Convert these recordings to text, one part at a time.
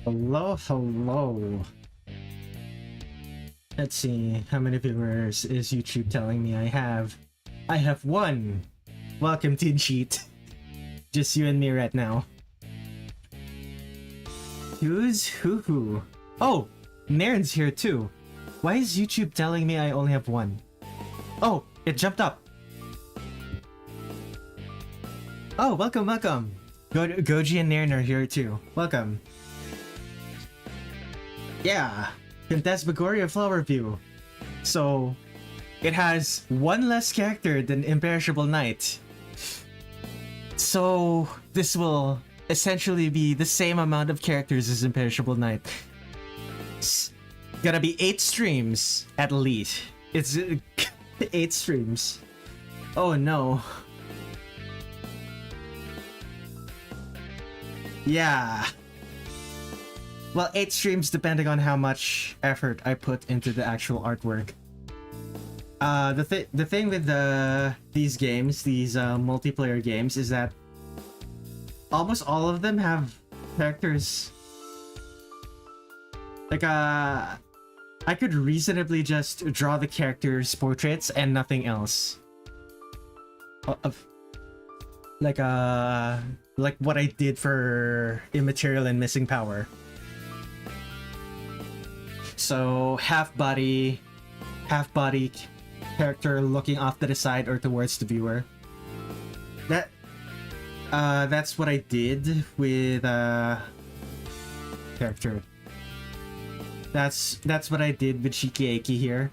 Hello, hello. Let's see, how many viewers is YouTube telling me I have? I have one! Welcome, Tin Sheet. Just you and me right now. Who's who? Oh! Nairn's here too. Why is YouTube telling me I only have one? Oh! It jumped up! Oh, welcome, welcome! Goji and Nairn are here too. Welcome. Yeah! Phantasmagoria Flower View. So, it has one less character than Imperishable Night. So, this will essentially be the same amount of characters as Imperishable Night. It's gonna be 8 streams, at least. It's 8 streams. Oh no. Yeah. Well, 8 streams depending on how much effort I put into the actual artwork. The thing with these games, these multiplayer games, is that almost all of them have characters. Like, I could reasonably just draw the characters' portraits and nothing else. Like what I did for Immaterial and Missing Power. So, half body character looking off to the side or towards the viewer. That's what I did with character. That's what I did with Shiki Eiki here,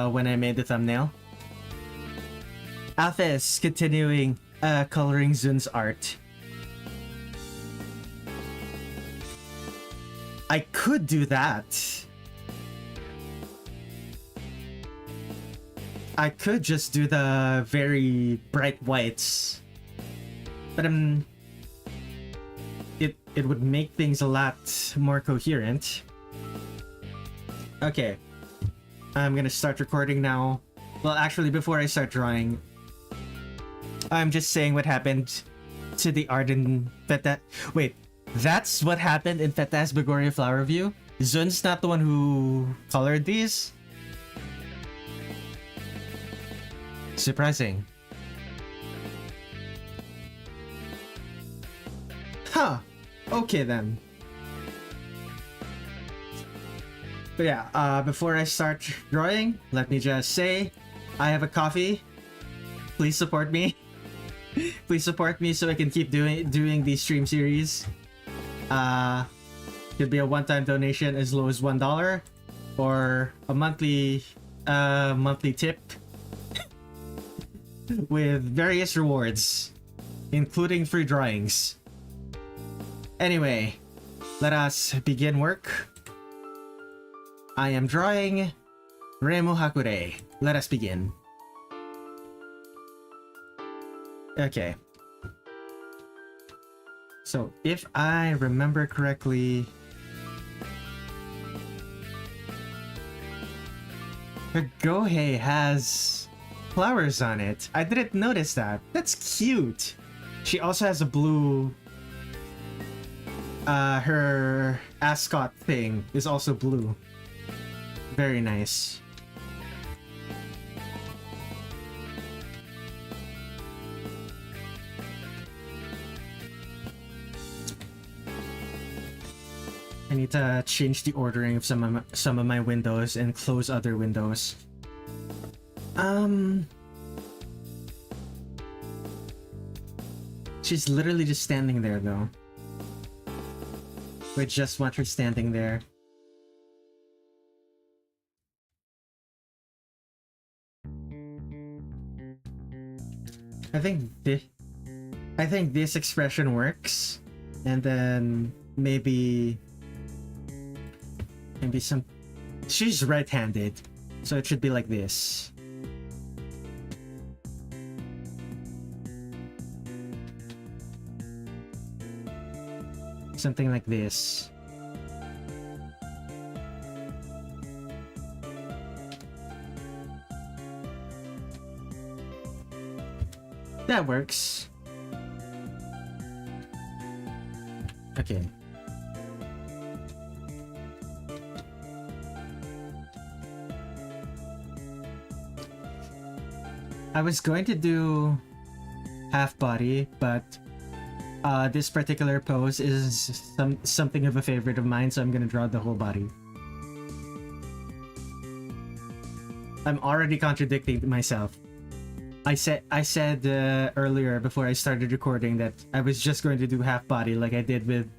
when I made the thumbnail. Alphys continuing coloring Zun's art. I could do that. I could just do the very bright whites, but it would make things a lot more coherent. Okay, I'm gonna start recording now. Well, actually, before I start drawing, I'm just saying what happened to the art in Wait, that's what happened in Phantasmagoria Flower View? Zun's not the one who colored these? Surprising. Huh. Okay then. But yeah, before I start drawing, let me just say, I have a coffee. Please support me. Please support me so I can keep doing these stream series. Could be a one-time donation as low as $1, or a monthly tip with various rewards, including free drawings. Anyway, let us begin work. I am drawing Reimu Hakurei. Let us begin. Okay. So, if I remember correctly, her Gohei has flowers on it. I didn't notice that. That's cute. She also has a blue... her ascot thing is also blue. Very nice. I need to change the ordering of some of my windows and close other windows. She's literally just standing there though. We just want her standing there. I think this expression works, and then maybe some... She's right-handed, so it should be like this. Something like this. That works. Okay. I was going to do half body, but this particular pose is something of a favorite of mine, so I'm gonna draw the whole body. I'm already contradicting myself. I said earlier before I started recording that I was just going to do half body like I did with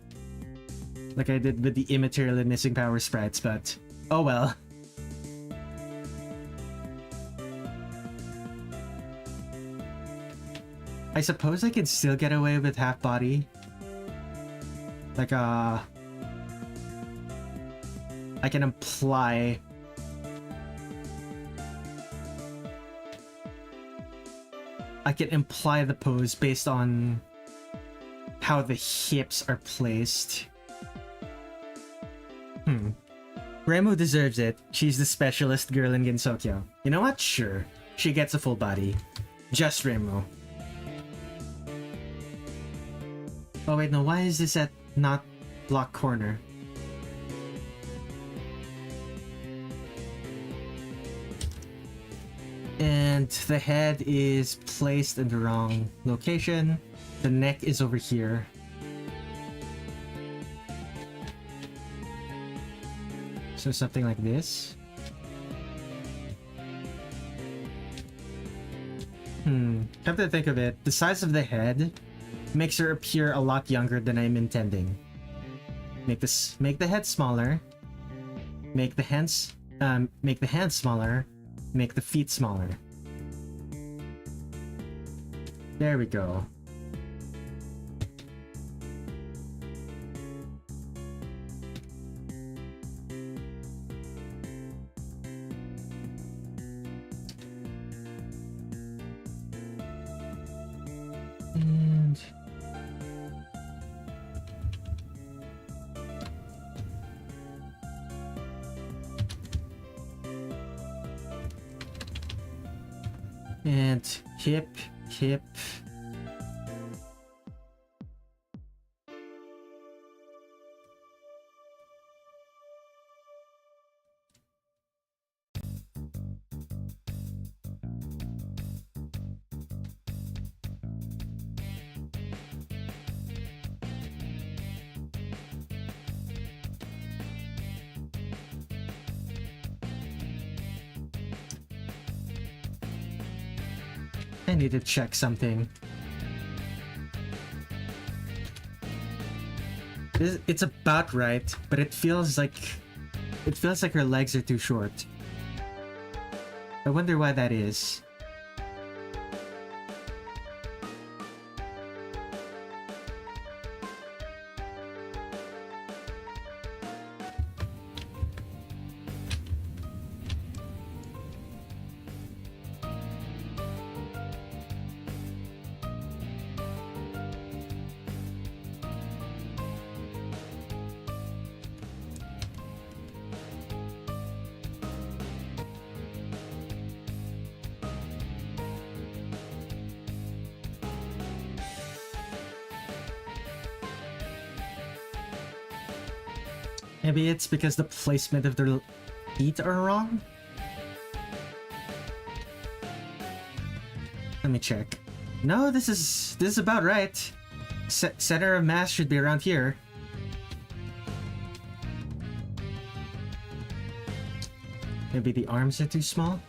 the immaterial and missing power sprites, but oh well. I suppose I can still get away with half body. Like I can imply the pose based on how the hips are placed. Reimu deserves it. She's the specialist girl in Gensokyo. You know what? Sure. She gets a full body. Just Reimu. Oh wait, no, why is this at not block corner? And the head is placed in the wrong location. The neck is over here. So something like this. Come to think of it, the size of the head makes her appear a lot younger than I'm intending. Make the head smaller. Make the hands smaller. Make the feet smaller. There we go. And hip. I need to check something. It's about right, but it feels like her legs are too short. I wonder why that is. Maybe it's because the placement of their feet are wrong? Let me check. No, this is about right. Center of mass should be around here. Maybe the arms are too small?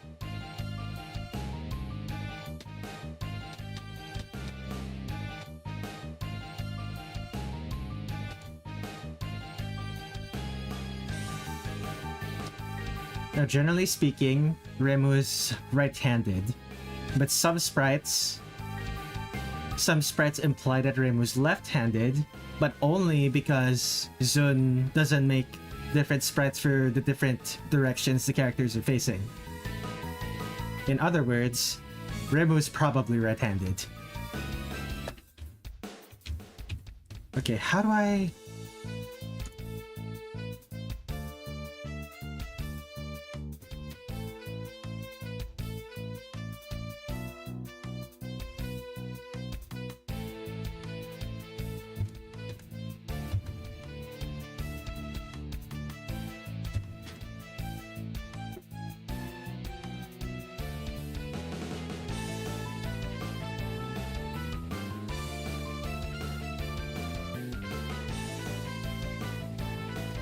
Now, generally speaking, Reimu is right-handed, but some sprites imply that Reimu is left-handed, but only because Zun doesn't make different sprites for the different directions the characters are facing. In other words, Reimu is probably right-handed. Okay, how do I...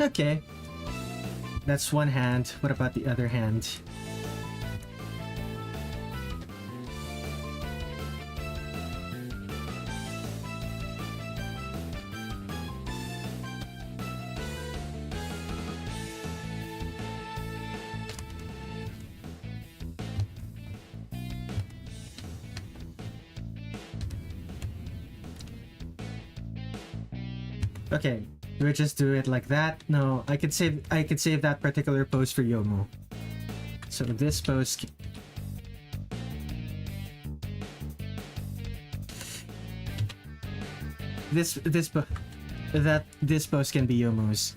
Okay. That's one hand. What about the other hand? Okay, do I just do it like that? No, I could save that particular pose for Youmu. So this pose this pose can be Yomu's.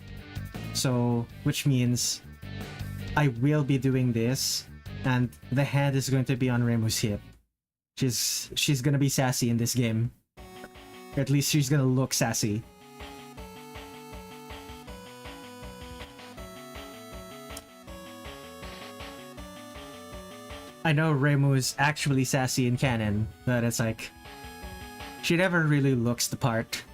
So which means I will be doing this and the hand is going to be on Reimu's hip. She's gonna be sassy in this game. Or at least she's gonna look sassy. I know Reimu is actually sassy in canon, but it's like she never really looks the part.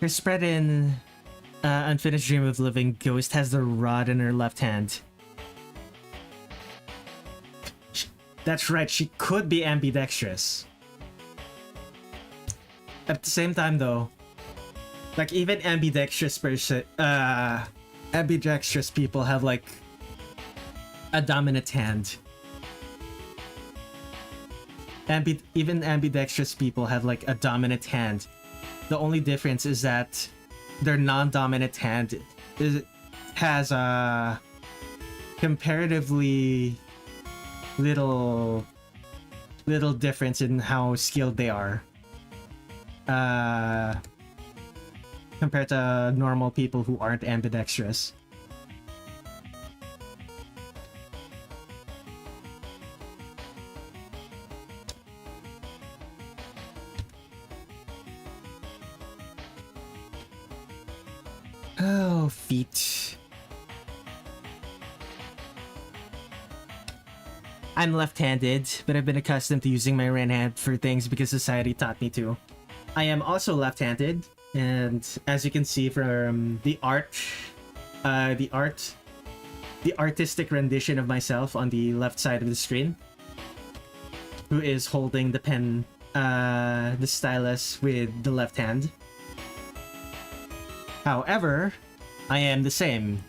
Her spread in Unfinished Dream of Living Ghost has the rod in her left hand. That's right, she could be ambidextrous. At the same time though, like even ambidextrous people have like a dominant hand. Even ambidextrous people have like a dominant hand. The only difference is that their non-dominant hand has a comparatively little difference in how skilled they are compared to normal people who aren't ambidextrous. Oh, feet. I'm left-handed, but I've been accustomed to using my right hand for things because society taught me to. I am also left-handed, and as you can see from the artistic rendition of myself on the left side of the screen, who is holding the pen, the stylus with the left hand. However, I am the same.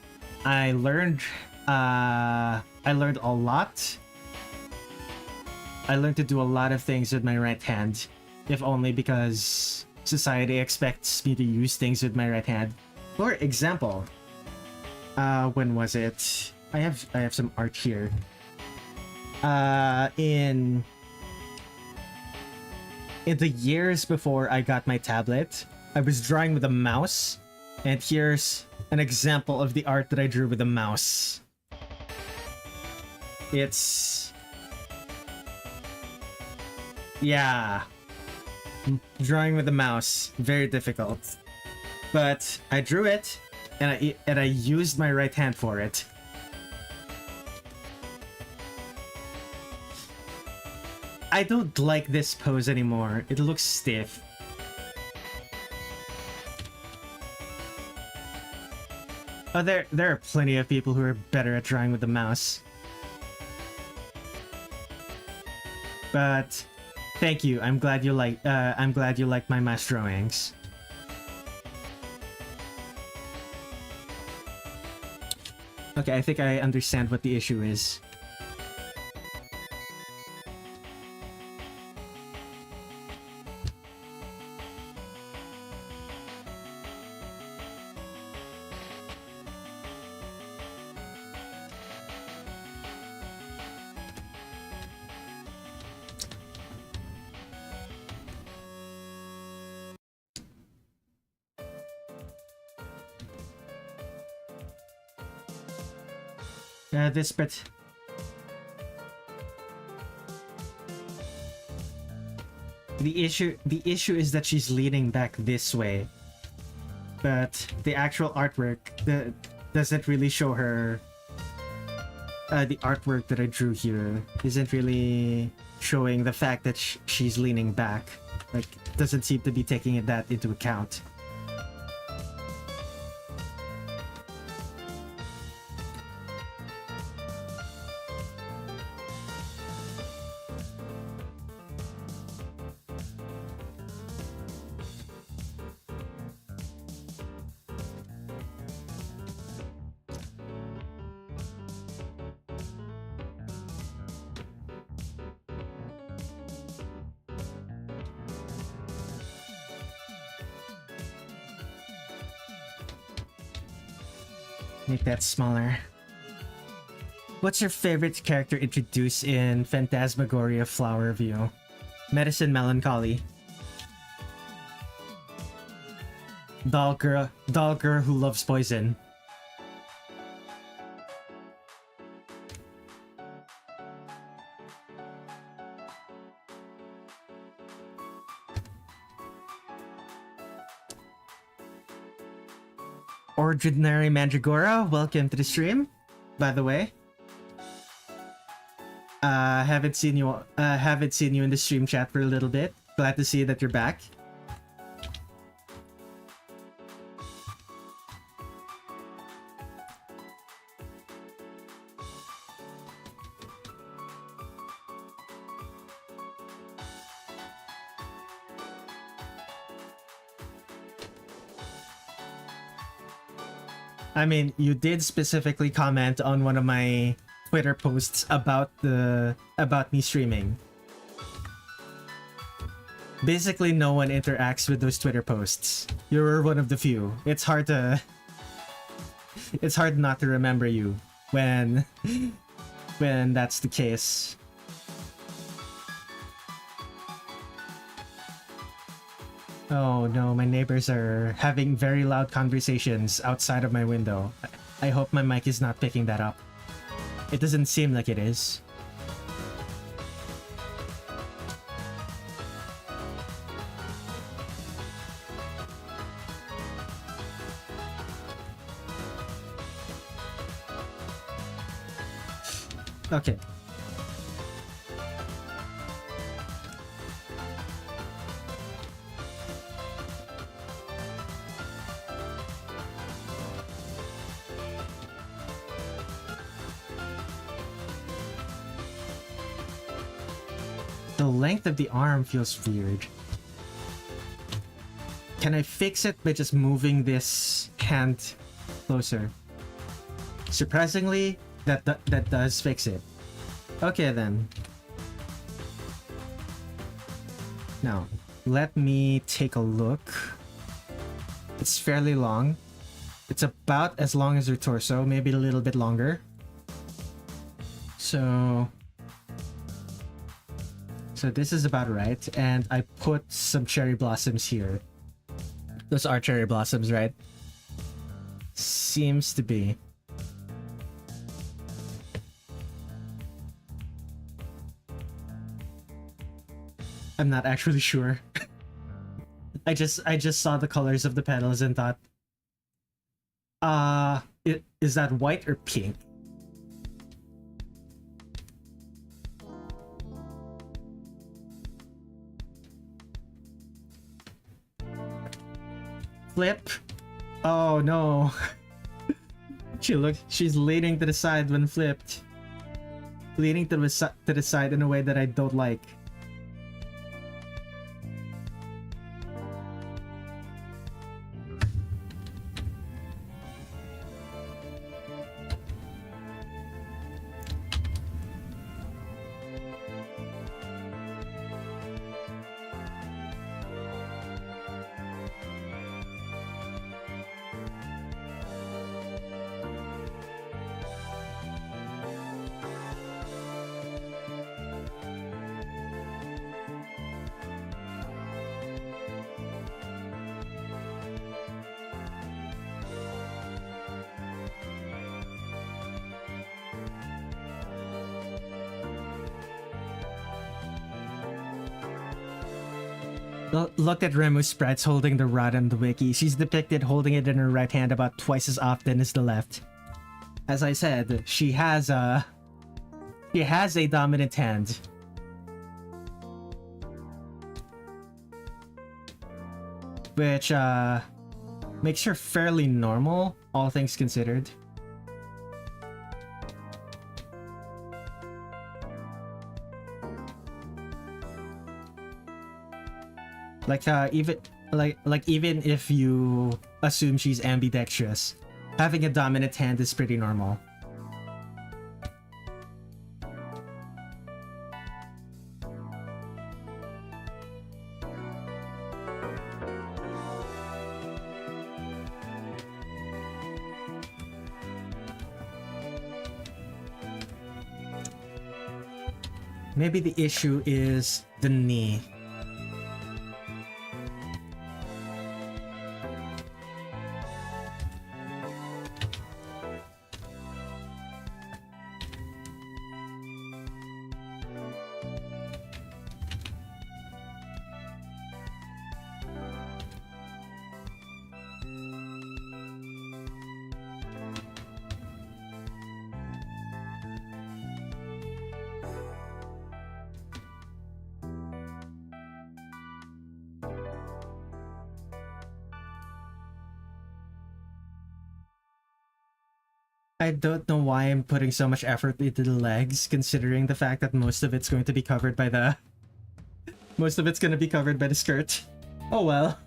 I learned a lot. I learned to do a lot of things with my right hand, if only because society expects me to use things with my right hand. For example, when was it? I have some art here. In the years before I got my tablet, I was drawing with a mouse. And here's an example of the art that I drew with a mouse. It's... yeah. Drawing with a mouse. Very difficult. But I drew it, and I used my right hand for it. I don't like this pose anymore. It looks stiff. Oh, there are plenty of people who are better at drawing with the mouse. But thank you. I'm glad you like my mouse drawings. Okay, I think I understand what the issue is. The issue is that she's leaning back this way, but the actual artwork doesn't really show her. The artwork that I drew here isn't really showing the fact that she's leaning back. Like, doesn't seem to be taking that into account. Make that smaller. What's your favorite character introduced in Phantasmagoria Flower View? Medicine Melancholy. Doll girl who loves poison. Ordinary Mandragora, welcome to the stream, by the way. Haven't seen you in the stream chat for a little bit. Glad to see that you're back. I mean, you did specifically comment on one of my Twitter posts about me streaming. Basically, no one interacts with those Twitter posts. You're one of the few. It's hard not to remember you when that's the case. Oh no, my neighbors are having very loud conversations outside of my window. I hope my mic is not picking that up. It doesn't seem like it is. Okay. The length of the arm feels weird. Can I fix it by just moving this hand closer? Surprisingly, that does fix it. Okay then. Now, let me take a look. It's fairly long. It's about as long as your torso, maybe a little bit longer. So this is about right, and I put some cherry blossoms here. Those are cherry blossoms, right? Seems to be. I'm not actually sure. I just saw the colors of the petals and thought, is that white or pink? Flip. Oh no. She's leaning to the side when flipped. Leaning to the side in a way that I don't like. Look at Reimu's sprites holding the rod on the wiki. She's depicted holding it in her right hand about twice as often as the left. As I said, she has a dominant hand. Which makes her fairly normal, all things considered. Like even if you assume she's ambidextrous, having a dominant hand is pretty normal. Maybe the issue is the knee. I don't know why I'm putting so much effort into the legs, considering the fact that most of it's going to be covered by the... most of it's going to be covered by the skirt. Oh well.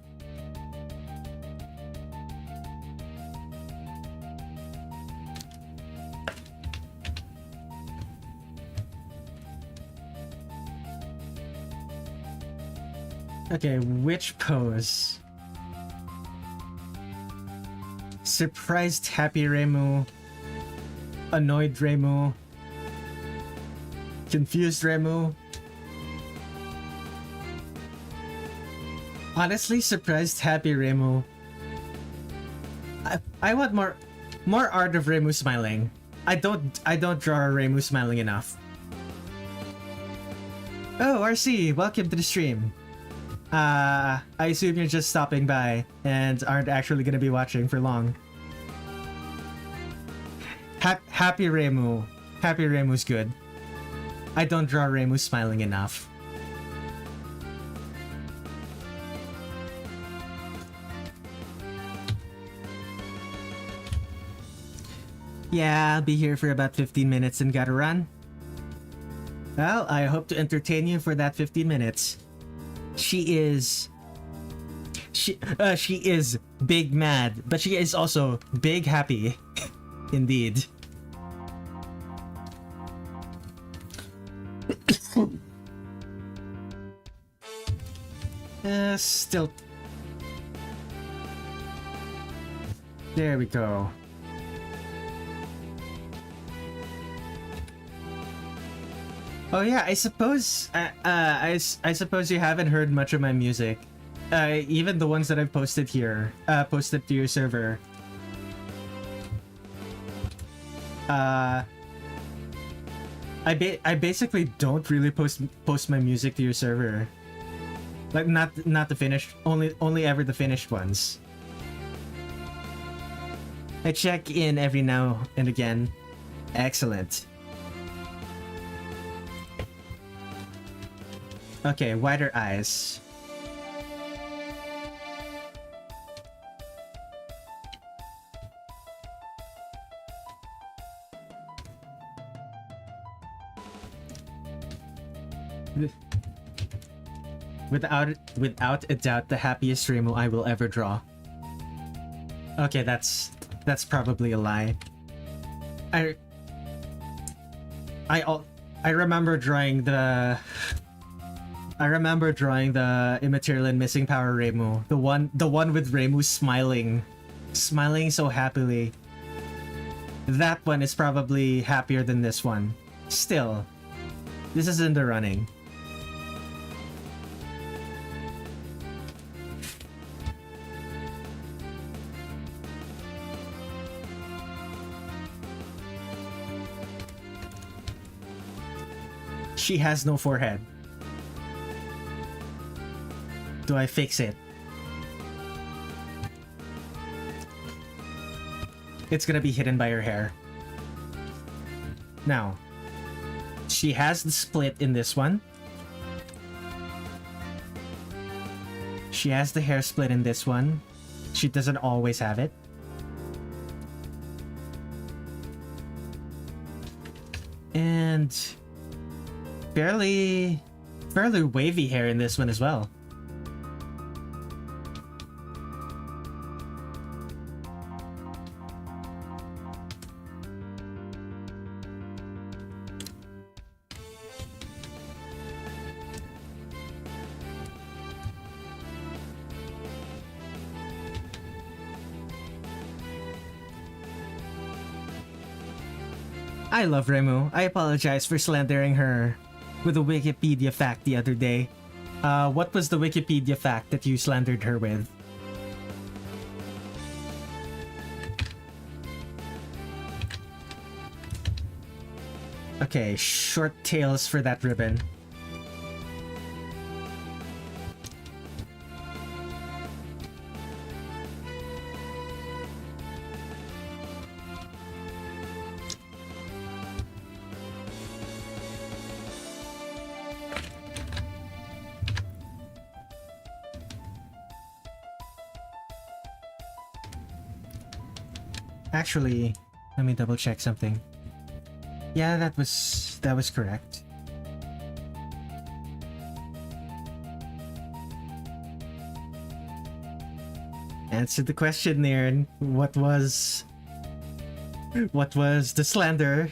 Okay, which pose? Surprised happy Reimu. Annoyed Reimu. Confused Reimu. Honestly, surprised happy Reimu. I want more art of Reimu smiling. I don't draw Reimu smiling enough. Oh, RC, welcome to the stream. I assume you're just stopping by and aren't actually gonna be watching for long. Happy Reimu. Happy Reimu's good. I don't draw Reimu smiling enough. Yeah, I'll be here for about 15 minutes and gotta run. Well, I hope to entertain you for that 15 minutes. She is big mad, but she is also big happy. Indeed. Still. There we go. Oh yeah, I suppose I suppose you haven't heard much of my music. Even the ones that I've posted here, posted to your server. I basically don't really post my music to your server. Like not the finished, only ever the finished ones. I check in every now and again. Excellent. Okay, wider eyes. Without a doubt, the happiest Reimu I will ever draw. Okay, that's probably a lie. I remember drawing the immaterial and missing power Reimu. The one with Reimu smiling so happily. That one is probably happier than this one. Still, this is in the running. She has no forehead. do I fix it? It's gonna be hidden by her hair. Now, she has the split in this one. She has the hair split in this one. She doesn't always have it. And fairly wavy hair in this one as well. I love Reimu. I apologize for slandering her with a Wikipedia fact the other day. What was the Wikipedia fact that you slandered her with? Okay, short tails for that ribbon. Actually, let me double check something. Yeah, that was correct. Answer the question, Nairn. What was the slander?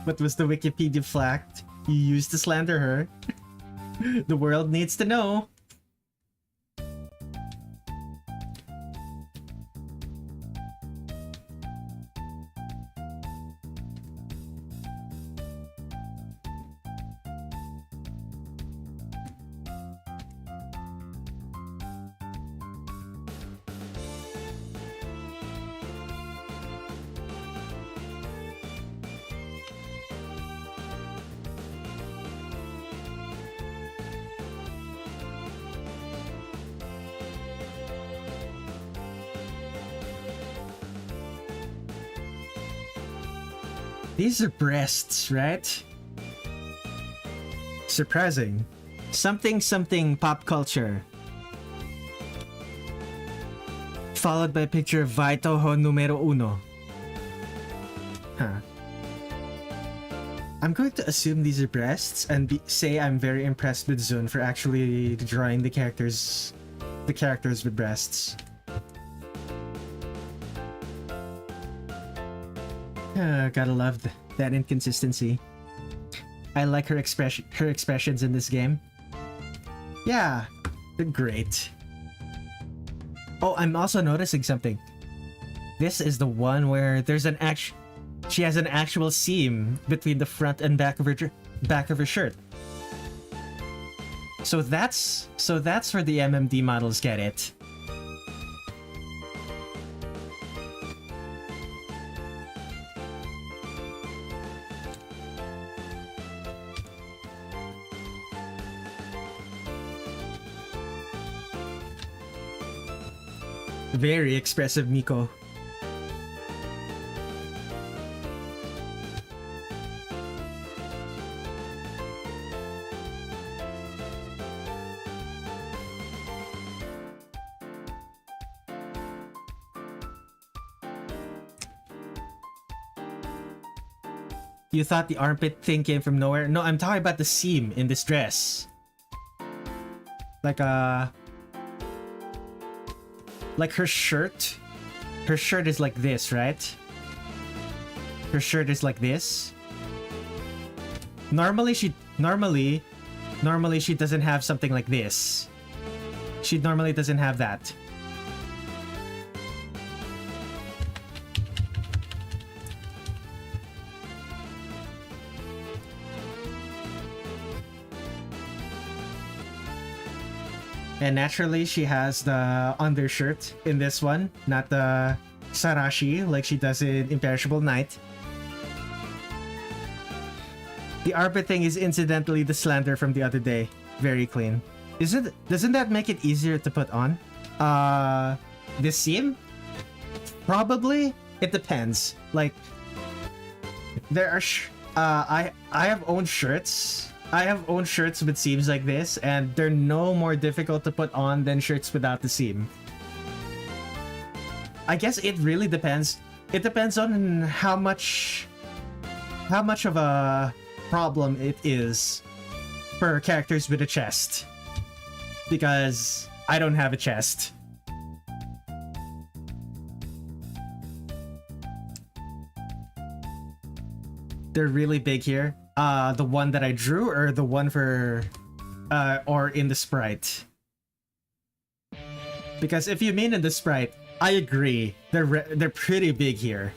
What was the Wikipedia fact you used to slander her? The world needs to know. These are breasts, right? Surprising. Something pop culture. Followed by a picture of Touhou numero uno. Huh. I'm going to assume these are breasts and say I'm very impressed with Zun for actually drawing the characters with breasts. Gotta love that inconsistency. I like her expressions in this game. Yeah, they're great. Oh, I'm also noticing something. This is the one where there's she has an actual seam between the front and back of her shirt. So that's where the MMD models get it. Very expressive Miko. You thought the armpit thing came from nowhere? No, I'm talking about the seam in this dress. Like her shirt. Her shirt is like this, right? Her shirt is like this. Normally she doesn't have something like this. She normally doesn't have that. And naturally, she has the undershirt in this one, not the sarashi like she does in Imperishable Night. The armpit thing is incidentally the slander from the other day. Very clean. Doesn't that make it easier to put on? This seam? Probably. It depends. Like, there are I have owned shirts. I have owned shirts with seams like this, and they're no more difficult to put on than shirts without the seam. I guess it really depends. It depends on how much of a problem it is for characters with a chest. Because I don't have a chest. They're really big here. The one that I drew, or the one for, or in the sprite? Because if you mean in the sprite, I agree. They're pretty big here.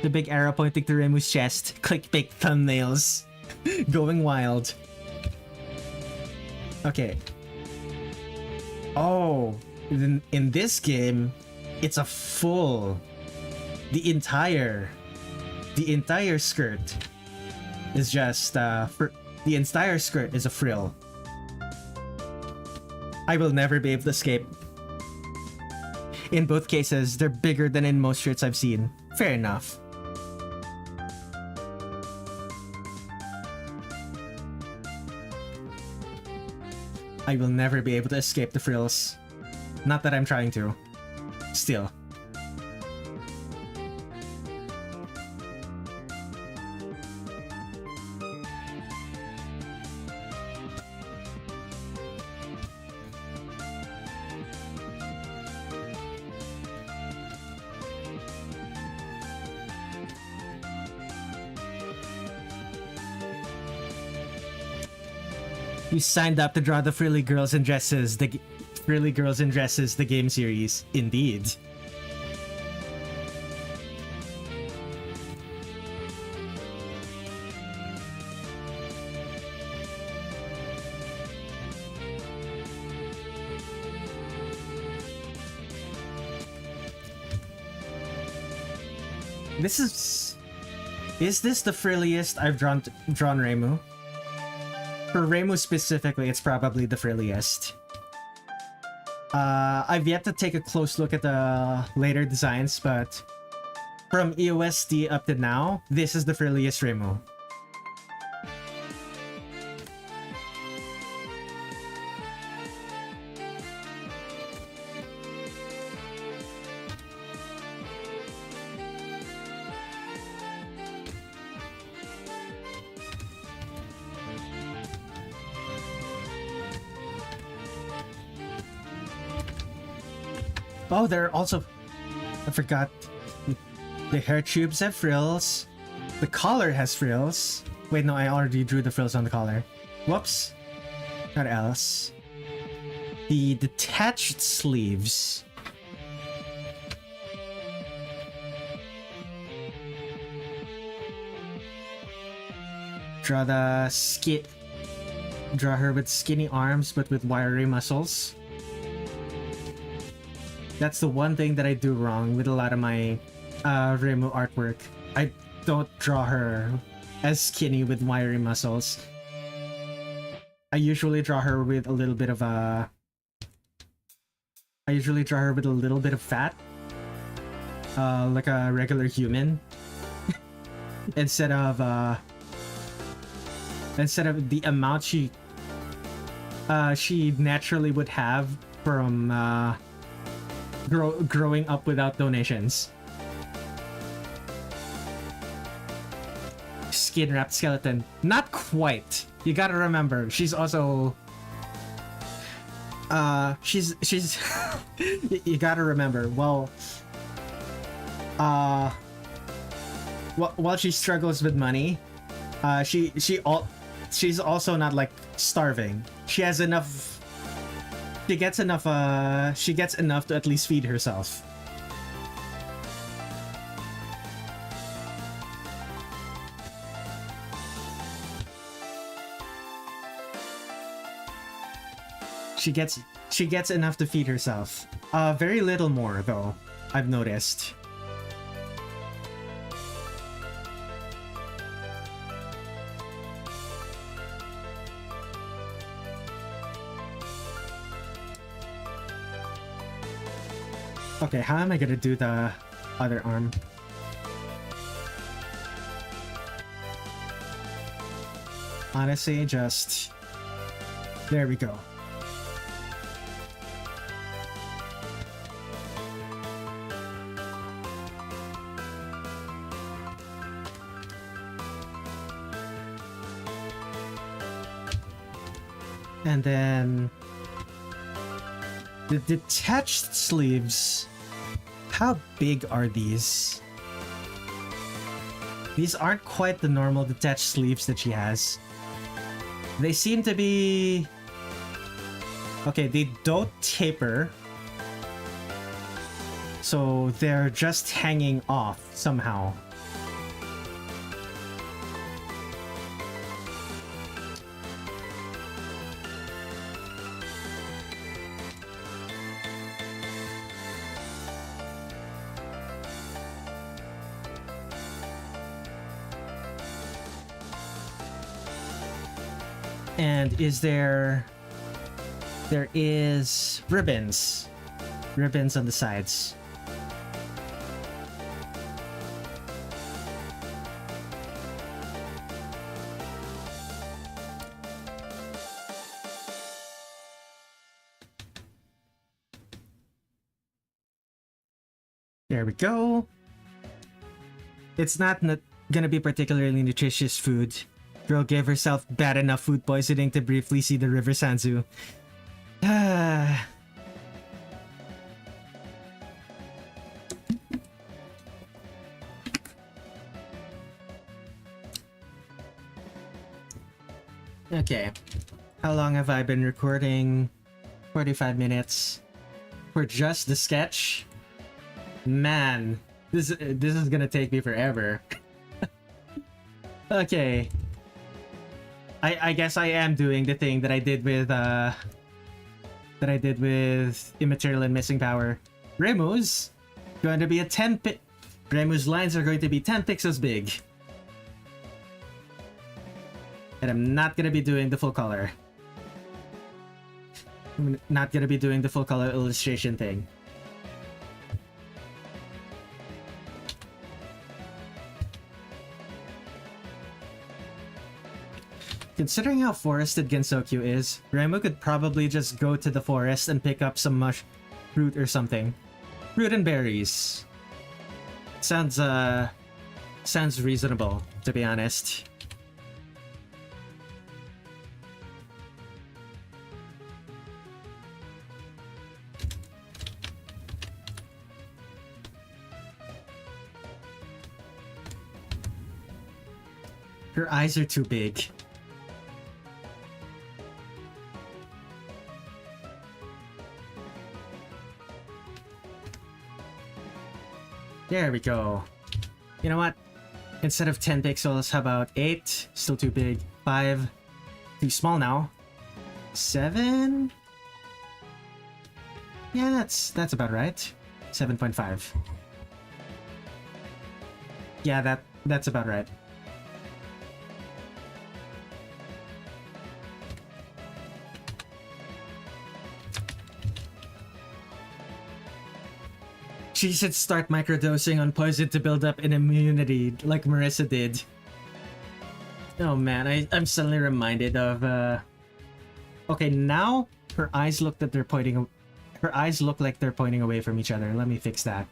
The big arrow pointing to Reimu's chest. Clickbait thumbnails. Going wild. Okay. Oh, in this game, it's a full. The entire skirt is just the entire skirt is a frill. I will never be able to escape. In both cases, they're bigger than in most shirts I've seen. Fair enough. I will never be able to escape the frills. Not that I'm trying to. Still. You signed up to draw the Frilly Girls in Dresses, the Frilly Girls in Dresses, the game series. Indeed. Is this the frilliest I've drawn Reimu? For Reimu specifically, it's probably the frilliest. I've yet to take a close look at the later designs, but from EOSD up to now, this is the frilliest Reimu. Oh, there are also... I forgot. The hair tubes have frills. The collar has frills. Wait, no, I already drew the frills on the collar. Whoops. What else? The detached sleeves. Draw her with skinny arms but with wiry muscles. That's the one thing that I do wrong with a lot of my Reimu artwork. I don't draw her as skinny with wiry muscles. I usually draw her with a little bit of fat. Like a regular human. instead of the amount she naturally would have from growing up without donations. Skin wrapped skeleton. Not quite. You gotta remember, she's also she's you gotta remember, while she struggles with money, she's also not like starving. She has enough. She gets enough to at least feed herself. She gets enough to feed herself. Very little more though, I've noticed. Okay, how am I gonna do the other arm? Honestly, just... There we go. And then... The detached sleeves... How big are these? These aren't quite the normal detached sleeves that she has. They seem to be... Okay, they don't taper. So they're just hanging off somehow. And is there... There is ribbons. Ribbons on the sides. There we go. It's not gonna be particularly nutritious food. Girl gave herself bad enough food poisoning to briefly see the River Sanzu. Okay. How long have I been recording? 45 minutes. For just the sketch? Man, this is gonna take me forever. Okay. I guess I am doing the thing that I did with Immaterial and Missing Power. Reimu's going to be a 10 pi- Reimu's lines are going to be 10 pixels big. And I'm not gonna be doing the full color. I'm not gonna be doing the full color illustration thing. Considering how forested Gensokyu is, Reimu could probably just go to the forest and pick up some fruit or something. Fruit and berries. Sounds reasonable, to be honest. Her eyes are too big. There we go. You know what? Instead of 10 pixels, how about 8? Still too big. 5. Too small now. 7? Yeah, that's about right. 7.5. Yeah, that's about right. She should start microdosing on poison to build up an immunity, like Marisa did. Oh man, I'm suddenly reminded of, Okay, now her eyes look that they're pointing... Her eyes look like they're pointing away from each other. Let me fix that.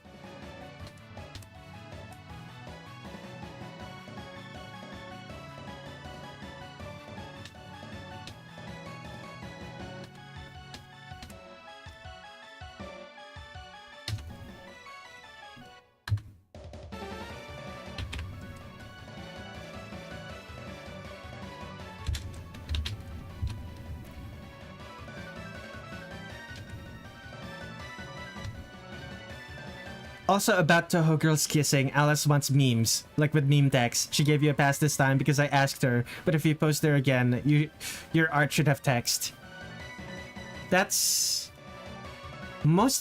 Also, about Touhou girls kissing, Alice wants memes, like with meme text. She gave you a pass this time because I asked her, but if you post there again, your art should have text. That's... That's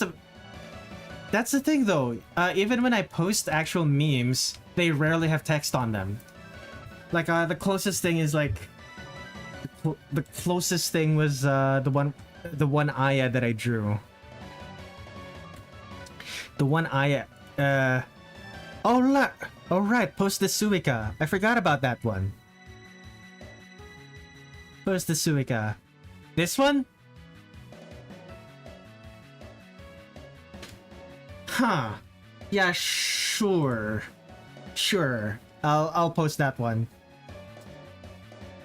the thing though, even when I post actual memes, they rarely have text on them. Like, the closest thing is like... The closest thing was, the one Aya that I drew. The one I oh right, Post the Suica. I forgot about that one. Post the Suica. This one? Huh. Yeah, sure. Sure. I'll post that one.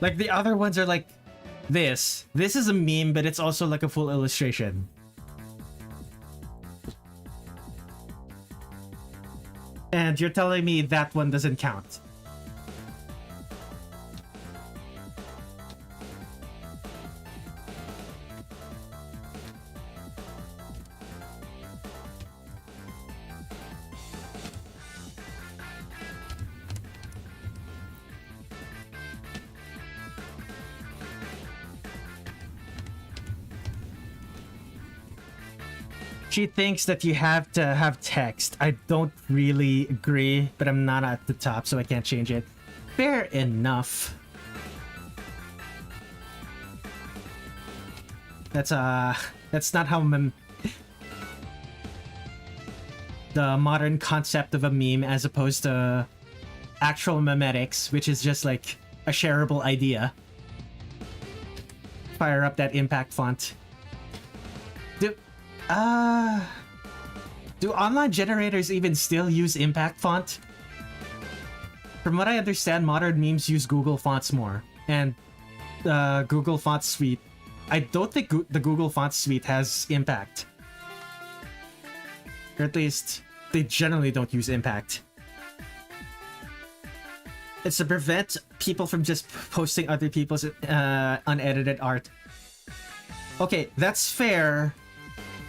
Like the other ones are like this. This is a meme, but it's also like a full illustration. And you're telling me that one doesn't count. She thinks that you have to have text. I don't really agree, but I'm not at the top, so I can't change it. Fair enough. That's not how the modern concept of a meme as opposed to actual memetics, which is just like a shareable idea. Fire up that impact font. Do online generators even still use impact font? From what I understand, modern memes use Google Fonts more. And Google Font Suite. I don't think the Google Font Suite has impact. Or at least, they generally don't use impact. It's to prevent people from just posting other people's unedited art. Okay, that's fair.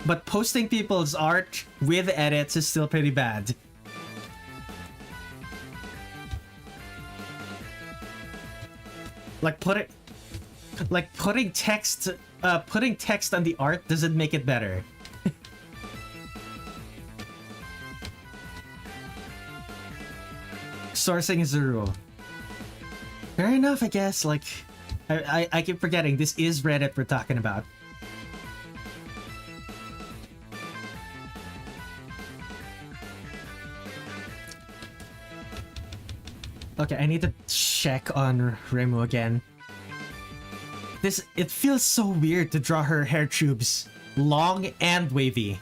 But posting people's art with edits is still pretty bad. Like putting text on the art doesn't make it better. Sourcing is the rule. Fair enough, I guess. Like, I keep forgetting this is Reddit we're talking about. Okay, I need to check on Reimu again. It feels so weird to draw her hair tubes long and wavy.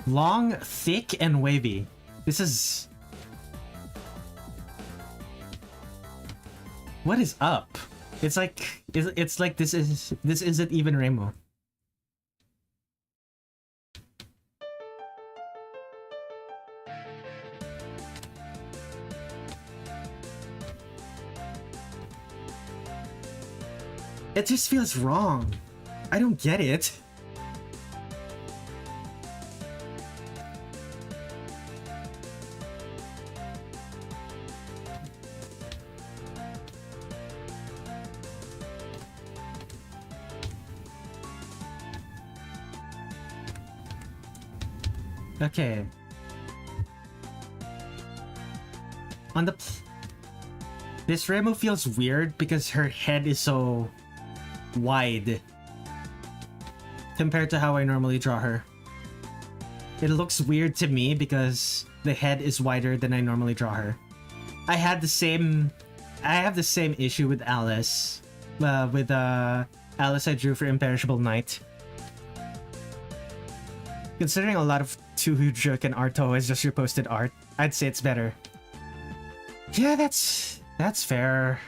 Long, thick, and wavy. This is... What is up? It's like this isn't even Reimu. It just feels wrong. I don't get it. Okay. This Reimu feels weird because her head is so wide compared to how I normally draw her. It looks weird to me because the head is wider than I normally draw her. I have the same issue with Alice. Alice I drew for Imperishable Night. Considering a lot of Touhou Project and Arto has just reposted art, I'd say it's better. Yeah, that's fair.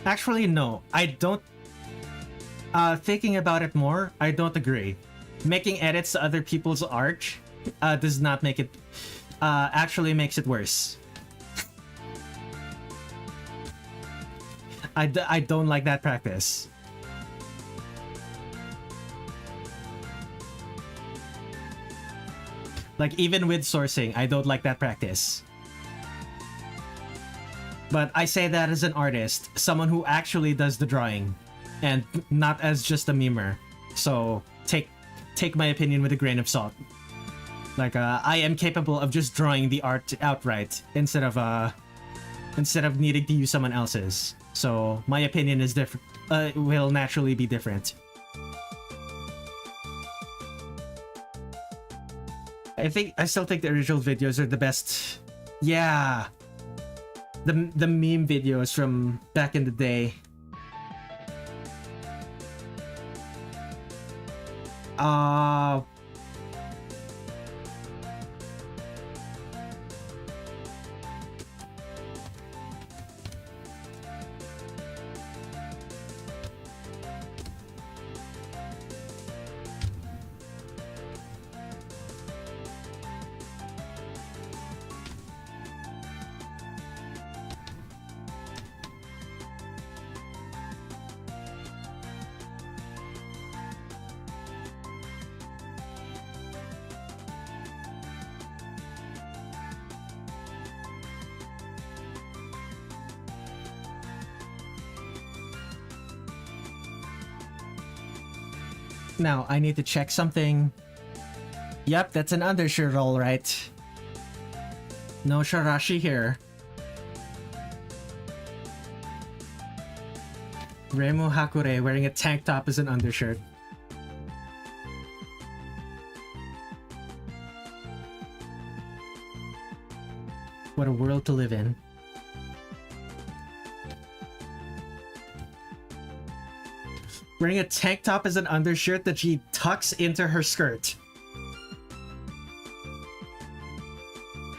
Actually, no. I don't... thinking about it more, I don't agree. Making edits to other people's art does not make it... actually makes it worse. I don't like that practice. Like, even with sourcing, I don't like that practice. But I say that as an artist, someone who actually does the drawing, and not as just a memer. So take my opinion with a grain of salt. Like, I am capable of just drawing the art outright instead of needing to use someone else's. So my opinion is different. Will naturally be different. I still think the original videos are the best. Yeah. The meme videos from back in the day. Now, I need to check something. Yep, that's an undershirt, all right. No Sharashi here. Reimu Hakurei wearing a tank top as an undershirt. What a world to live in. Wearing a tank top as an undershirt that she tucks into her skirt.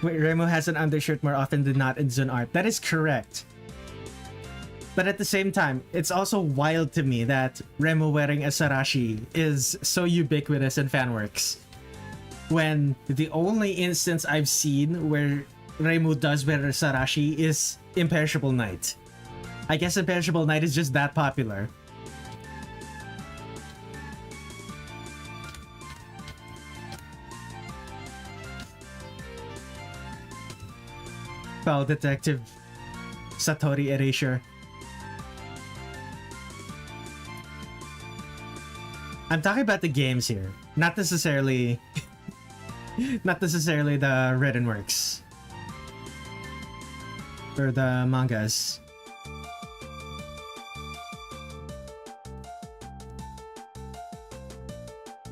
Wait, Reimu has an undershirt more often than not in Zun art. That is correct. But at the same time, it's also wild to me that Reimu wearing a Sarashi is so ubiquitous in fanworks. When the only instance I've seen where Reimu does wear a Sarashi is Imperishable Night. I guess Imperishable Night is just that popular. Foul Detective Satori Erasure. I'm talking about the games here, not necessarily the written works or the mangas.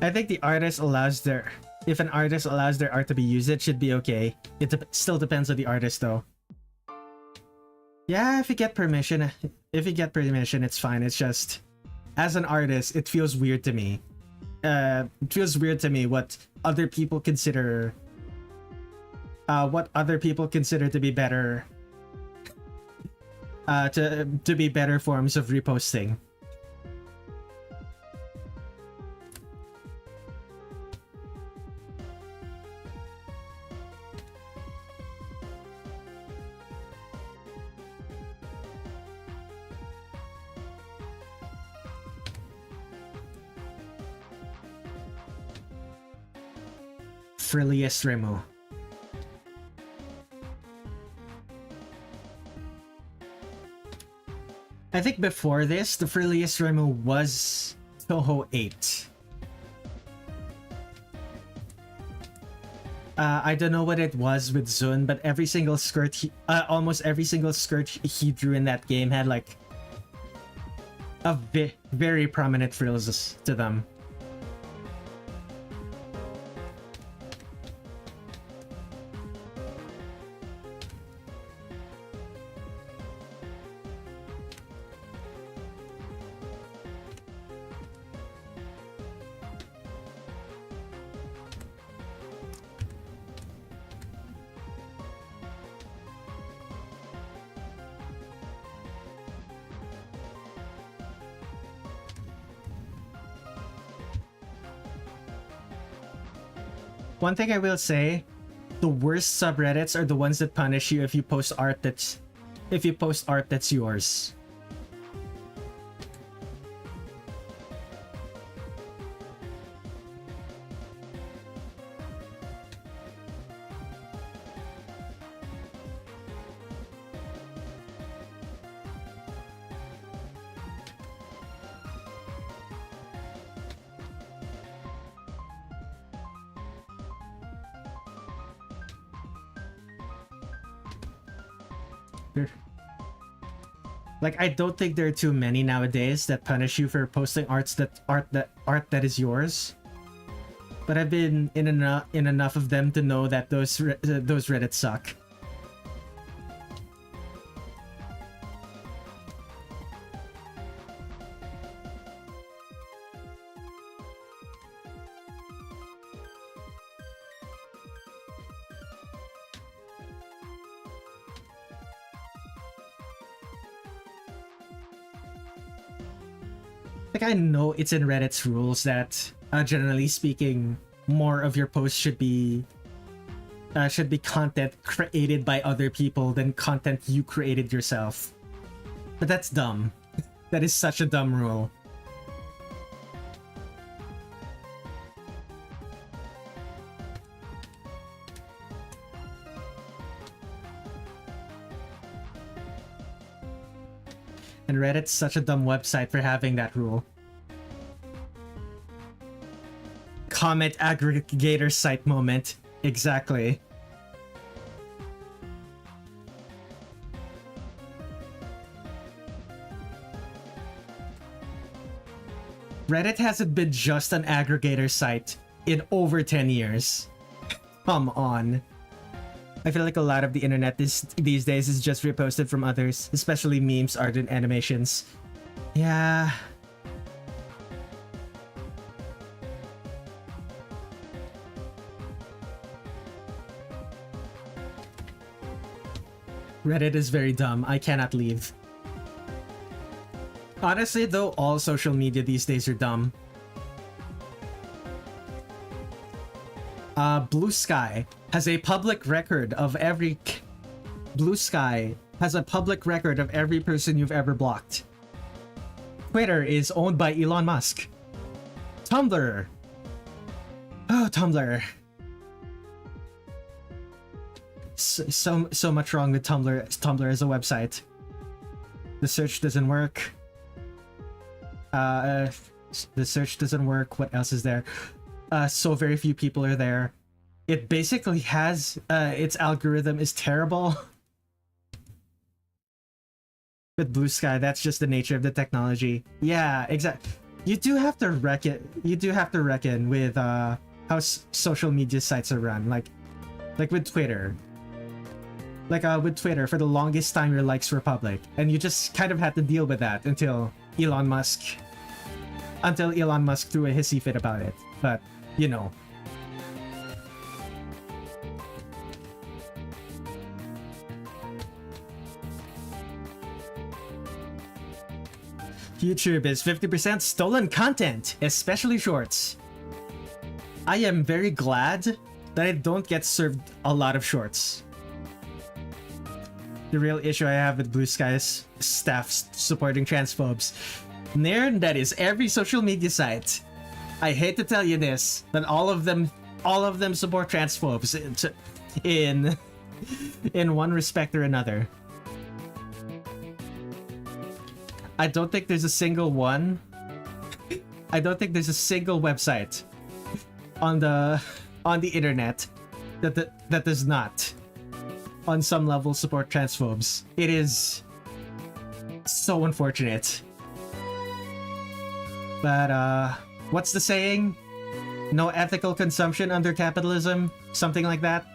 I think the artist allows their if an artist allows their art to be used, it should be okay. It still depends on the artist, though. Yeah, if you get permission, it's fine. It's just, as an artist, it feels weird to me. It feels weird to me what other people consider to be better, to be better forms of reposting. Frilliest Reimu. I think before this, the frilliest Reimu was Touhou 8. I don't know what it was with Zun, but every single skirt, almost every single skirt he drew in that game had like a very prominent frills to them. One thing I will say, the worst subreddits are the ones that punish you if you post art that's yours. Like, I don't think there are too many nowadays that punish you for posting art that is yours. But I've been in enough of them to know that those Reddits suck. Like, I know it's in Reddit's rules that, generally speaking, more of your posts should be content created by other people than content you created yourself. But that's dumb. That is such a dumb rule. And Reddit's such a dumb website for having that rule. Comment aggregator site moment. Exactly. Reddit hasn't been just an aggregator site in over 10 years. Come on. I feel like a lot of the internet these days is just reposted from others, especially memes, art, and animations. Yeah. Reddit is very dumb. I cannot leave. Honestly, though, all social media these days are dumb. Blue Sky has a public record of every... Blue Sky has a public record of every person you've ever blocked. Twitter is owned by Elon Musk. Tumblr. Oh, Tumblr. So much wrong with Tumblr as a website. The search doesn't work. The search doesn't work. What else is there? So very few people are there. It basically has its algorithm is terrible. With Blue Sky, that's just the nature of the technology. Yeah, exactly. You do have to reckon. You do have to reckon with how social media sites are run. Like with Twitter. With Twitter, for the longest time, your likes were public, and you just kind of had to deal with that until Elon Musk threw a hissy fit about it. But you know. YouTube is 50% stolen content, especially shorts. I am very glad that I don't get served a lot of shorts. The real issue I have with Blue Sky's staff supporting transphobes. That is every social media site. I hate to tell you this, but all of them support transphobes in one respect or another. I don't think there's a single one. I don't think there's a single website on the internet that does not, on some level, support transphobes. It is so unfortunate. But what's the saying? No ethical consumption under capitalism? Something like that?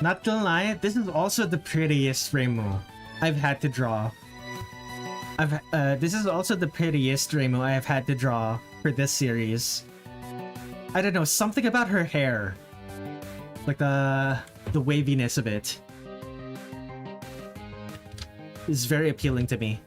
Not gonna lie, this is also the prettiest Reimu I've had to draw. This is also the prettiest Reimu I have had to draw for this series. I don't know, something about her hair, like the waviness of it, is very appealing to me.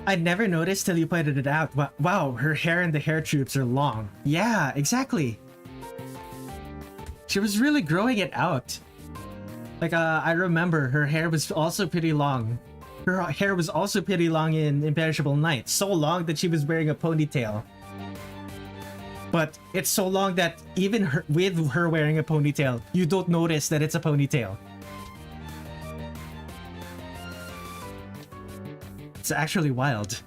I never noticed till you pointed it out. Wow, her hair and the hair troops are long. Yeah, exactly. She was really growing it out. Like, I remember her hair was also pretty long. Her hair was also pretty long in Imperishable Night. So long that she was wearing a ponytail. But it's so long that even with her wearing a ponytail, you don't notice that it's a ponytail. It's actually wild.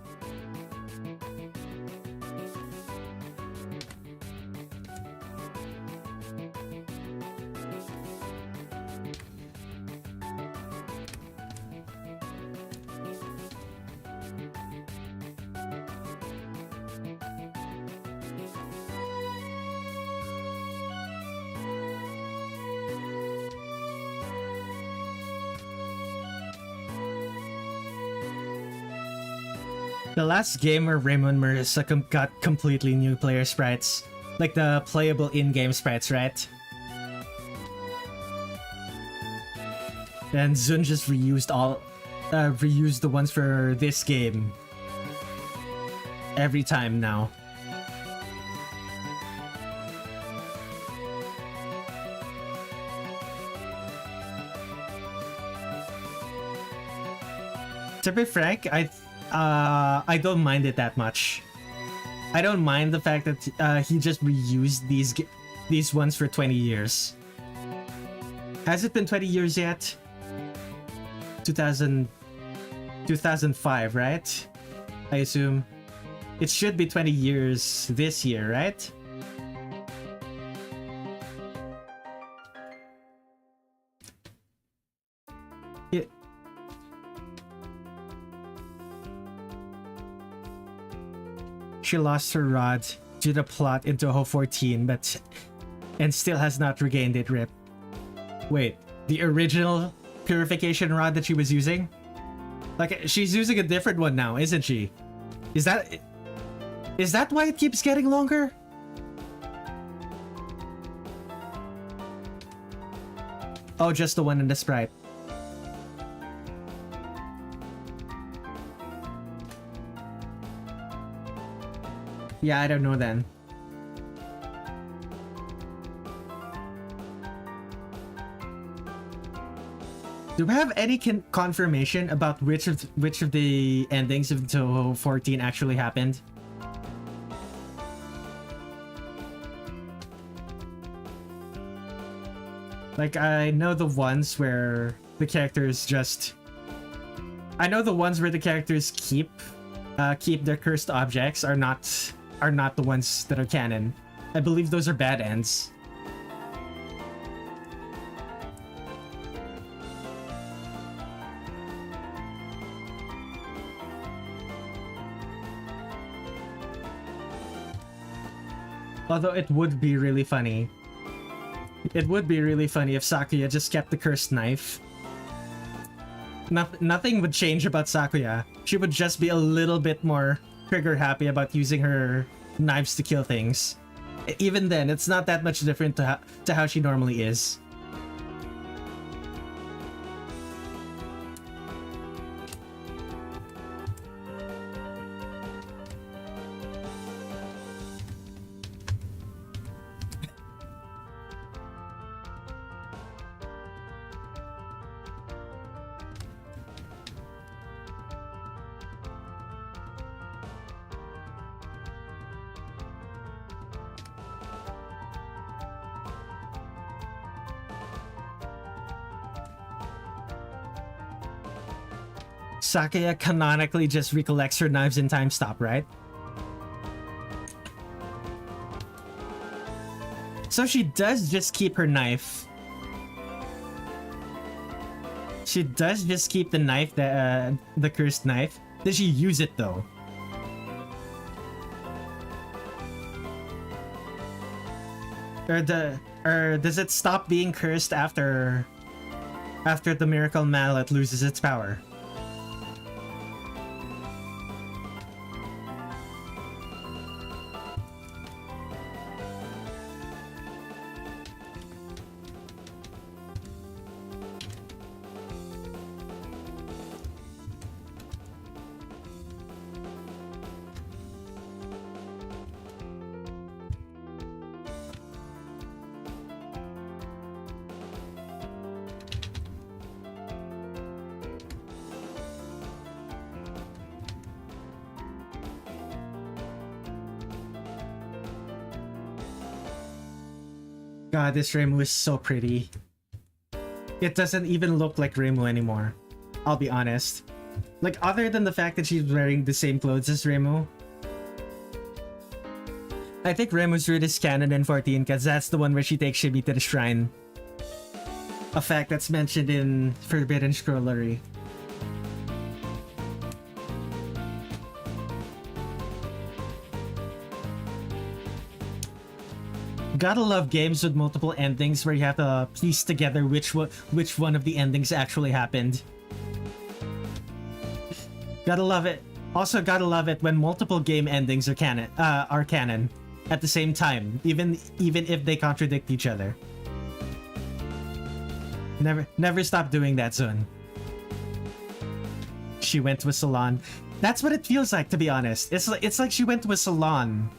The last game where Reimu and Marisa got completely new player sprites. Like the playable in-game sprites, right? And Zun just reused the ones for this game. Every time now. To be frank, I don't mind it that much. I don't mind the fact that he just reused these ones for 20 years. Has it been 20 years yet? 2005, right? I assume. It should be 20 years this year, right? Yeah. She lost her rod due to plot in Touhou 14, and still has not regained it, rip. Wait, the original purification rod that she was using? Like, she's using a different one now, isn't she? Is that why it keeps getting longer? Oh, just the one in the sprite. Yeah, I don't know then. Do we have any confirmation about which of the endings of Touhou 14 actually happened? Like, I know the ones where the characters just... I know the ones where the characters keep their cursed objects are not the ones that are canon. I believe those are bad ends. Although it would be really funny. It would be really funny if Sakuya just kept the cursed knife. Nothing would change about Sakuya. She would just be a little bit more trigger happy about using her knives to kill things. Even then, it's not that much different to how she normally is. Sakuya canonically just recollects her knives in time stop, right? So she does just keep her knife. She does just keep the knife, the cursed knife. Does she use it though? Or does it stop being cursed after the miracle mallet loses its power? God, this Reimu is so pretty. It doesn't even look like Reimu anymore. I'll be honest. Like, other than the fact that she's wearing the same clothes as Reimu. I think Reimu's route is canon in 14 because that's the one where she takes Shibi to the shrine. A fact that's mentioned in Forbidden Scrollery. Gotta love games with multiple endings where you have to piece together which one of the endings actually happened. Gotta love it. Also, gotta love it when multiple game endings are canon at the same time, even if they contradict each other. Never stop doing that, Zun. She went to a salon. That's what it feels like, to be honest. It's like she went to a salon.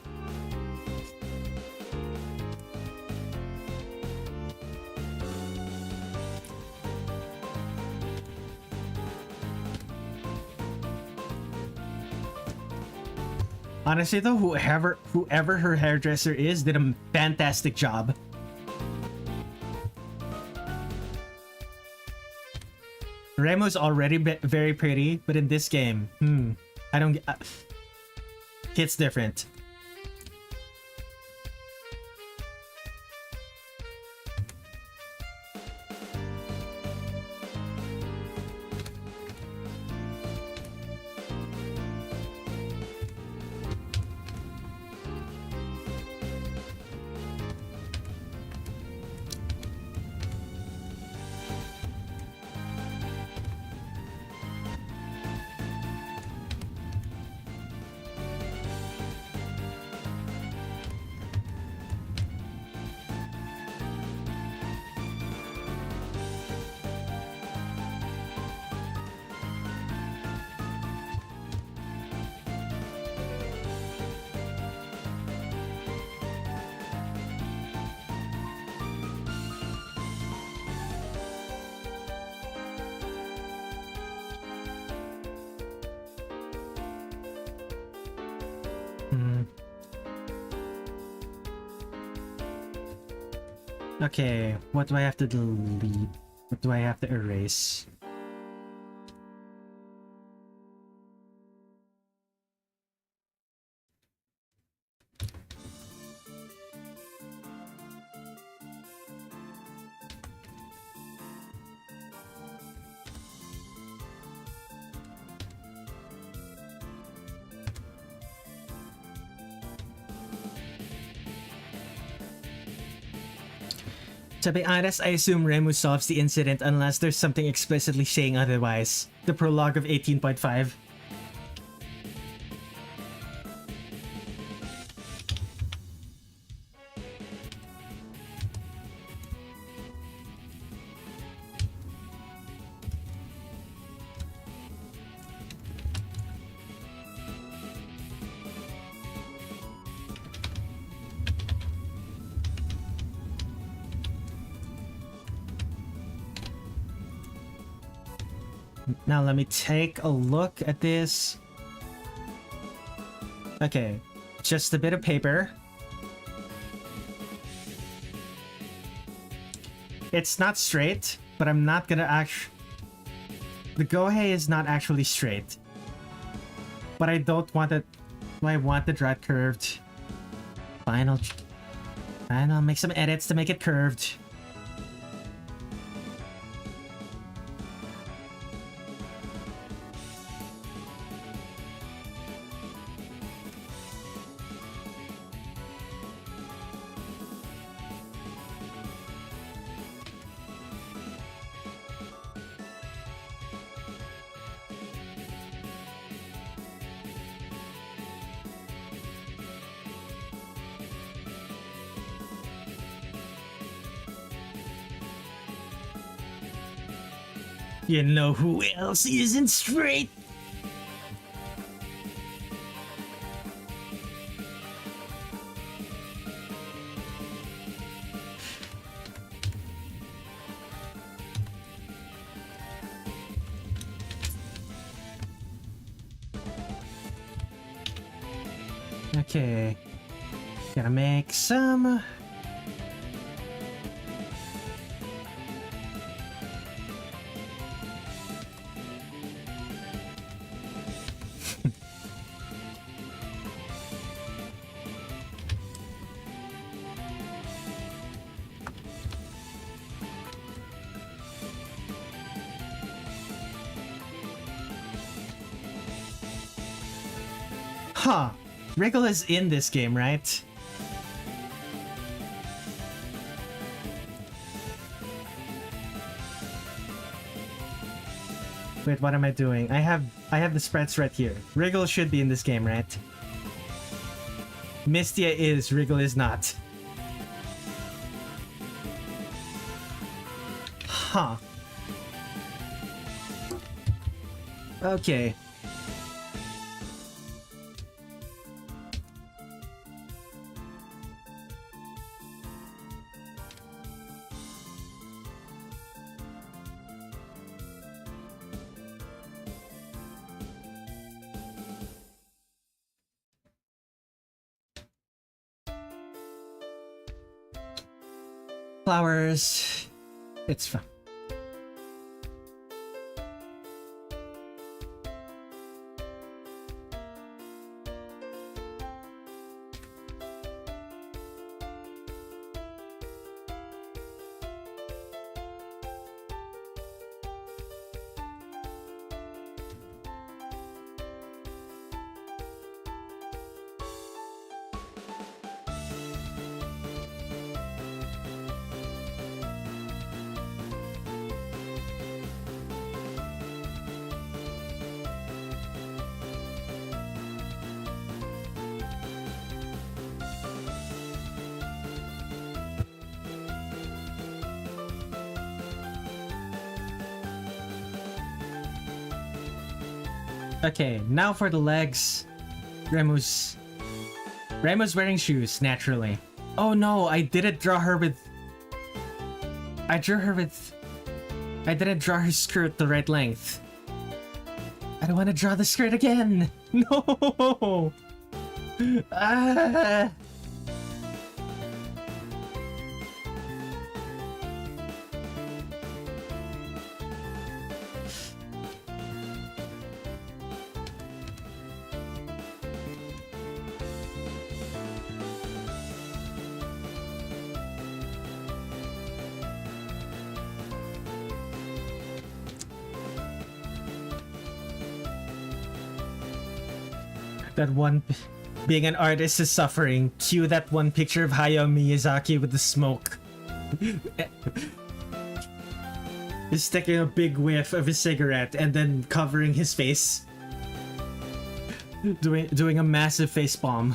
Honestly though, whoever her hairdresser is did a fantastic job. Reimu's already very pretty, but in this game, I don't get... it's different. Okay, what do I have to delete? What do I have to erase? To be honest, I assume Reimu solves the incident unless there's something explicitly saying otherwise. The prologue of 18.5. Now let me take a look at this. Okay, just a bit of paper. It's not straight, but I'm not gonna the Gohei is not actually straight. But I don't want it. I want the drat curved. Fine, I'll make some edits to make it curved. You know who else isn't straight? Okay. Gotta make some Huh. Wriggle is in this game, right? Wait, what am I doing? I have the spreads right here. Wriggle should be in this game, right? Mystia is, Wriggle is not. Huh. Okay. Flowers. It's fun. Okay, now for the legs. Reimu's wearing shoes, naturally. Oh no, I didn't draw her with... I didn't draw her skirt the right length. I don't want to draw the skirt again! No! Ah! That one... Being an artist is suffering. Cue that one picture of Hayao Miyazaki with the smoke. He's taking a big whiff of his cigarette and then covering his face. Doing a massive face palm.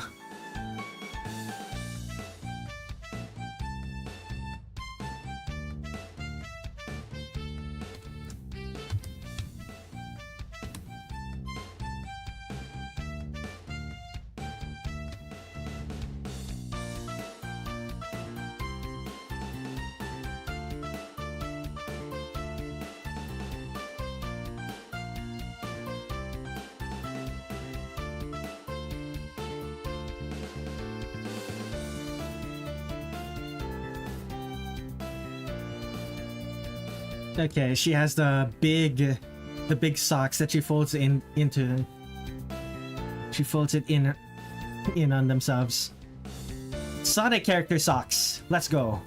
Okay, she has the big socks that she folds into. She folds it in on themselves. Sonic character socks. Let's go.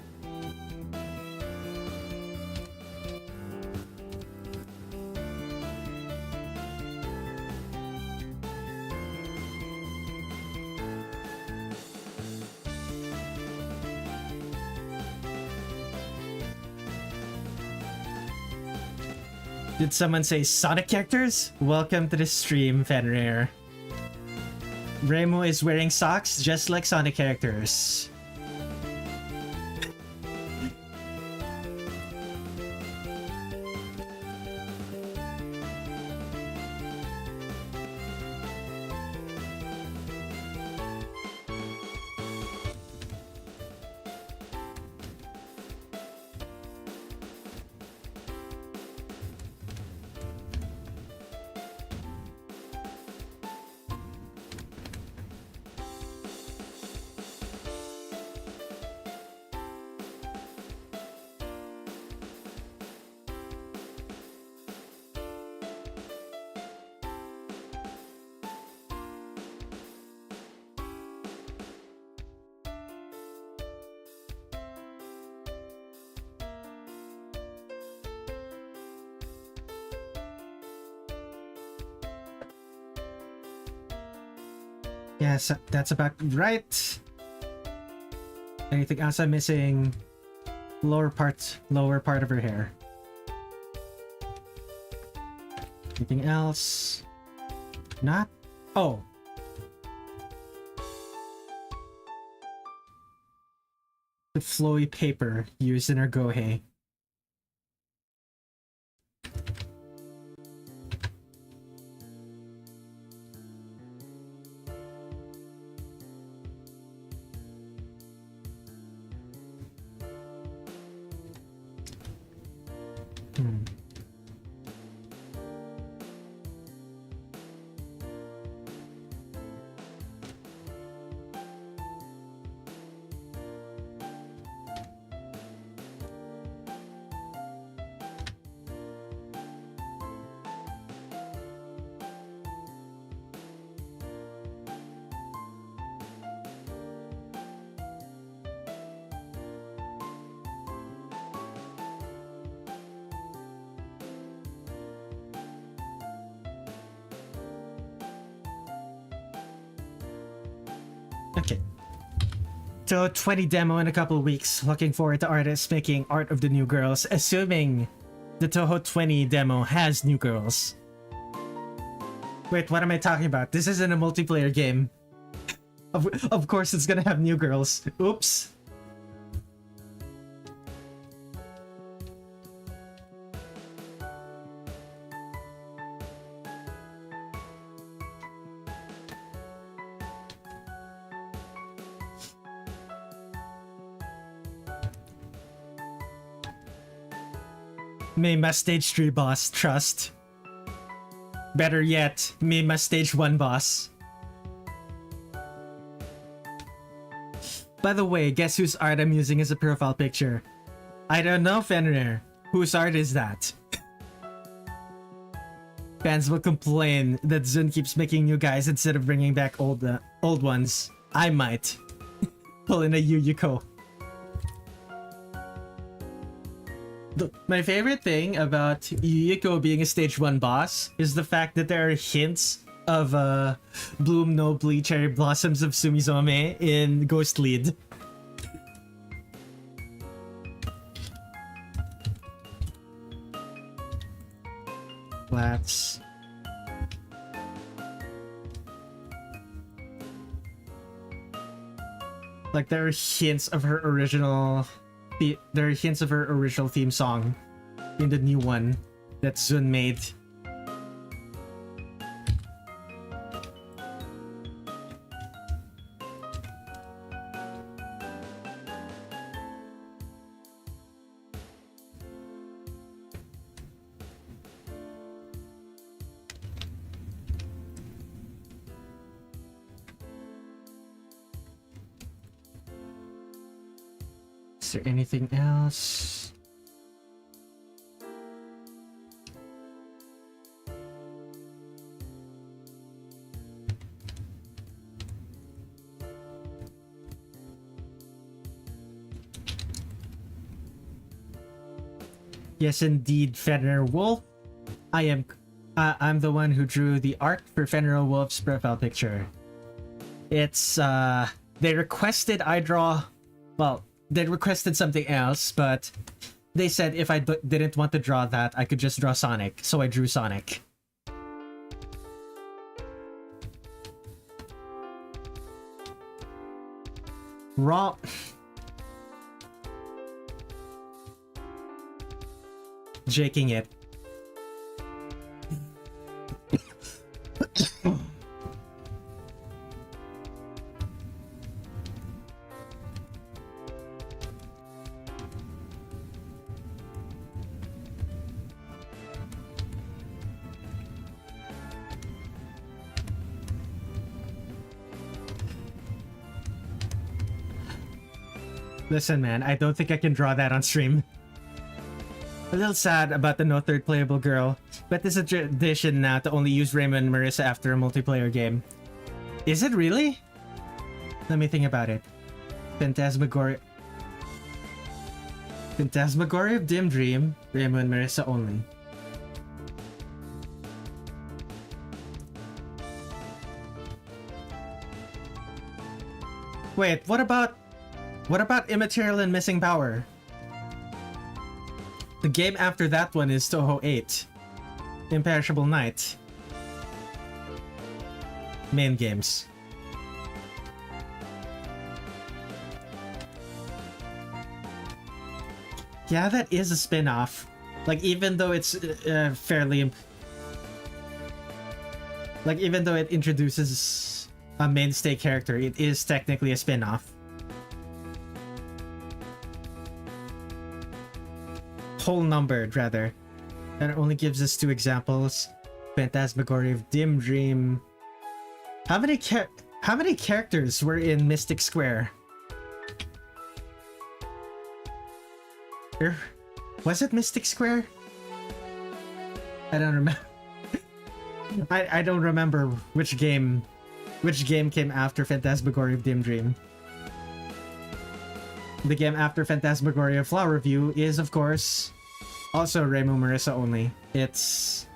Did someone say Sonic characters? Welcome to the stream, Fenrir. Reimu is wearing socks just like Sonic characters. Yes, that's about right. Anything else I'm missing? Lower part of her hair. Anything else? Not? Oh. The flowy paper used in her gohei. Okay. So 20 demo in a couple of weeks. Looking forward to artists making art of the new girls, assuming the Touhou 20 demo has new girls. Wait, what am I talking about? This isn't a multiplayer game. Of course it's gonna have new girls. Oops. Mima Stage 3 boss, trust. Better yet, Mima Stage 1 boss. By the way, guess whose art I'm using as a profile picture? I don't know, Fenrir. Whose art is that? Fans will complain that Zun keeps making new guys instead of bringing back old ones. I might. Pull in a Yuyuko. My favorite thing about Yuyuko being a stage 1 boss is the fact that there are hints of Bloom Nobly Cherry Blossoms of Sumizome in Ghost Lead. Flats. Like there are hints of her original theme song in the new one that Zun made. Is there anything else? Yes, indeed, Fenrir Wolf. I'm the one who drew the art for Fenrir Wolf's profile picture. It's they requested I draw, well, they requested something else, but they said if I didn't want to draw that, I could just draw Sonic, so I drew Sonic. Raw. Jaking it. Listen, man, I don't think I can draw that on stream. A little sad about the no third playable girl, but this is a tradition now to only use Reimu and Marisa after a multiplayer game. Is it really? Let me think about it. Phantasmagoria of Dim Dream, Reimu and Marisa only. Wait, what about Immaterial and Missing Power? The game after that one is Touhou 8. Imperishable Night. Main games. Yeah, that is a spin-off. Like, even though it's fairly... Like, even though it introduces a mainstay character, it is technically a spin-off. Whole numbered, rather. And it only gives us 2 examples. Phantasmagoria of Dim Dream. How many characters were in Mystic Square? Was it Mystic Square? I don't remember. I don't remember which game came after Phantasmagoria of Dim Dream. The game after Phantasmagoria Flower Review is, of course, also Reimu Marisa only. It's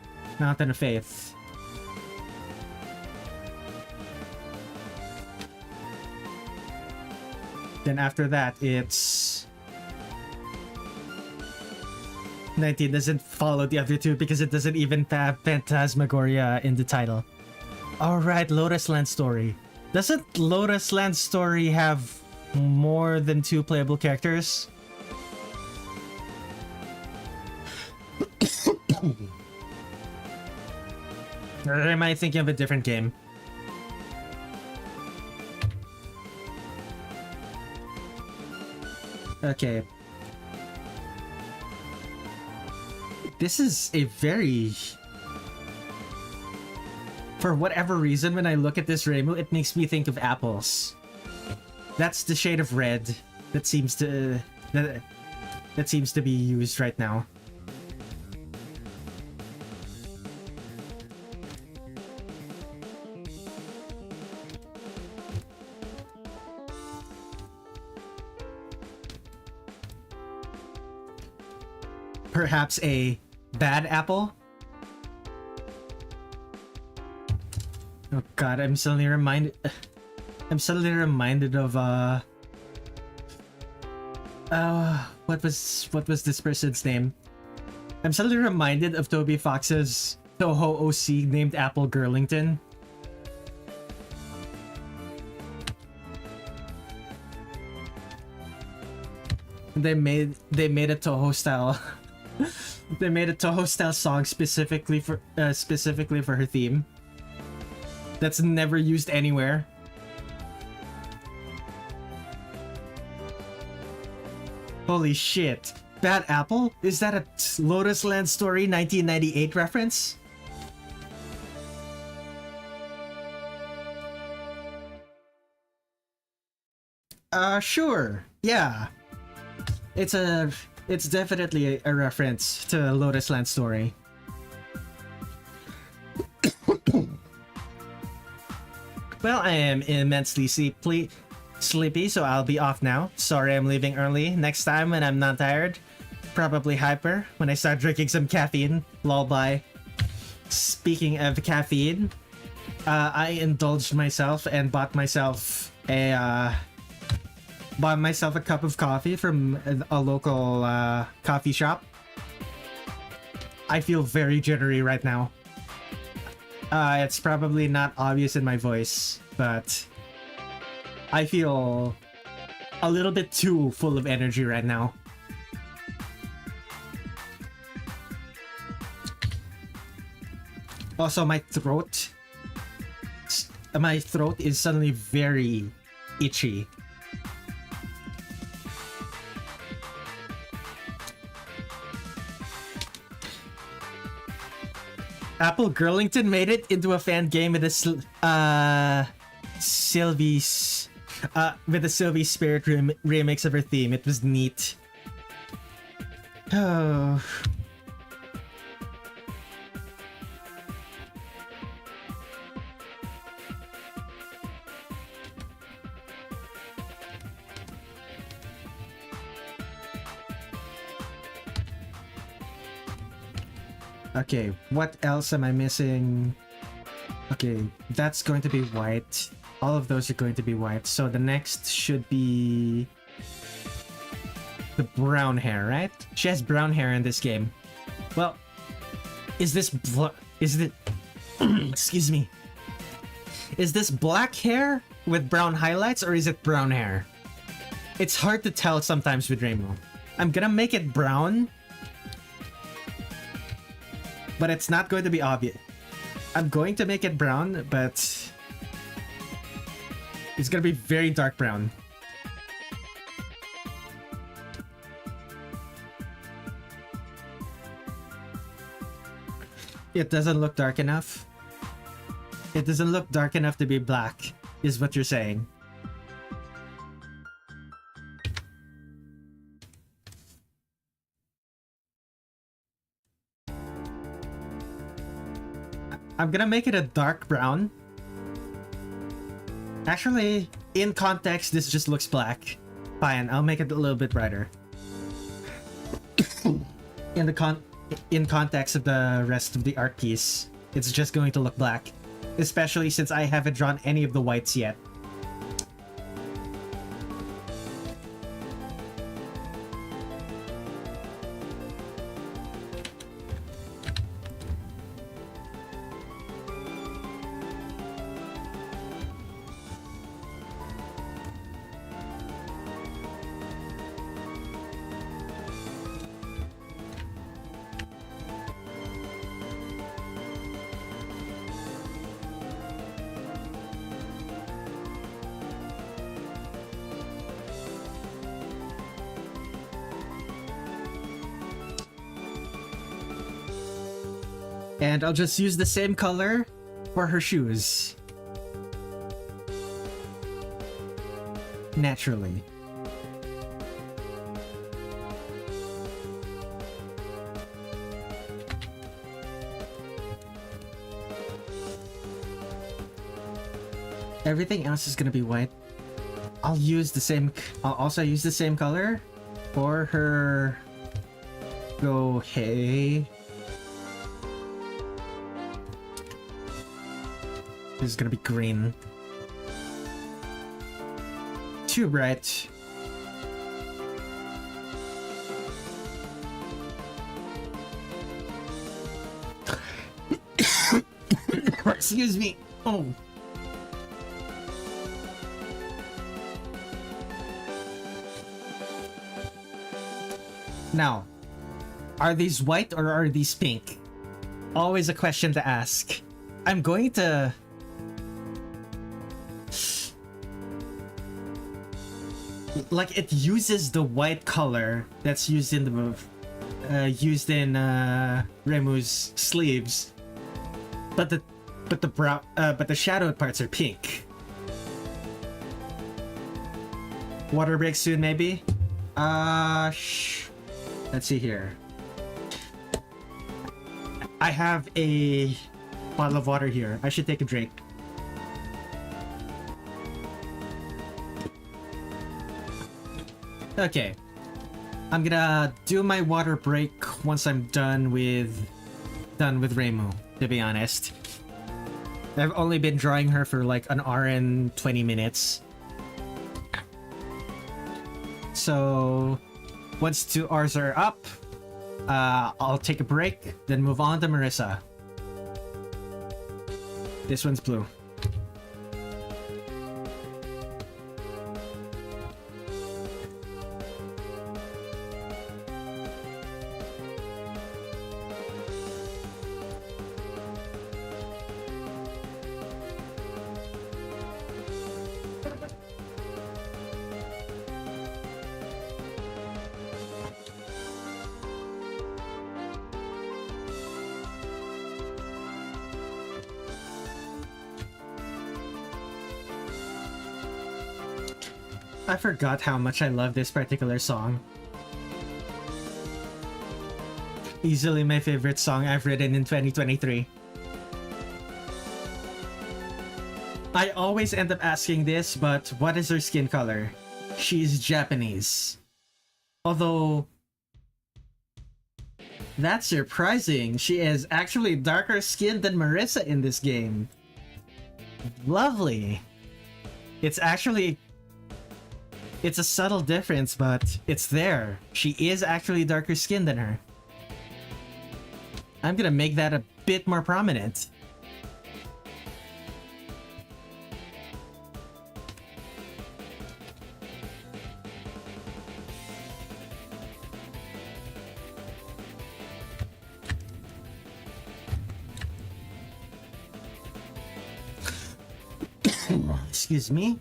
Mountain of Faith. Then after that, it's... 19 doesn't follow the other 2 because it doesn't even have Phantasmagoria in the title. Alright, Lotus Land Story. Doesn't Lotus Land Story have more than 2 playable characters? Or am I thinking of a different game? Okay. This is a very... For whatever reason, when I look at this Reimu, it makes me think of apples. That's the shade of red that seems to... that seems to be used right now. Perhaps a bad apple? Oh god, I'm suddenly reminded of what was this person's name? I'm suddenly reminded of Toby Fox's Touhou OC named Apple Girlington. They made a Touhou style they made a Touhou style song specifically for her theme. That's never used anywhere. Holy shit. Bad Apple? Is that a Lotus Land Story 1998 reference? Sure. Yeah. It's definitely a reference to Lotus Land Story. Well, I am immensely sleepy, so I'll be off now. Sorry I'm leaving early. Next time when I'm not tired, probably hyper, when I start drinking some caffeine. Lullaby. Speaking of caffeine, I indulged myself and bought myself a cup of coffee from a local coffee shop. I feel very jittery right now. It's probably not obvious in my voice, but I feel a little bit too full of energy right now. Also, my throat is suddenly very itchy. Apple Girlington made it into a fan game with a Sylvie Spirit remix of her theme. It was neat. Oh. Okay, what else am I missing? Okay, that's going to be white. all of those are going to be white. So the next should be the brown hair, right? She has brown hair in this game. Well, is this excuse me. Is this black hair with brown highlights, or is it brown hair? It's hard to tell sometimes with Reimu. I'm gonna make it brown, but it's not going to be obvious. I'm going to make it brown, but it's gonna be very dark brown. It doesn't look dark enough. It doesn't look dark enough to be black, is what you're saying. I'm gonna make it a dark brown. Actually, in context, this just looks black. Fine, I'll make it a little bit brighter. In context of the rest of the art piece, it's just going to look black. Especially since I haven't drawn any of the whites yet. And I'll just use the same color for her shoes. Naturally. Everything else is gonna be white. I'll also use the same color for her Gohei. This is gonna be green. Too bright. Excuse me. Oh. Now, are these white or are these pink? Always a question to ask. I'm going to... Like, it uses the white color that's used in the move, Reimu's sleeves, but the shadowed parts are pink. Water break soon, maybe. Let's see here. I have a bottle of water here. I should take a drink. Okay. I'm gonna do my water break once I'm done with Reimu, to be honest. I've only been drawing her for like an hour and 20 minutes. So once 2 hours are up, I'll take a break, then move on to Marisa. This one's blue. I forgot how much I love this particular song. Easily my favorite song I've written in 2023. I always end up asking this, but what is her skin color? She's Japanese. Although... that's surprising. She is actually darker skinned than Marisa in this game. Lovely. It's actually... It's a subtle difference, but it's there. She is actually darker skinned than her. I'm gonna make that a bit more prominent. Excuse me.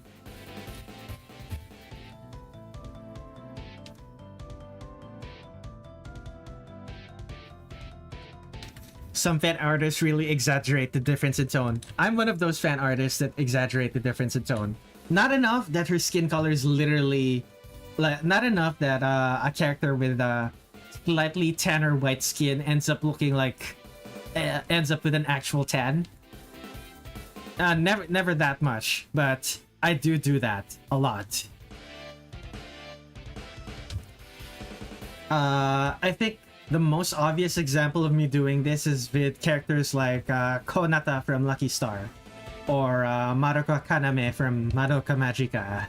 Some fan artists really exaggerate the difference in tone. I'm one of those fan artists that exaggerate the difference in tone. Not enough that her skin color is literally... not enough that a character with slightly tanner white skin ends up looking like... ends up with an actual tan. Never that much, but I do that a lot. I think the most obvious example of me doing this is with characters like Konata from Lucky Star, or Madoka Kaname from Madoka Magica.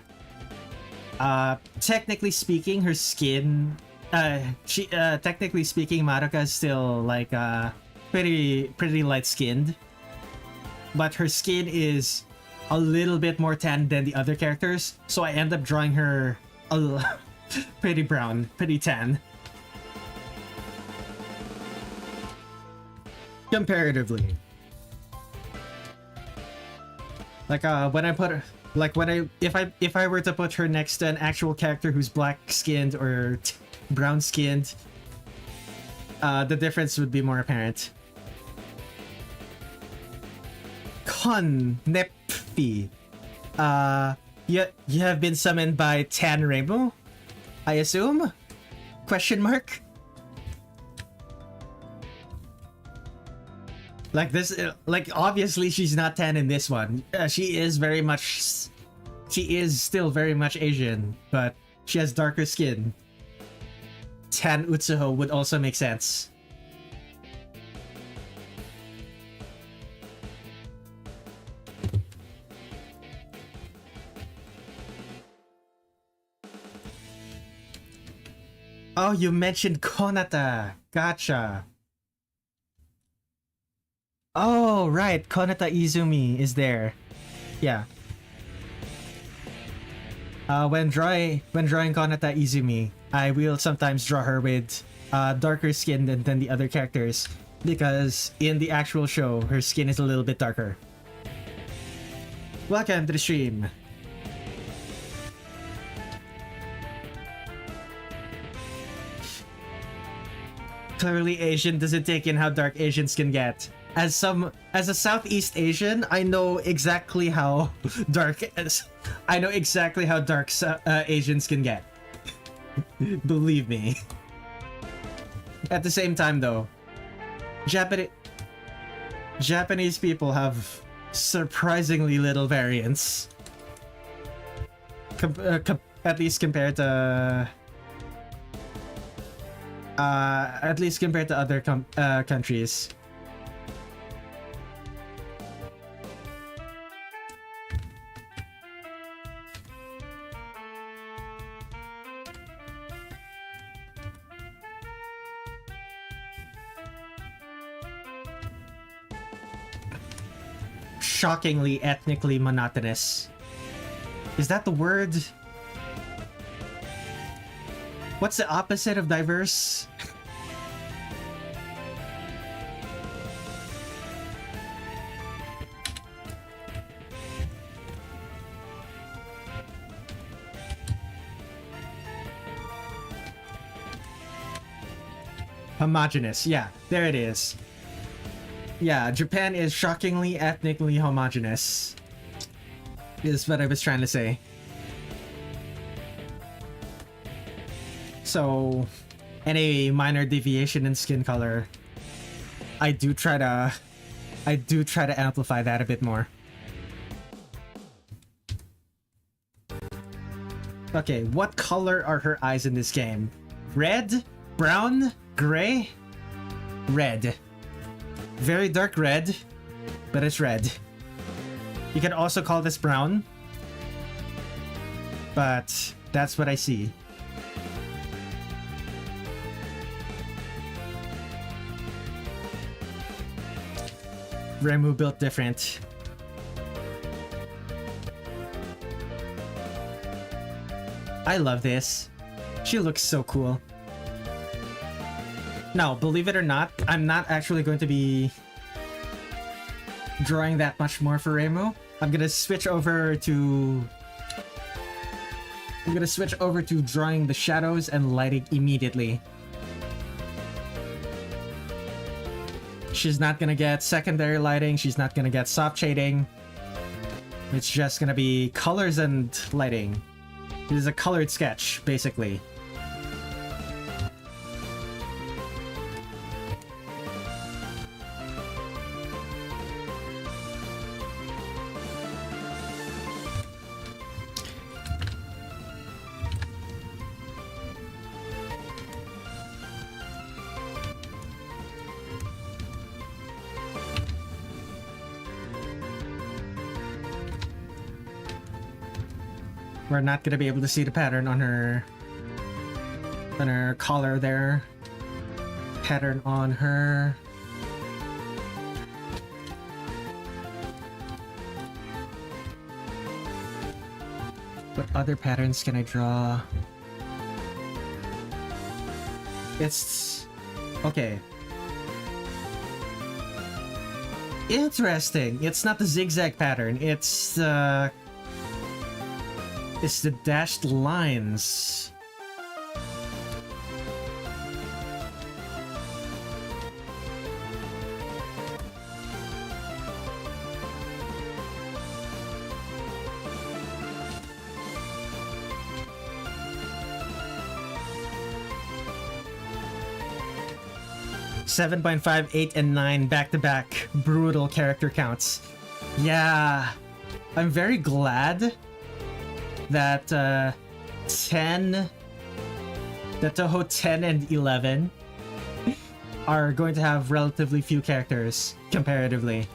Technically speaking, her skin... technically speaking, Madoka is still like pretty light-skinned. But her skin is a little bit more tan than the other characters, so I end up drawing her pretty brown, pretty tan. Comparatively. Like when I put her, like if I were to put her next to an actual character who's black-skinned or brown-skinned, the difference would be more apparent. Nepfi. You have been summoned by Tan Reimu, I assume? Question mark? Like this, like obviously she's not tan in this one. She is still very much Asian, but she has darker skin. Tan Utsuho would also make sense. Oh, you mentioned Konata. Gotcha. Oh, right. Konata Izumi is there. Yeah. When drawing Konata Izumi, I will sometimes draw her with darker skin than the other characters, because in the actual show, her skin is a little bit darker. Welcome to the stream. Clearly Asian doesn't take in how dark Asians can get. As a Southeast Asian, I know exactly how dark Asians can get. Believe me. At the same time though, Japanese people have surprisingly little variance. At least compared to other countries. Shockingly ethnically monotonous. Is that the word? What's the opposite of diverse? Homogeneous. Yeah, there it is. Yeah, Japan is shockingly ethnically homogeneous. Is what I was trying to say. So, any minor deviation in skin color, I do try to amplify that a bit more. Okay, what color are her eyes in this game? Red? Brown? Gray? Red. Very dark red, but it's red. You can also call this brown. but that's what I see. Reimu built different. I love this. She looks so cool. Now, believe it or not, I'm not actually going to be drawing that much more for Reimu. I'm gonna switch over to drawing the shadows and lighting immediately. She's not gonna get secondary lighting, she's not gonna get soft shading. It's just gonna be colors and lighting. This is a colored sketch, basically. We're not gonna be able to see the pattern on her collar there. Pattern on her. What other patterns can I draw? It's okay. Interesting. It's not the zigzag pattern. It's the dashed lines. Seven 7.5, 8, and 9 back-to-back brutal character counts. Yeah, I'm very glad that 10, that Touhou 10 and 11 are going to have relatively few characters comparatively.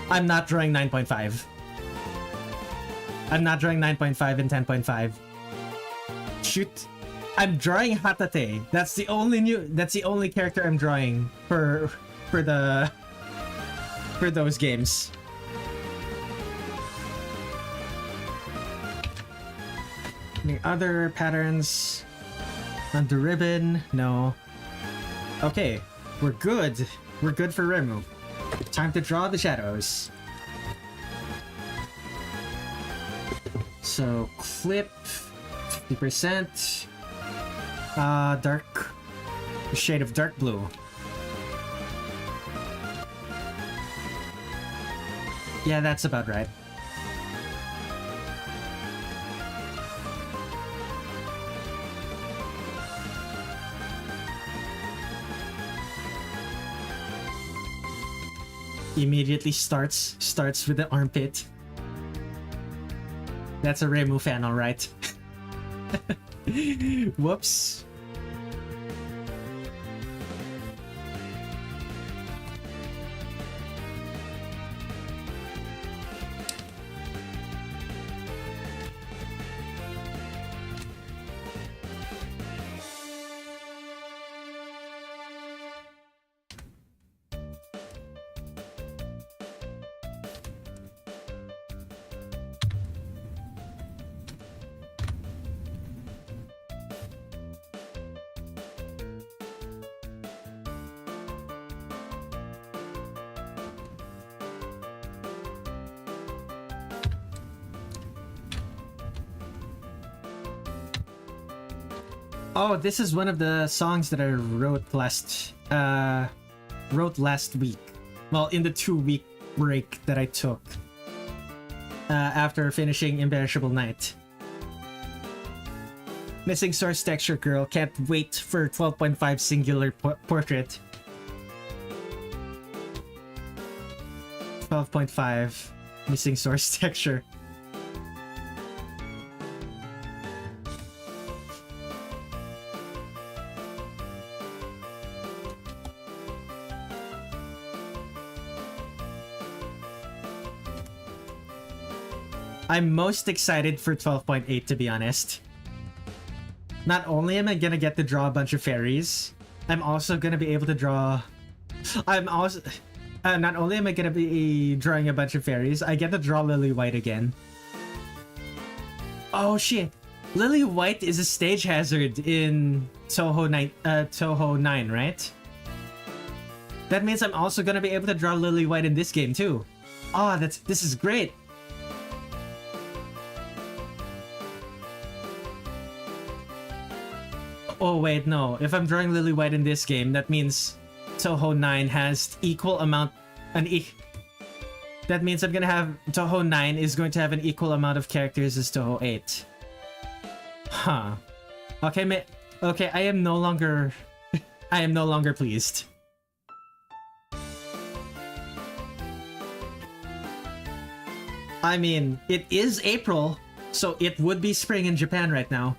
I'm not drawing 9.5. I'm not drawing 9.5 and 10.5. Shoot. I'm drawing Hatate. That's the only character I'm drawing for those games. Any other patterns on the ribbon? No. Okay, we're good. We're good for Reimu. Time to draw the shadows. So clip 50%. Dark shade of dark blue. Yeah, that's about right. Immediately starts with the armpit. That's a Reimu fan, alright. Whoops. Oh, this is one of the songs that I wrote last week. Well, in the 2-week break that I took after finishing Imperishable Night. Missing source texture girl, can't wait for 12.5 singular portrait. 12.5 missing source texture. I'm most excited for 12.8, to be honest. Not only am I gonna get to draw a bunch of fairies, I'm also gonna be able to draw... I'm also... not only am I gonna be drawing a bunch of fairies, I get to draw Lily White again. Oh shit! Lily White is a stage hazard in Touhou 9, right? That means I'm also gonna be able to draw Lily White in this game too. Oh, this is great! Oh wait, no. If I'm drawing Lily White in this game, that means Touhou 9 has equal amount... That means I'm gonna have... Touhou 9 is going to have an equal amount of characters as Touhou 8. Huh. Okay, okay, I am no longer... I am no longer pleased. I mean, it is April, so it would be spring in Japan right now.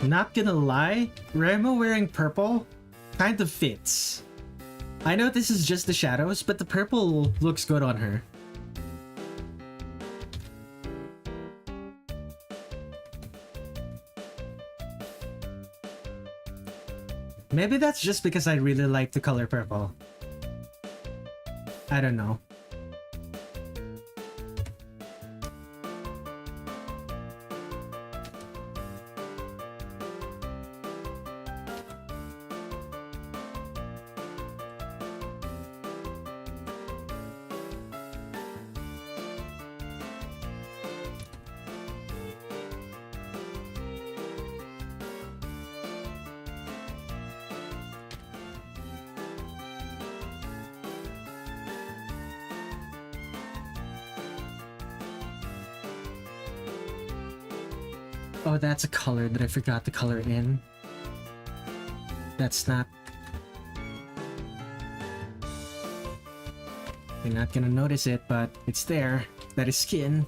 Not gonna lie, Reimu wearing purple kind of fits. I know this is just the shadows, but the purple looks good on her. Maybe that's just because I really like the color purple. I don't know. Oh, that's a color that I forgot to color in. That's not... You're not gonna notice it, but it's there. That is skin.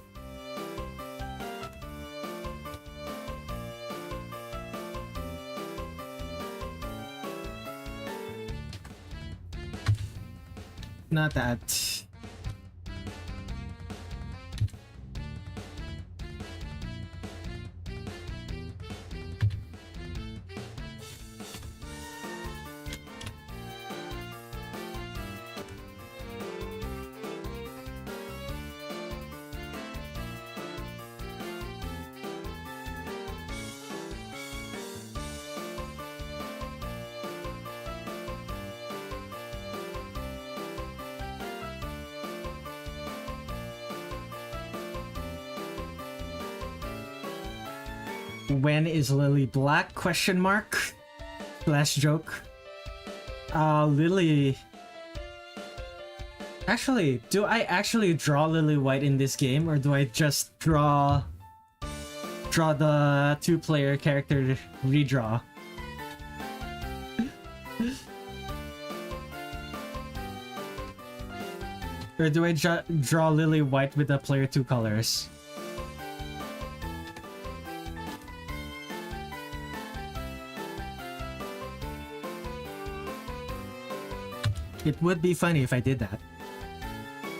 Not that. When is Lily black? Question mark? Slash joke. Lily... Actually, do I actually draw Lily White in this game, or do I just draw the two-player character redraw? Or do I draw Lily White with the player 2 colors? It would be funny if I did that.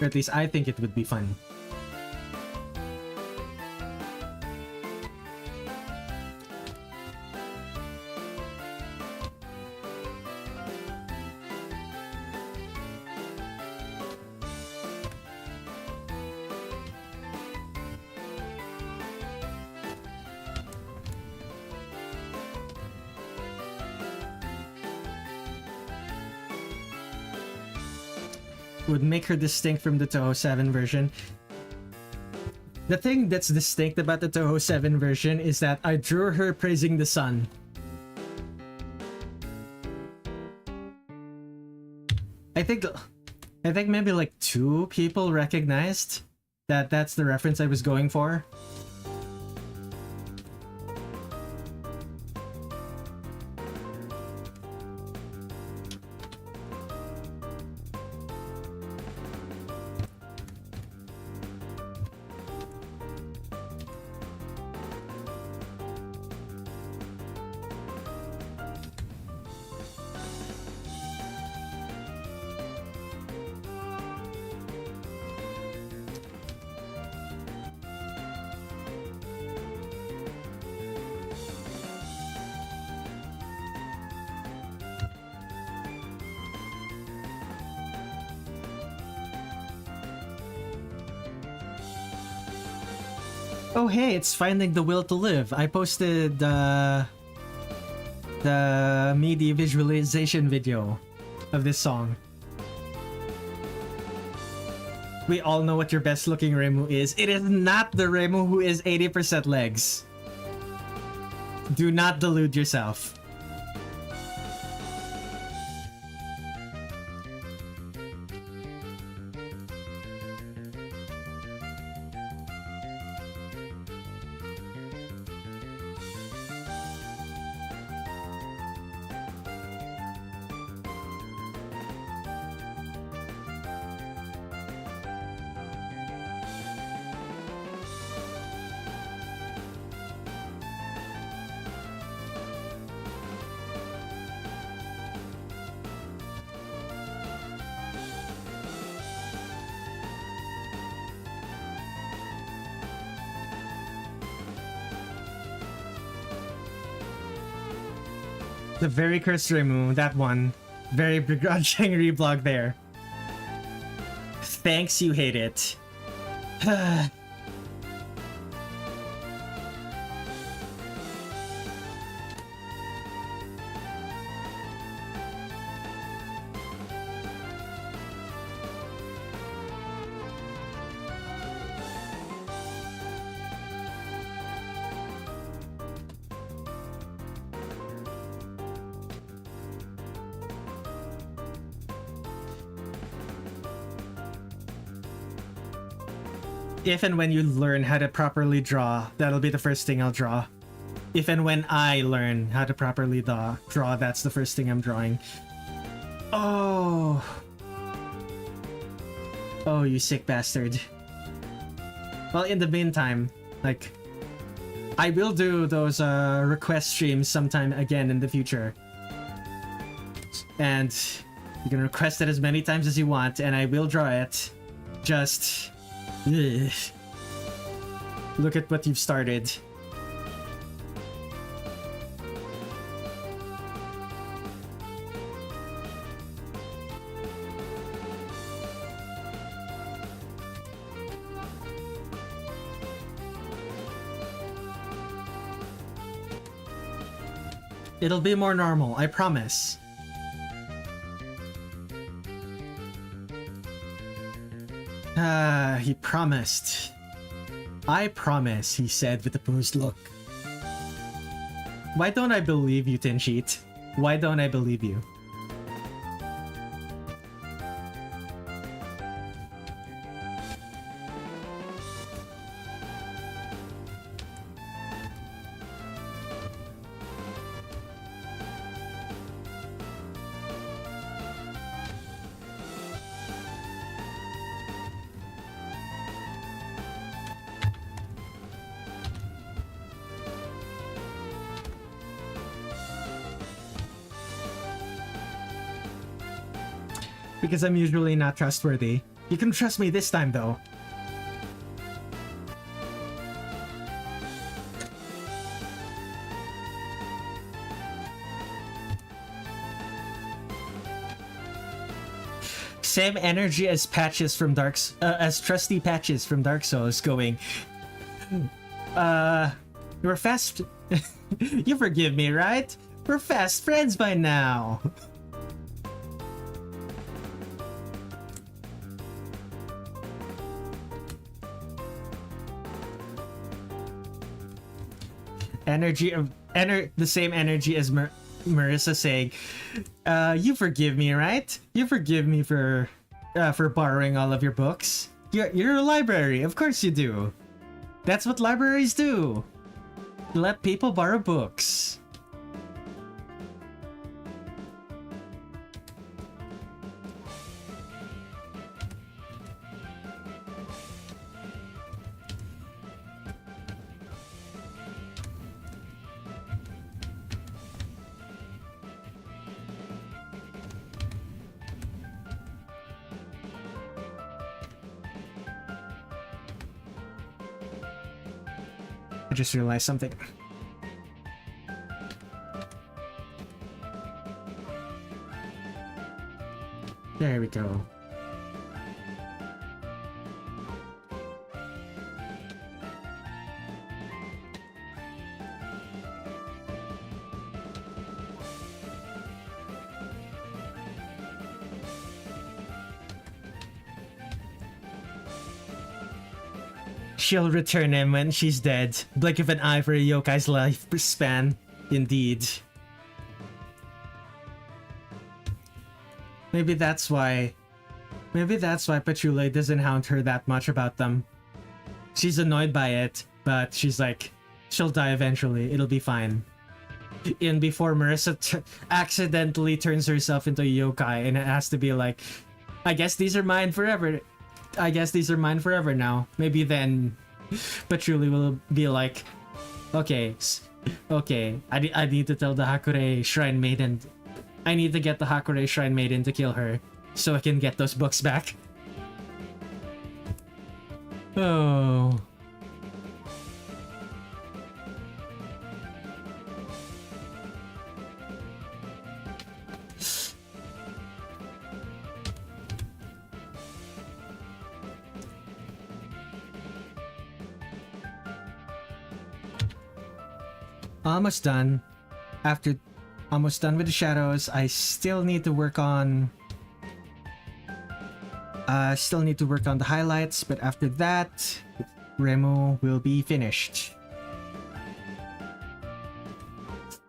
Or at least I think it would be fun. Would make her distinct from the Touhou 7 version. The thing that's distinct about the Touhou 7 version is that I drew her praising the sun. I think maybe like 2 people recognized that that's the reference I was going for. Oh hey, it's finding the will to live. I posted the MIDI visualization video of this song. We all know what your best looking Reimu is. It is not the Reimu who is 80% legs. Do not delude yourself. The very cursed Reimu, that one. Very begrudging reblog there. Thanks, you hate it. If and when you learn how to properly draw, that'll be the first thing I'll draw. If and when I learn how to properly draw, that's the first thing I'm drawing. Oh. Oh, you sick bastard. Well, in the meantime, like, I will do those request streams sometime again in the future. And you can request it as many times as you want, and I will draw it. Just... ugh. Look at what you've started. It'll be more normal, I promise. He promised. I promise, he said with a bruised look. Why don't I believe you, Tinsheet? Why don't I believe you? Because I'm usually not trustworthy. You can trust me this time, though. Same energy as Patches from as Trusty Patches from Dark Souls going, we're fast... You forgive me, right? We're fast friends by now. energy of the same energy as Marisa saying, "You forgive me, right? You forgive me for borrowing all of your books. You're a library, of course you do. That's what libraries do. Let people borrow books." I just realized something. There we go. She'll return him when she's dead. Blink of an eye for a yokai's lifespan. Indeed. Maybe that's why Patchouli doesn't hound her that much about them. She's annoyed by it, but she's like, she'll die eventually. It'll be fine. And before Marisa accidentally turns herself into a yokai, and it has to be like, I guess these are mine forever. I guess these are mine forever now. Maybe then Patchouli will be like, okay, I need to tell the Hakurei Shrine Maiden. I need to get the Hakurei Shrine Maiden to kill her so I can get those books back. Oh. Almost done. Almost done with the shadows. I still need to work on the highlights, but after that, Reimu will be finished.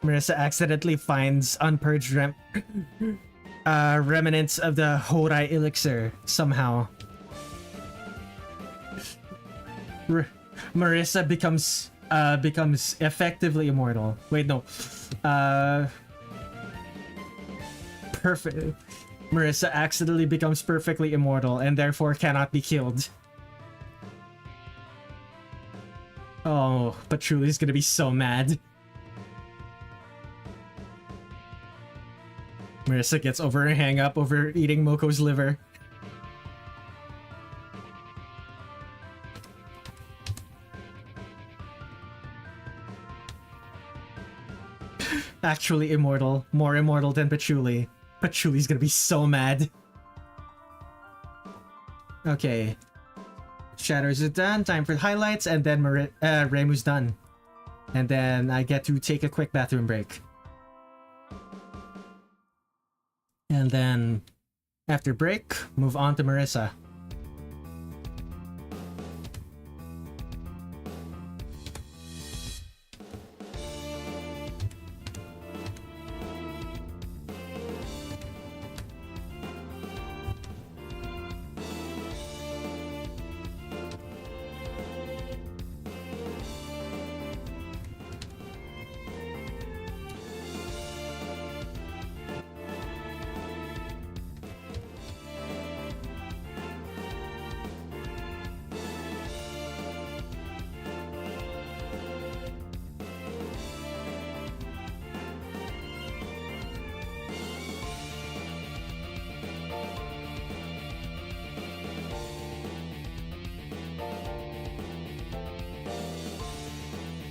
Marisa accidentally finds unpurged remnants of the Horai elixir somehow. Marisa becomes effectively immortal. Wait, no. Perfect. Marisa accidentally becomes perfectly immortal and therefore cannot be killed. Oh, but Patchouli's gonna be so mad. Marisa gets over her hang-up over eating Moko's liver. Actually immortal. More immortal than Patchouli. Patchouli's gonna be so mad. Okay. Shadows are done. Time for highlights, and then Reimu's done. And then I get to take a quick bathroom break. And then, after break, move on to Marisa.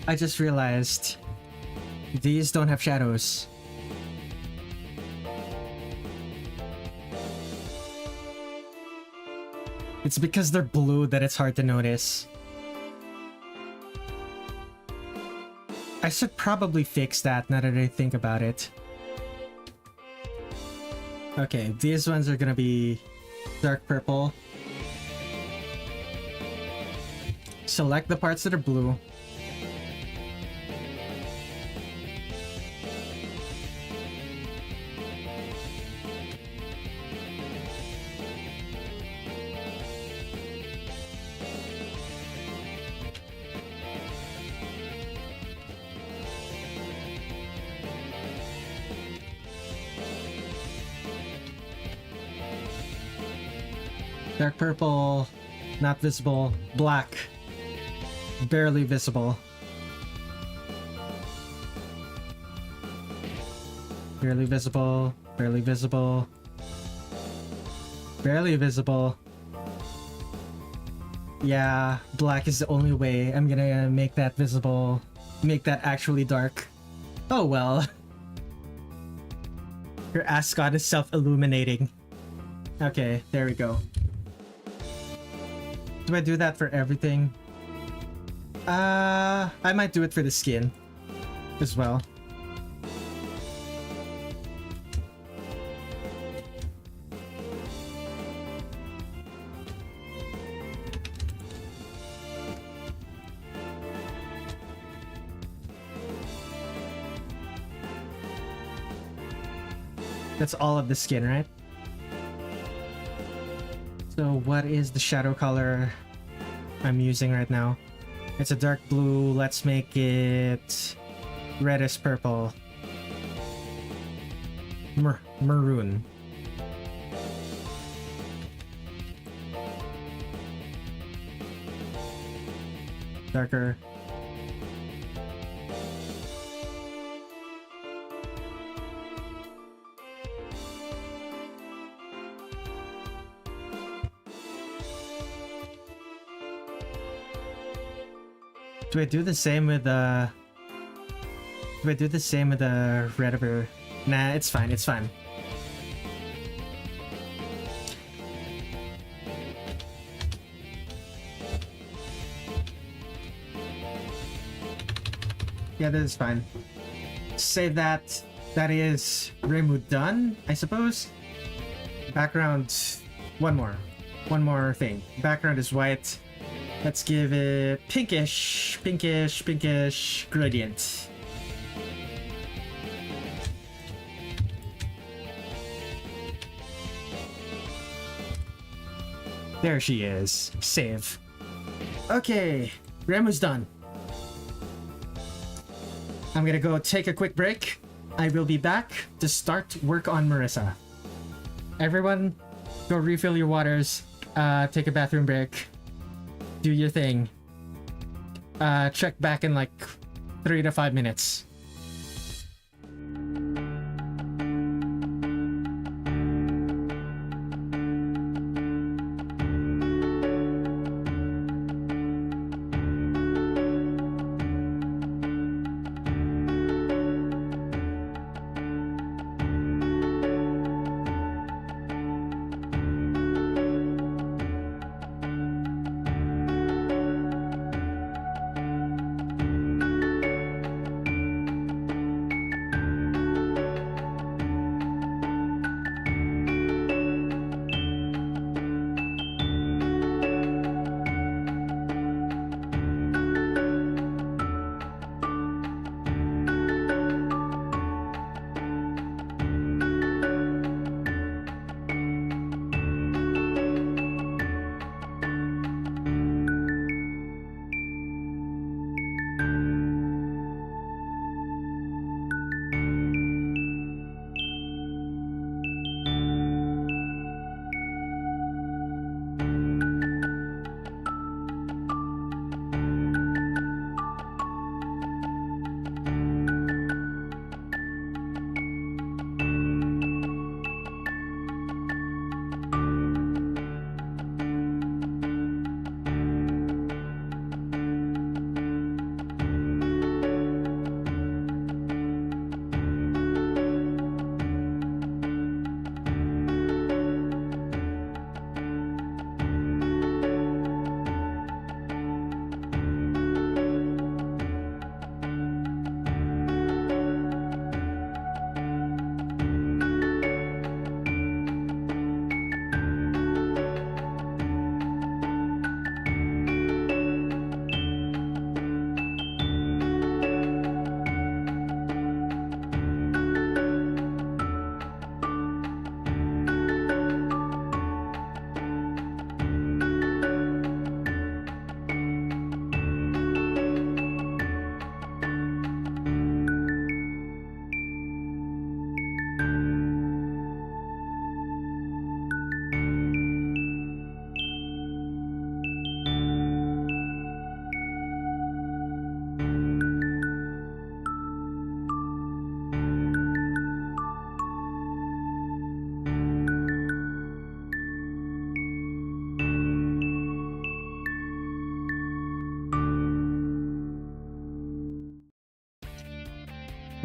I just realized these don't have shadows. It's because they're blue that it's hard to notice. I should probably fix that now that I think about it. Okay, these ones are gonna be dark purple. Select the parts that are blue. Dark purple, not visible. Black, barely visible. Barely visible, barely visible. Barely visible. Yeah, black is the only way I'm gonna make that visible. Make that actually dark. Oh well. Your ascot is self-illuminating. Okay, there we go. Do I do that for everything? I might do it for the skin as well. That's all of the skin, right? So what is the shadow color I'm using right now? It's a dark blue. Let's make it reddish purple. Maroon. Darker. Do I do the same with the... Do I do the same with the Redler? Nah, it's fine, it's fine. Yeah, that is fine. Save that. That is Reimu done, I suppose. Background... One more thing. Background is white. Let's give it pinkish gradient. There she is. Save. Okay, Reimu's done. I'm gonna go take a quick break. I will be back to start work on Marisa. Everyone, go refill your waters. Take a bathroom break. Do your thing. Check back in like 3 to 5 minutes.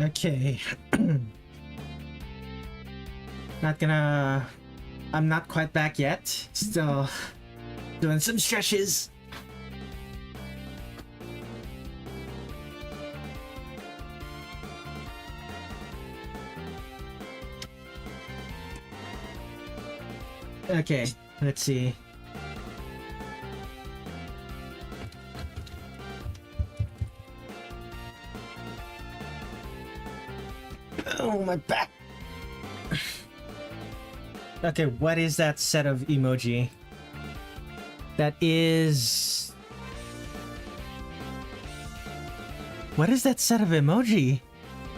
Okay. I'm not quite back yet. Still doing some stretches. Okay, let's see. Oh, my back. Okay, what is that set of emoji? That is... What is that set of emoji?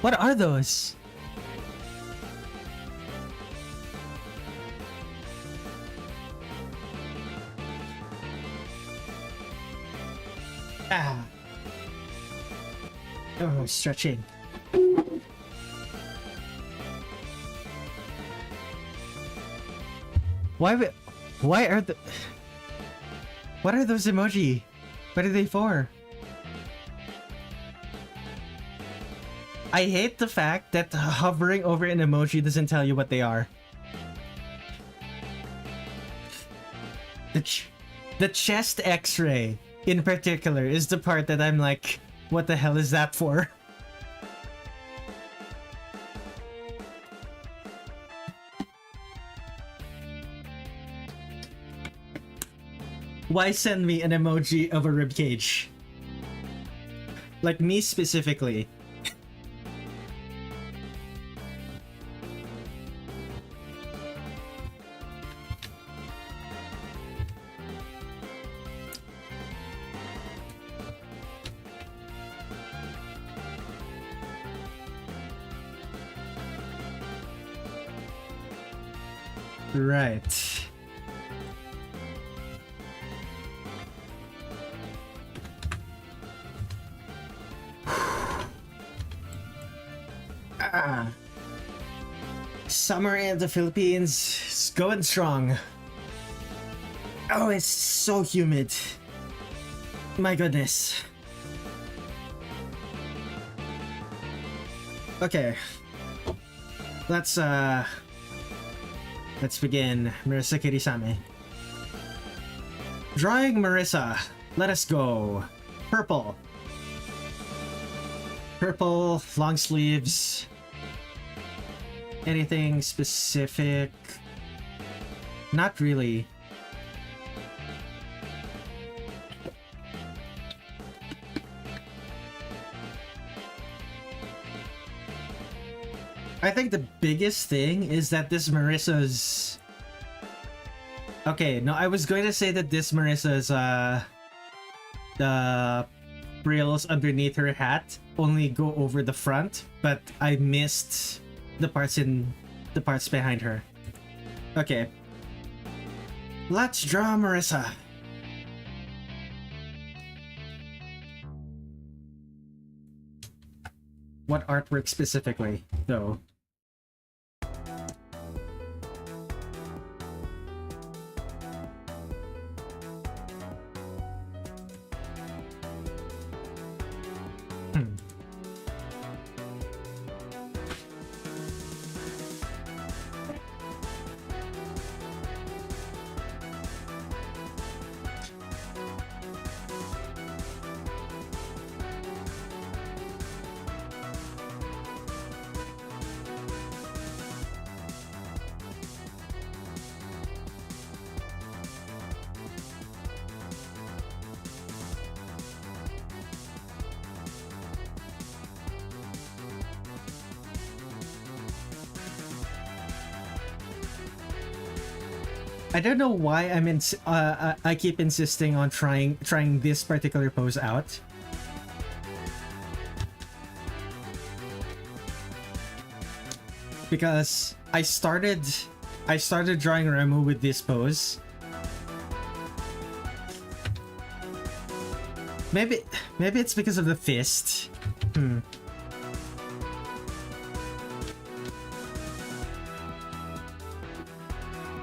What are those? Ah. Oh, stretching. Why are the... What are those emoji? What are they for? I hate the fact that hovering over an emoji doesn't tell you what they are. The chest x-ray, in particular, is the part that I'm like, what the hell is that for? Why send me an emoji of a ribcage? Like me specifically. Right. Summer in the Philippines is going strong. Oh, it's so humid. My goodness. Okay. Let's begin. Marisa Kirisame. Drawing Marisa. Let us go. Purple. Purple, long sleeves. Anything specific? Not really. I think the biggest thing is that this Marisa's... Okay, no, I was going to say that this Marisa's, the frills underneath her hat only go over the front, but I missed the parts behind her. Okay. Let's draw Marisa. What artwork specifically, though? I don't know why I keep insisting on trying this particular pose out. Because I started drawing Reimu with this pose. Maybe it's because of the fist.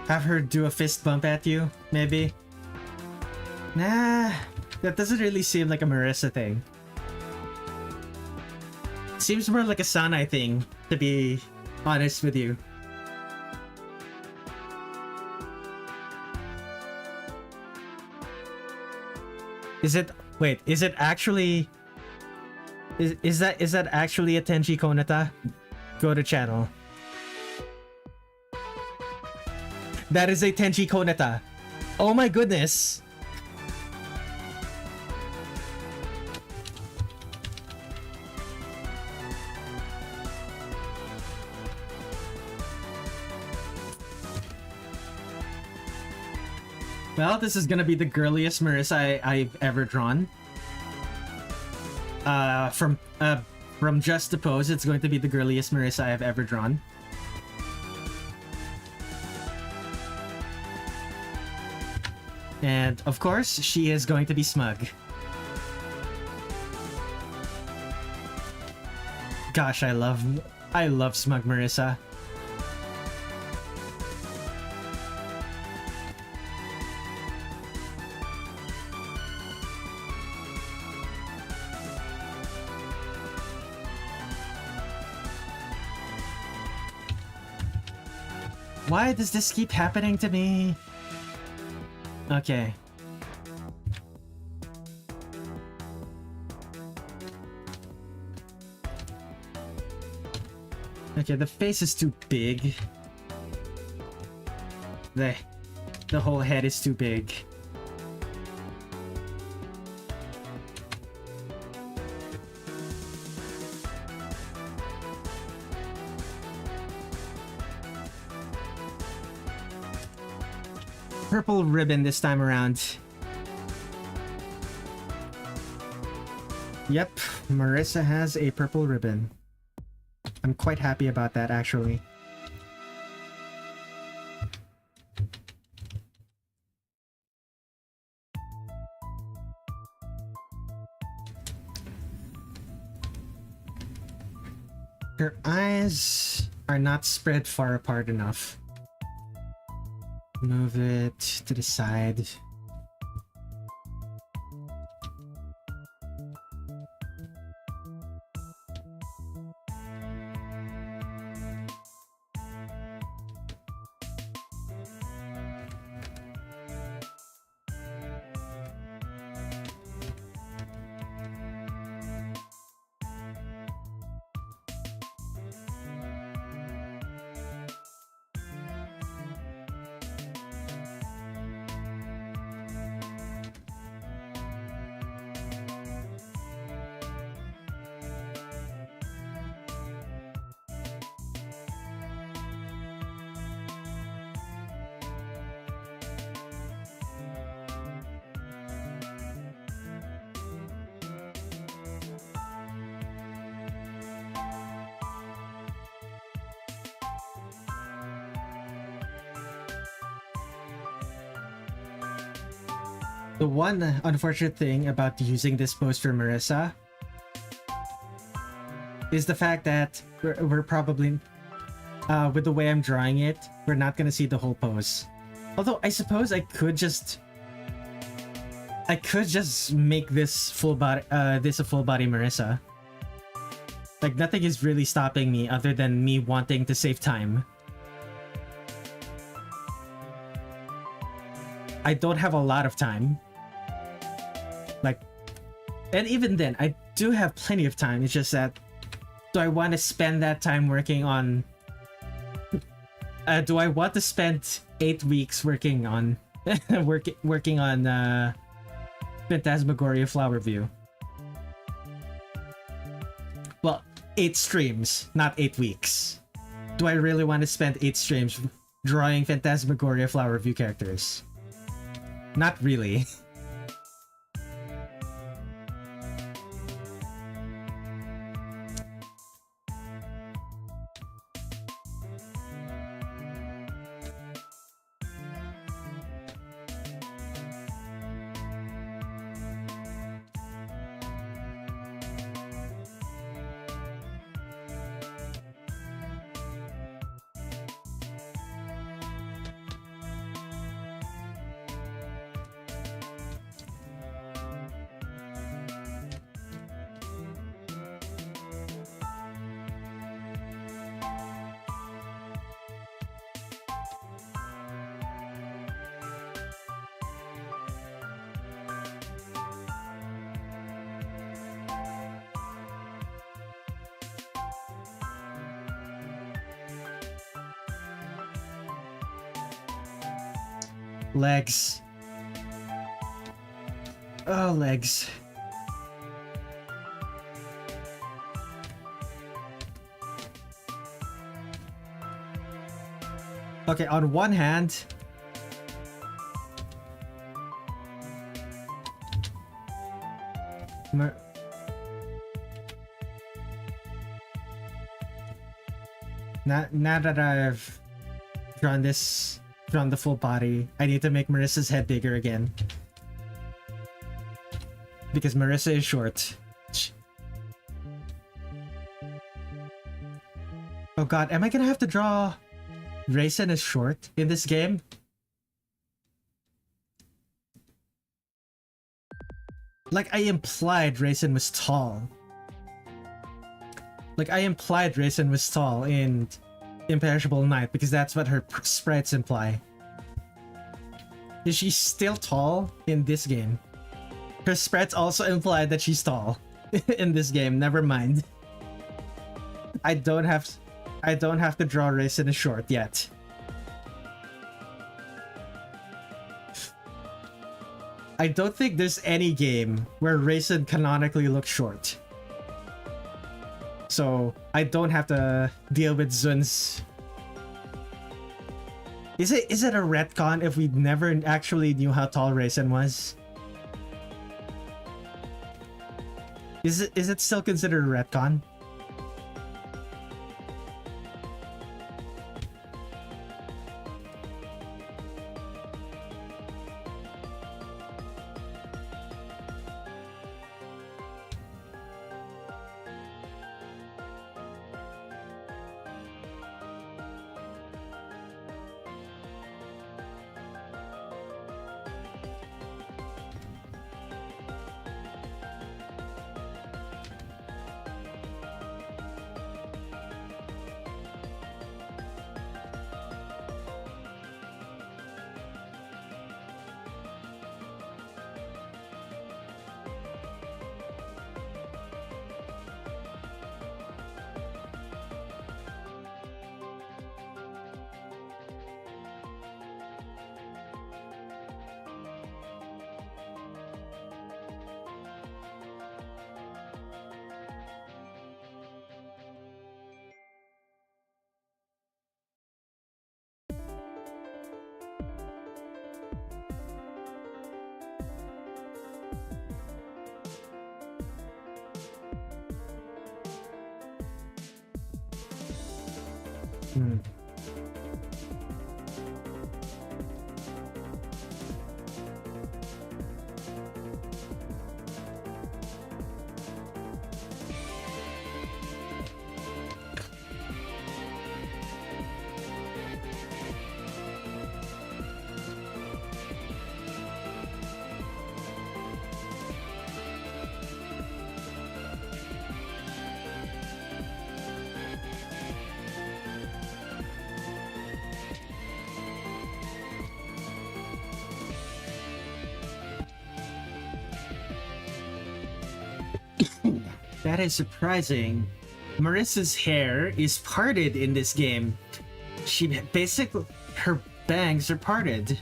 Have her do a fist bump at you, maybe? Nah, that doesn't really seem like a Marisa thing. seems more like a Sanai thing, to be honest with you. Is it... Wait, is it actually... Is that actually a Tenji Konata? Go to channel. That is a Tenji Konata. Oh my goodness. Well, this is gonna be the girliest Marisa I've ever drawn. From just the pose, it's going to be the girliest Marisa I've ever drawn. And of course, she is going to be smug. Gosh, I love smug Marisa. Why does this keep happening to me? Okay. Okay, the face is too big. The whole head is too big. Purple ribbon this time around. Yep, Marisa has a purple ribbon. I'm quite happy about that, actually. Her eyes are not spread far apart enough. Move it to the side. The one unfortunate thing about using this pose for Marisa is the fact that we're probably, with the way I'm drawing it, we're not gonna see the whole pose. Although I suppose I could just make this full body, this a full body Marisa. Like, nothing is really stopping me other than me wanting to save time. I don't have a lot of time. Like, and even then, I do have plenty of time. It's just that, do I want to spend that time working on... do I want to spend 8 weeks working on... working on, Phantasmagoria Flower View? Well, 8 streams, not 8 weeks. Do I really want to spend 8 streams drawing Phantasmagoria Flower View characters? Not really. Legs. Oh, legs. Okay, on one hand, now that I've drawn the full body, I need to make Marisa's head bigger again. Because Marisa is short. Oh god, am I gonna have to draw Reisen as short in this game? Like, I implied Reisen was tall. Like, I implied Reisen was tall in Imperishable Night because that's what her sprites imply. Is she still tall in this game? Her sprites also imply that she's tall in this game. Never mind. I don't have to draw Reisen as short yet. I don't think there's any game where Reisen canonically looks short. So I don't have to deal with Zun's. Is it a retcon if we never actually knew how tall Reisen was? Is it still considered a retcon? That is surprising. Marisa's hair is parted in this game. She basically, her bangs are parted.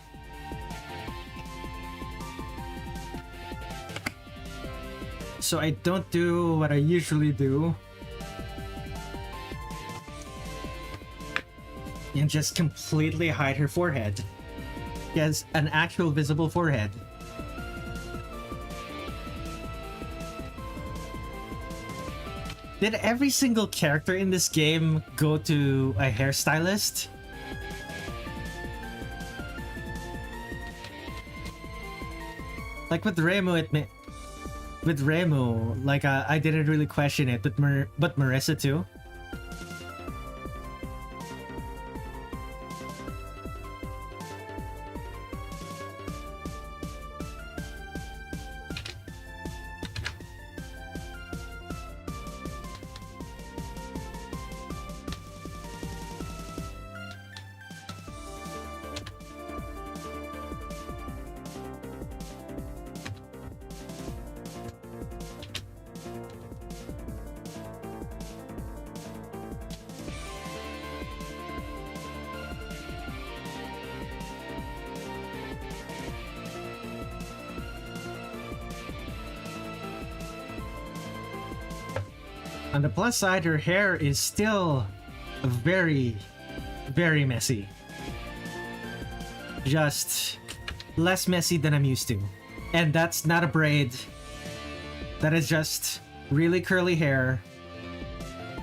So I don't do what I usually do and just completely hide her forehead. She has an actual visible forehead. Did every single character in this game go to a hairstylist? Like with Reimu, like I didn't really question it, but Marisa too. On the plus side, her hair is still very, very messy. Just less messy than I'm used to. And that's not a braid. That is just really curly hair.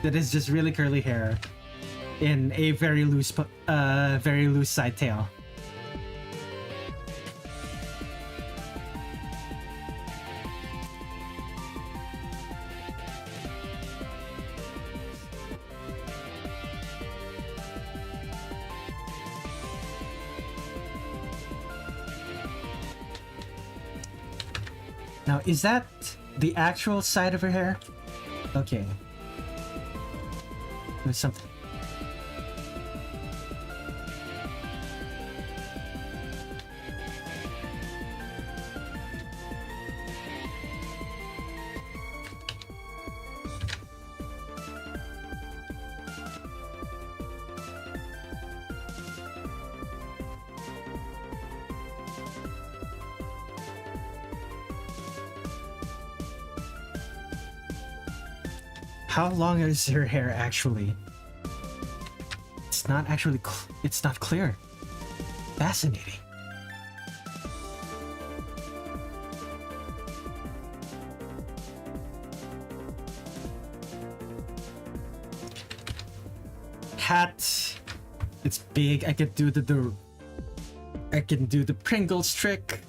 That is just really curly hair in a very loose side tail. Now, is that the actual side of her hair? Okay. There's something. How long is her hair actually? It's not actually it's not clear. Fascinating. Hat. It's big. I can do the Pringles trick.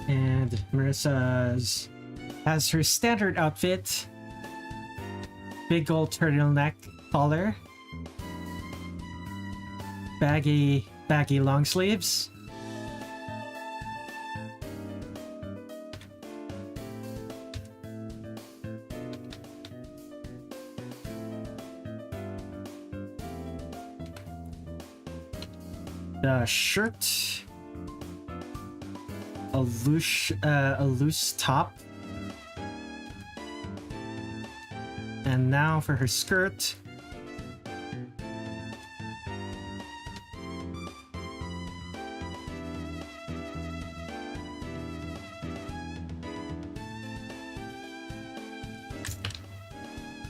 And Marisa's has her standard outfit. Big old turtleneck collar. Baggy long sleeves. The shirt. A loose top. And now for her skirt.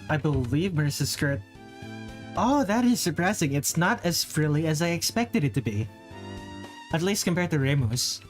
I believe Marisa's skirt. Oh, that is surprising. It's not as frilly as I expected it to be. At least compared to Reimu's.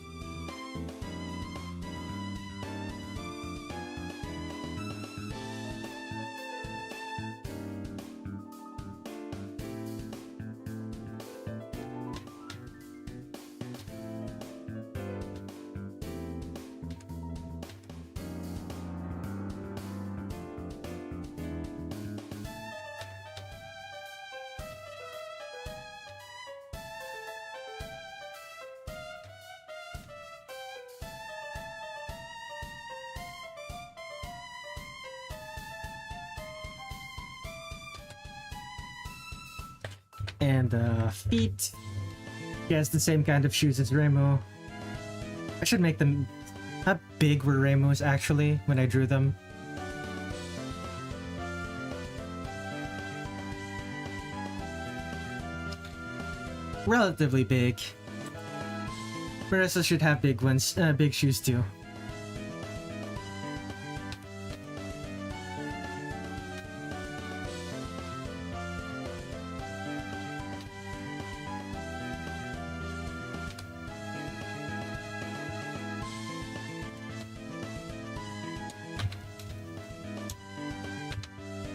And feet. She has the same kind of shoes as Reimu. I should make them... How big were Reimu's actually when I drew them? Relatively big. Marisa should have big ones, big shoes too.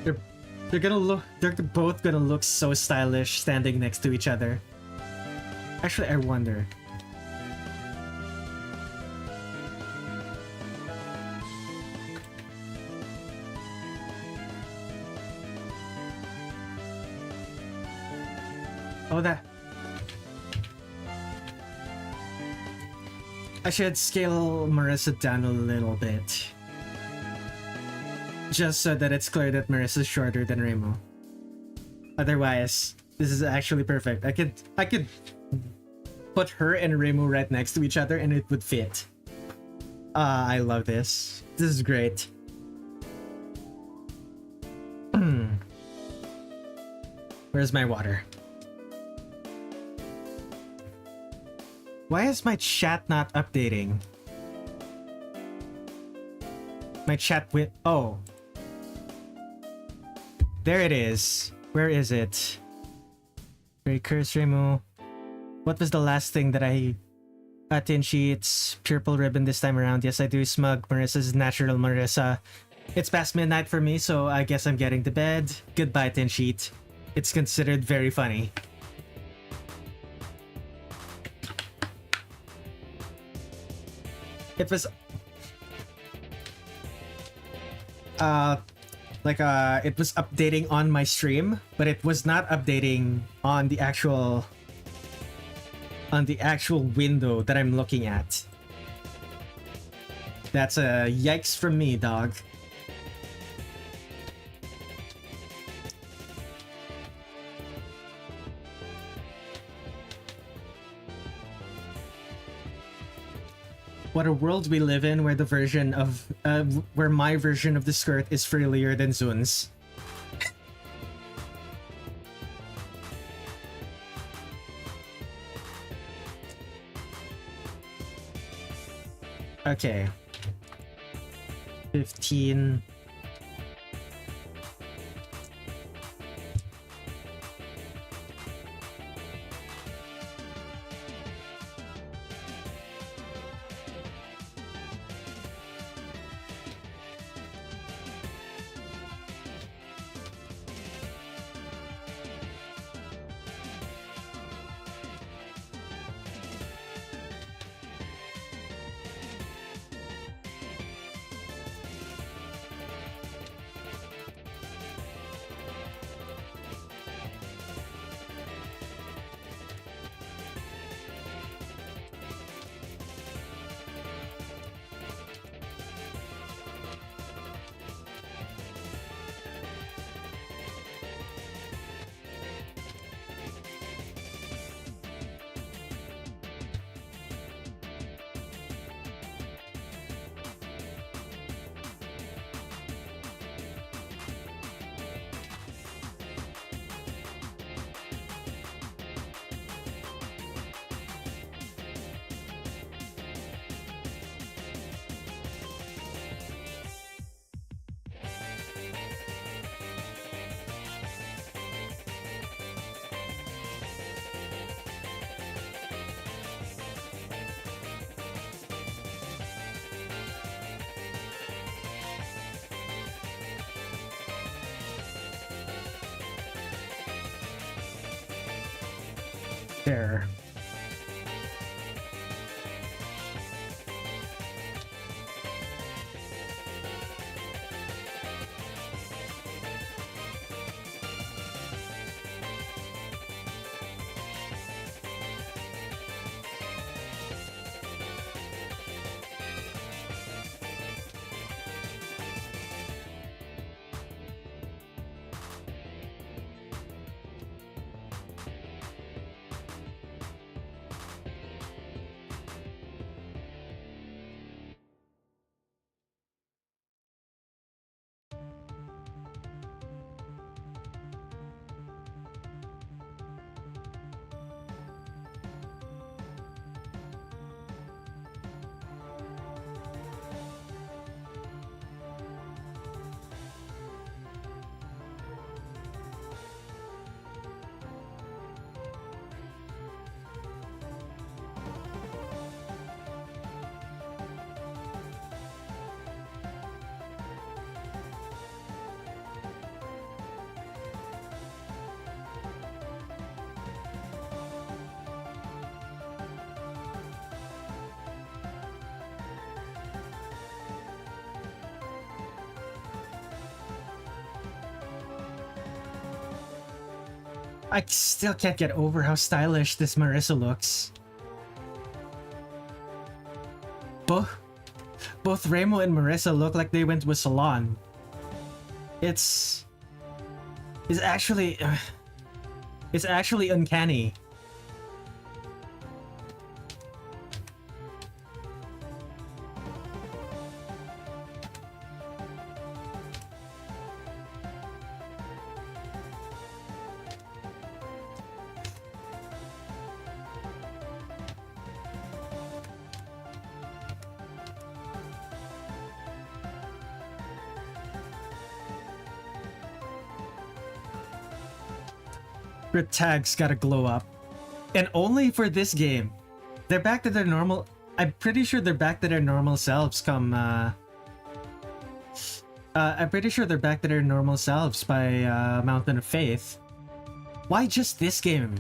They're they're both gonna look so stylish standing next to each other. Actually, I wonder. Oh, that. I should scale Marisa down a little bit. Just so that it's clear that Marisa's shorter than Reimu. Otherwise, this is actually perfect. I could put her and Reimu right next to each other and it would fit. I love this. This is great. Where's my water? Why is my chat not updating? My chat with... Oh. There it is. Where is it? Very cursed, Reimu. What was the last thing that I... Tin sheets, purple ribbon this time around. Yes, I do. Smug. Marisa's natural Marisa. It's past midnight for me, so I guess I'm getting to bed. Goodbye, tin sheet. It's considered very funny. It was... it was updating on my stream, but it was not updating on the actual window that I'm looking at. That's a yikes from me, dog. What a world we live in, where the version of where my version of the skirt is frillier than Zun's. Okay. 15. There. I still can't get over how stylish this Marisa looks. Both Reimu and Marisa look like they went to a salon. It's actually uncanny. Grid tags gotta glow up. And only for this game. They're back to their normal... I'm pretty sure they're back to their normal selves come, I'm pretty sure they're back to their normal selves by, Mountain of Faith. Why just this game?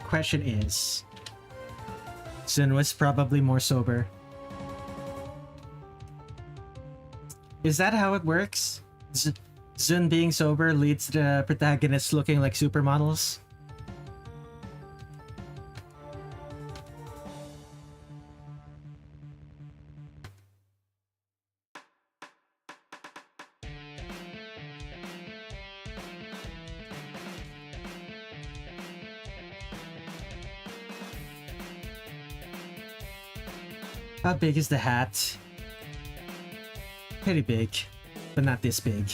Question is, Zun was probably more sober. Is that how it works? Zun being sober leads to the protagonists looking like supermodels? How big is the hat? Pretty big, but not this big.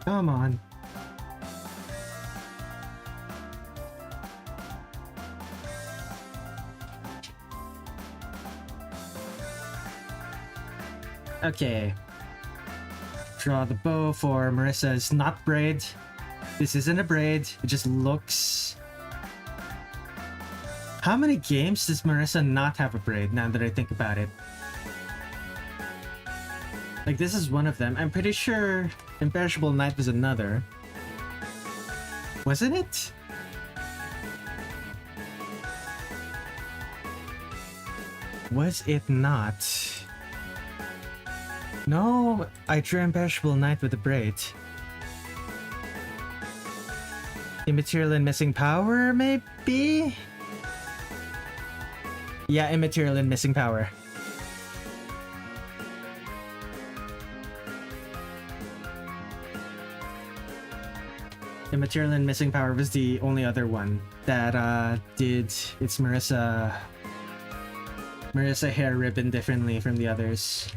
Come on. Okay. Draw the bow for Marisa's not braid. This isn't a braid, it just looks... How many games does Marisa not have a braid, now that I think about it? Like, this is one of them. I'm pretty sure Imperishable Night was another. Wasn't it? Was it not? No, I drew Imperishable Night with a braid. Immaterial and Missing Power, maybe? Yeah, Immaterial and Missing Power. Immaterial and Missing Power was the only other one that did its Marisa hair ribbon differently from the others.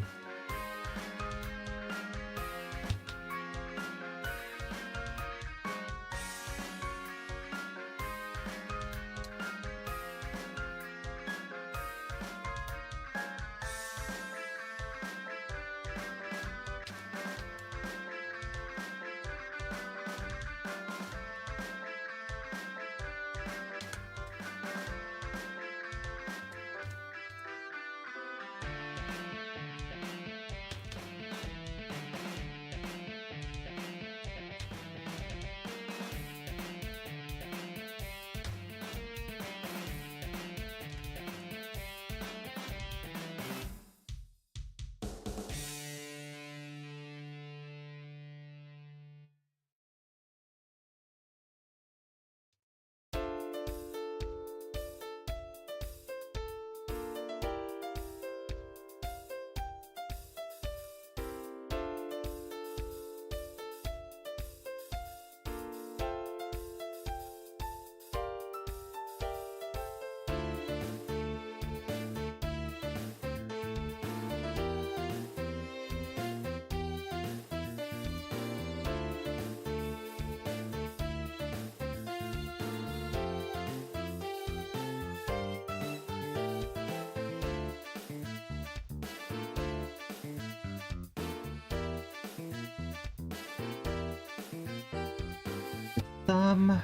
Thumb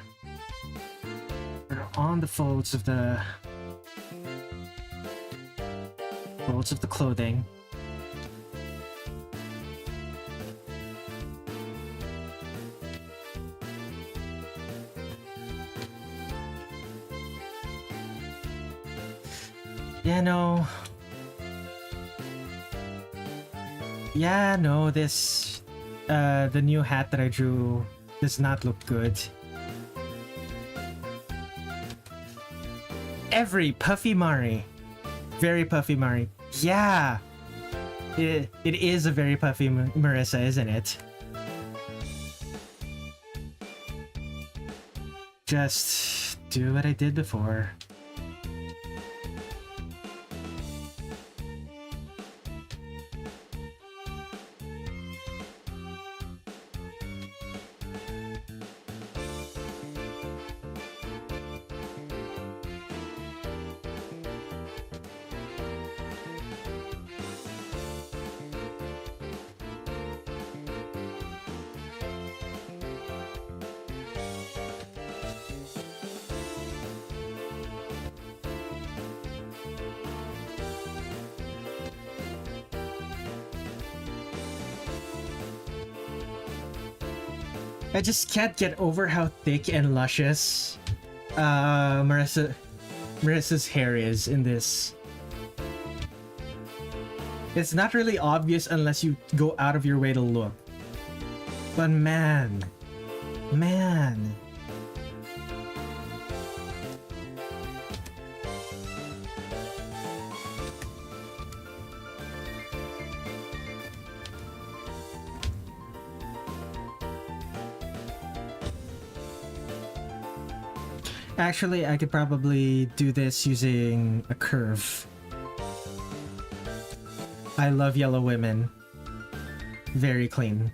on the folds of the clothing. Yeah, no, this the new hat that I drew does not look good. Every Puffy Mari. Very Puffy Mari. Yeah! It is a very Puffy Marisa, isn't it? Just do what I did before. I just can't get over how thick and luscious Marisa's hair is in this. It's not really obvious unless you go out of your way to look. But man. Actually, I could probably do this using a curve. I love yellow women. Very clean.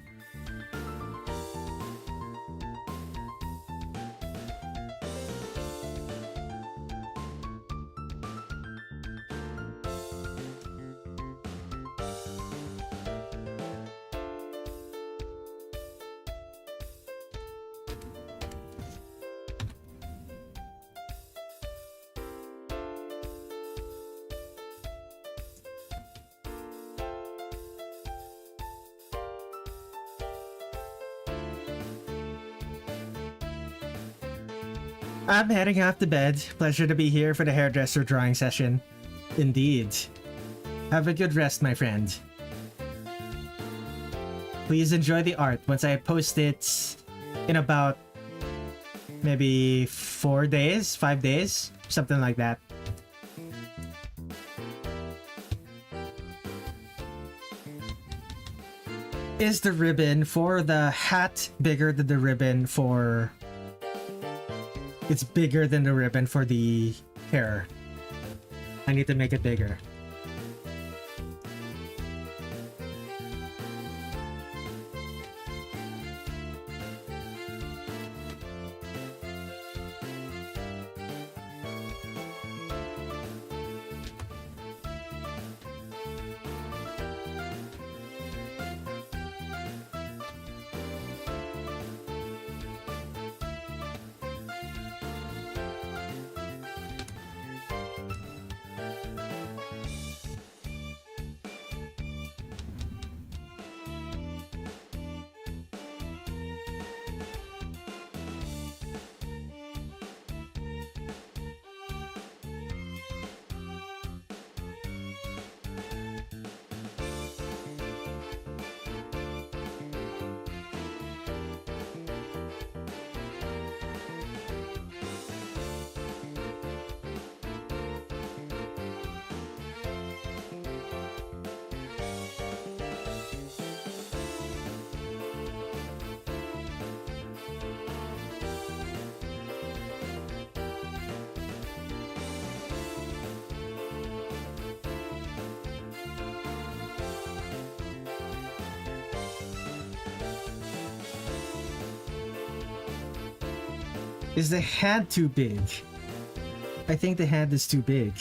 I'm heading off to bed. Pleasure to be here for the hairdresser drawing session. Indeed. Have a good rest, my friend. Please enjoy the art once I post it in about maybe 4 days, 5 days, something like that. Is the ribbon for the hat bigger than the ribbon for... It's bigger than the ribbon for the hair. I need to make it bigger. Is the hand too big? I think the hand is too big.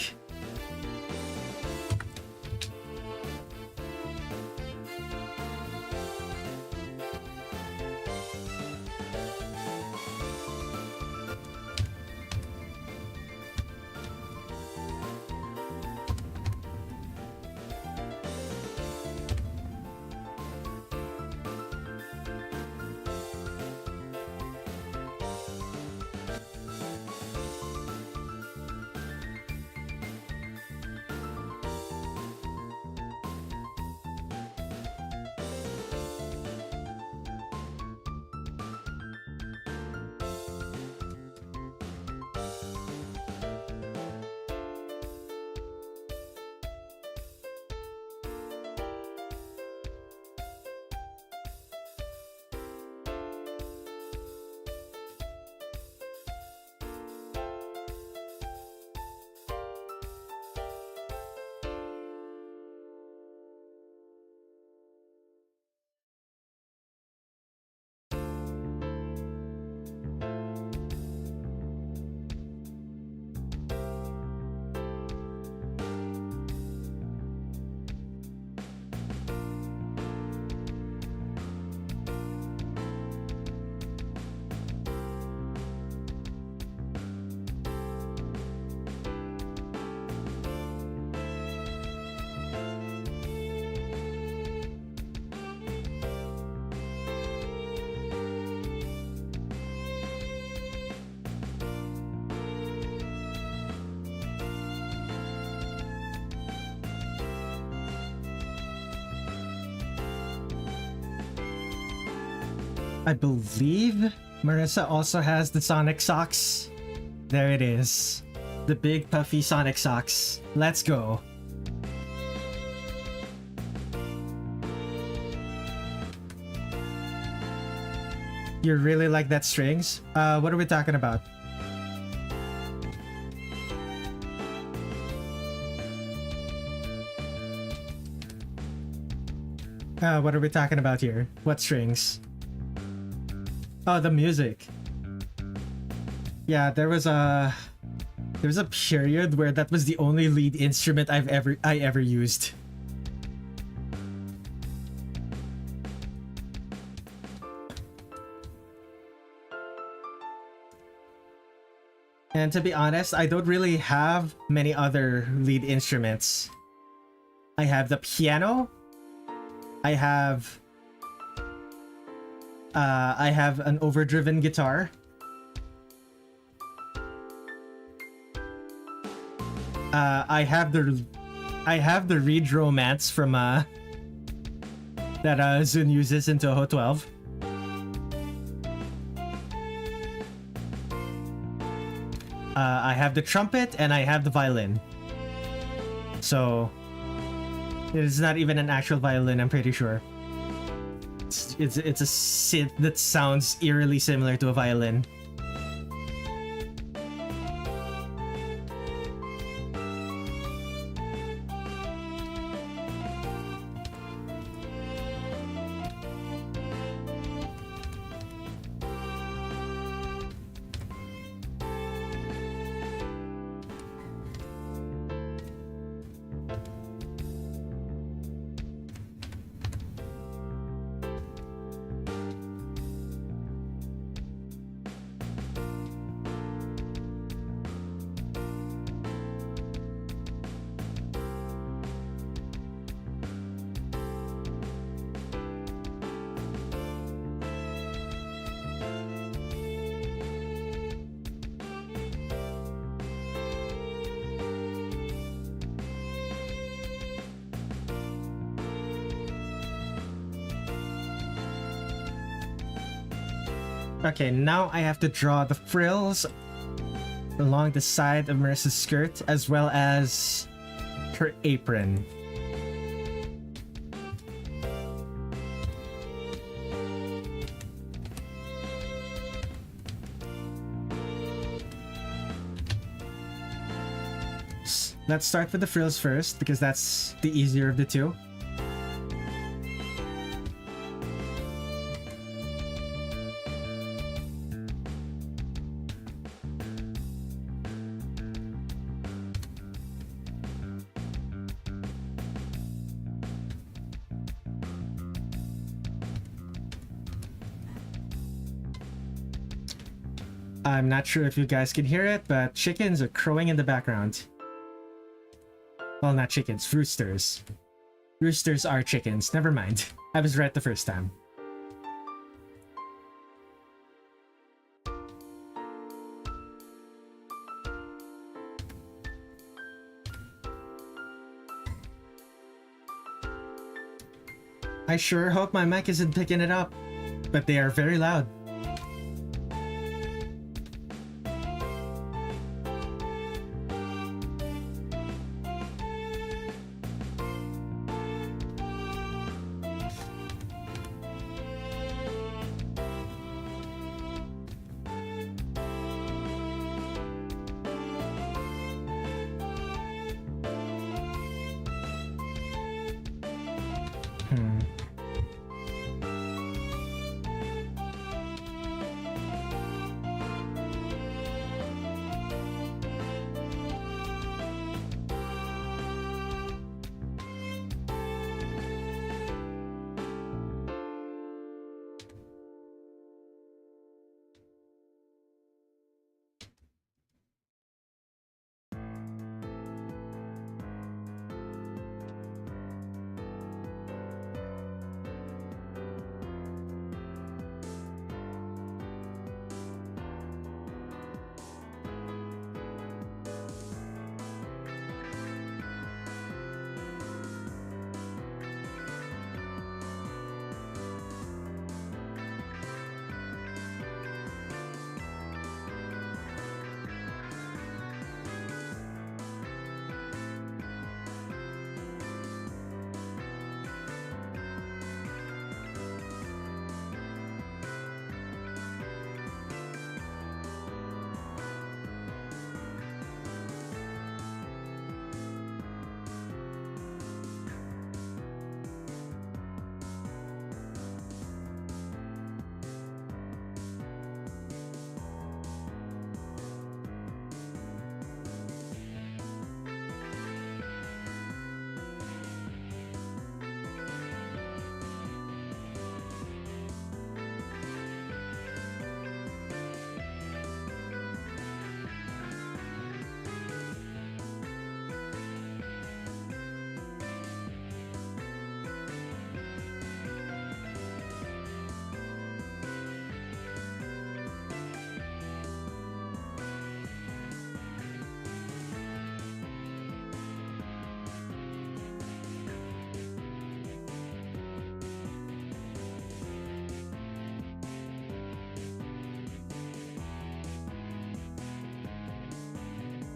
I believe Marisa also has the Sonic socks. There it is. The big puffy Sonic socks. Let's go. You really like that strings? What are we talking about? What are we talking about here? What strings? Oh, the music. Yeah, there was a period where that was the only lead instrument I ever used. And to be honest, I don't really have many other lead instruments. I have the piano. I have an overdriven guitar. I have the Reed Romance from that Zun uses in Touhou 12. I have the trumpet and I have the violin. So it's not even an actual violin, I'm pretty sure. It's a synth that sounds eerily similar to a violin. Okay, now I have to draw the frills along the side of Marisa's skirt as well as her apron. Let's start with the frills first because that's the easier of the two. I'm not sure if you guys can hear it, but chickens are crowing in the background. Well, not chickens, roosters. Roosters are chickens, never mind. I was right the first time. I sure hope my mic isn't picking it up, but they are very loud.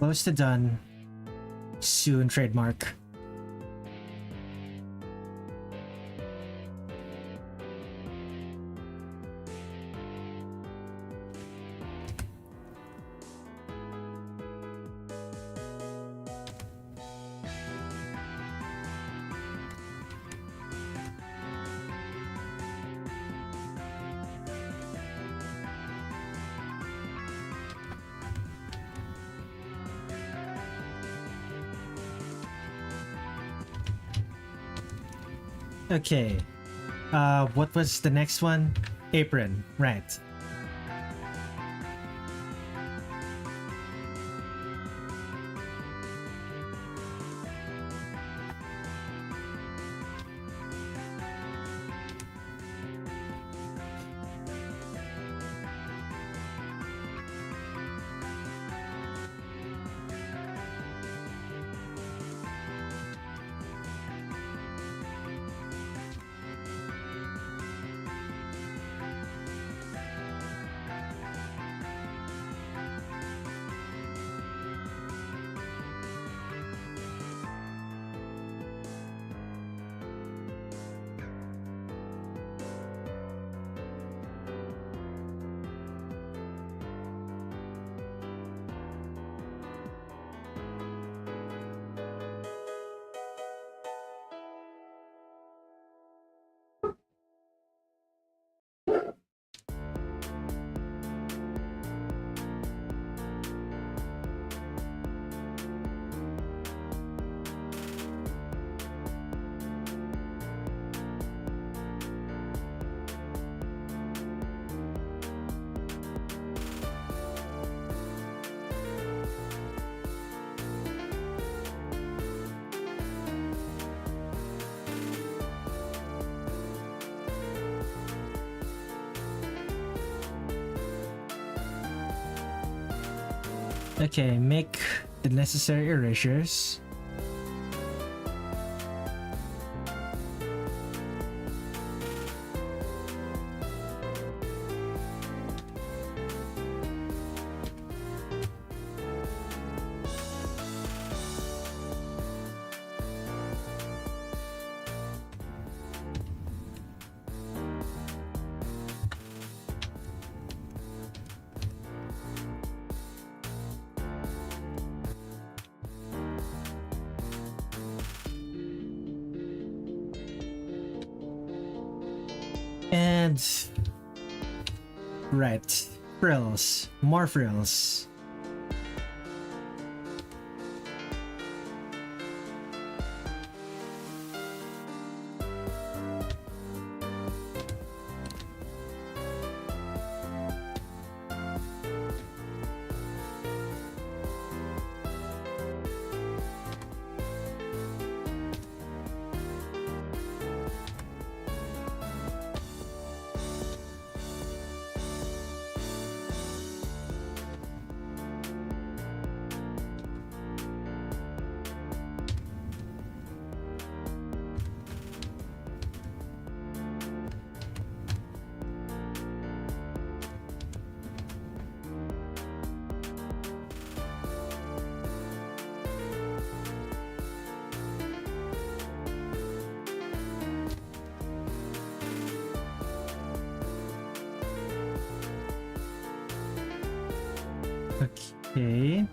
Close to done. Soon trademark. Okay. What was the next one? Apron, right. Okay, make the necessary erasures. And right, frills, more frills. Okay.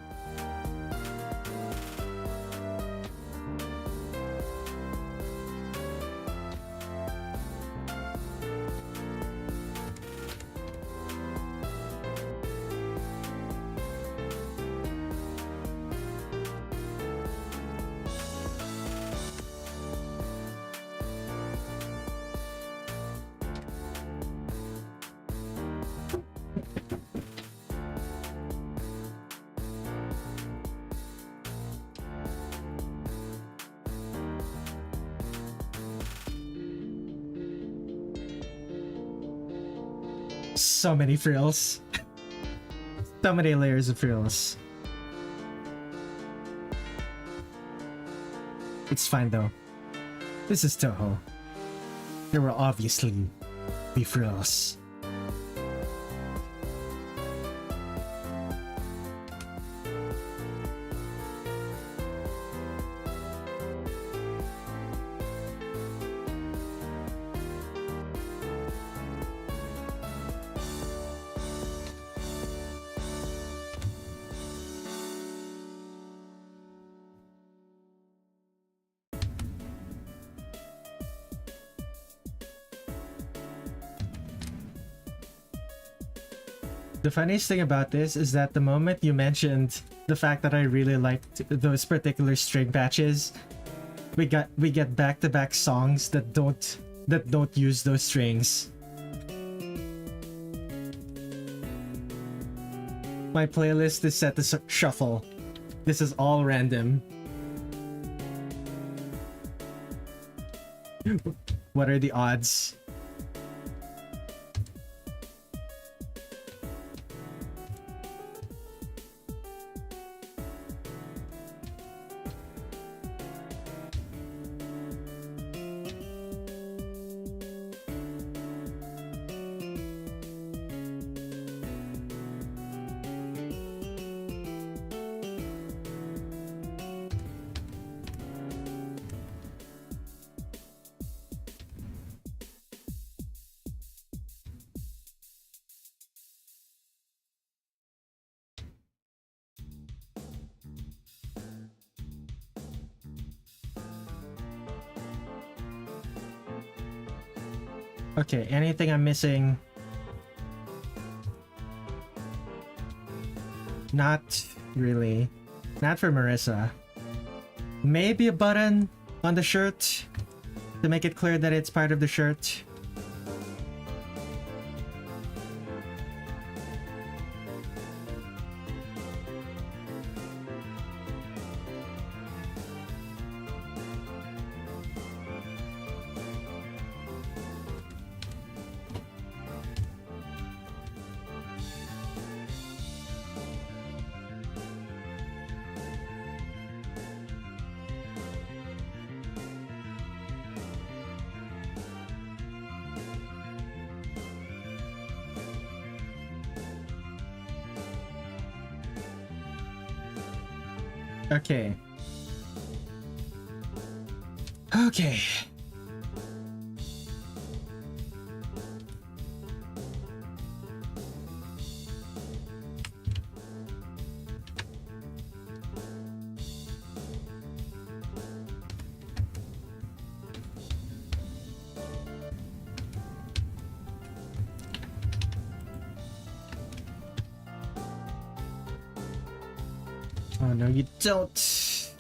So many frills. So many layers of frills. It's fine though. This is Touhou. There will obviously be frills. The funniest thing about this is that the moment you mentioned the fact that I really liked those particular string patches, we get back-to-back songs that don't use those strings. My playlist is set to shuffle. This is all random. What are the odds? Okay, anything I'm missing? Not really. Not for Marisa. Maybe a button on the shirt to make it clear that it's part of the shirt. Okay. Okay. Oh no, you don't!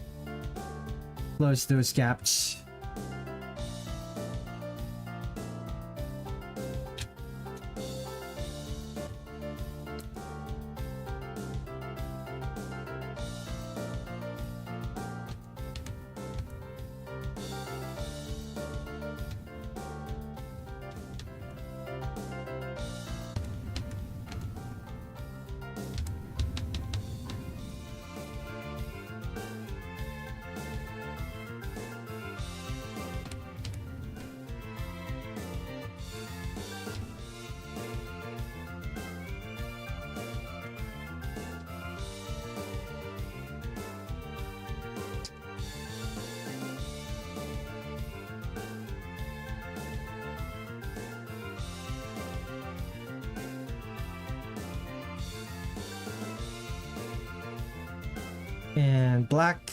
Close those gaps. And black.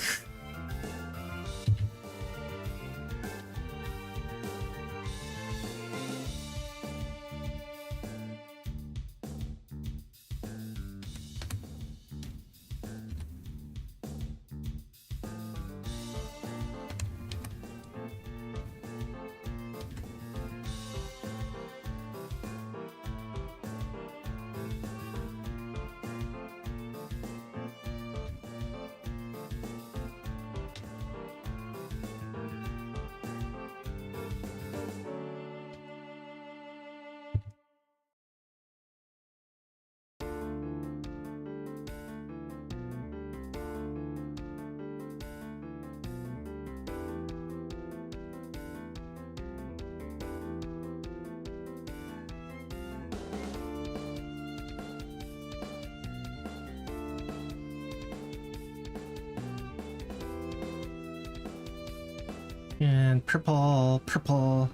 And purple, purple.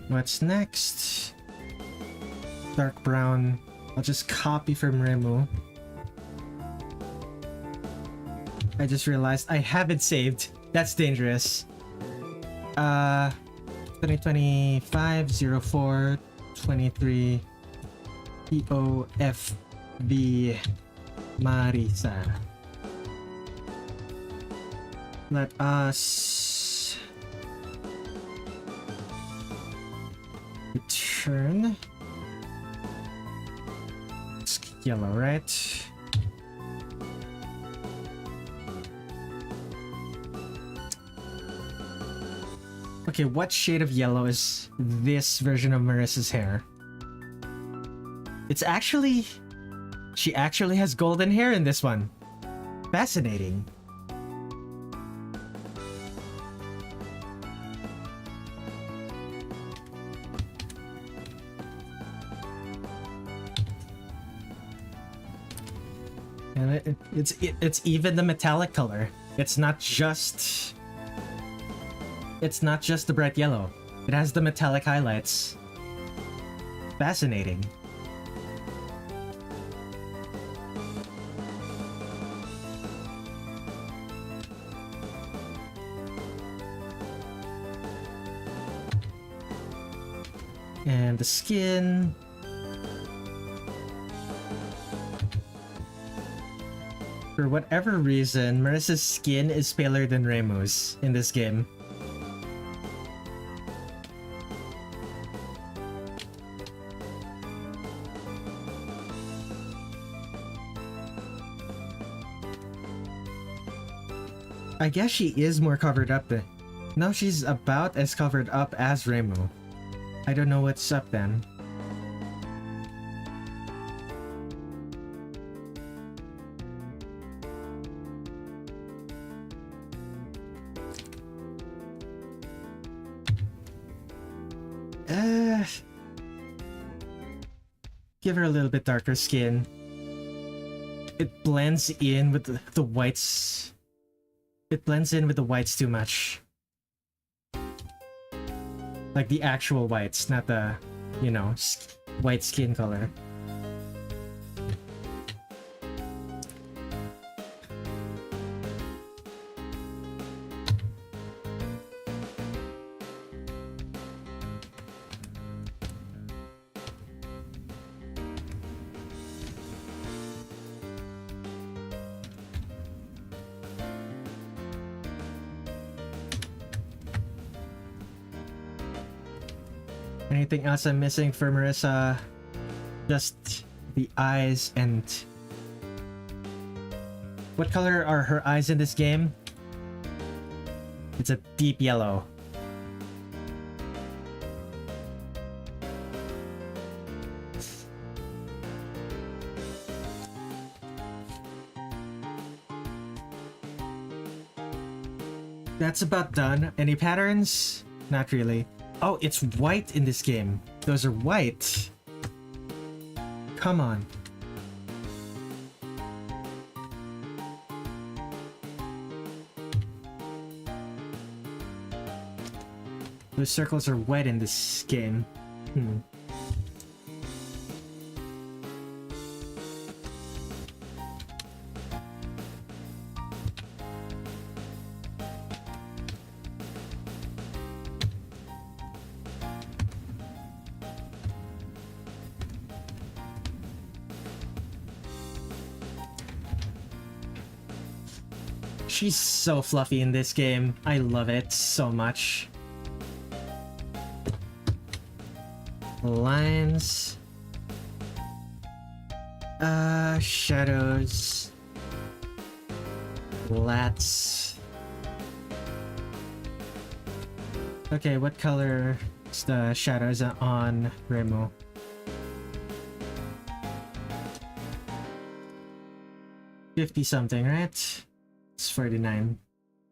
What's next? Dark brown. I'll just copy from Reimu. I just realized I haven't saved. That's dangerous. 2025 04 23 POFV Marisa. Let us return. It's yellow, right? Okay, what shade of yellow is this version of Marisa's hair? It's actually... She actually has golden hair in this one. Fascinating. And it's even the metallic color. It's not just the bright yellow. It has the metallic highlights. Fascinating. And the skin. For whatever reason, Marisa's skin is paler than Reimu's in this game. I guess she is more covered up then. No, she's about as covered up as Reimu. I don't know what's up then. Give her a little bit darker skin. It blends in with the whites. It blends in with the whites too much. Like the actual whites, not the, you know, white skin color. Anything else I'm missing for Marisa? Just the eyes and... What color are her eyes in this game? It's a deep yellow. That's about done. Any patterns? Not really. Oh, it's white in this game. Those are white. Come on. Those circles are white in this game. She's so fluffy in this game. I love it so much. Lines. Shadows. Lats. Okay, what color is the shadows on Reimu? $50 something, right? It's 49.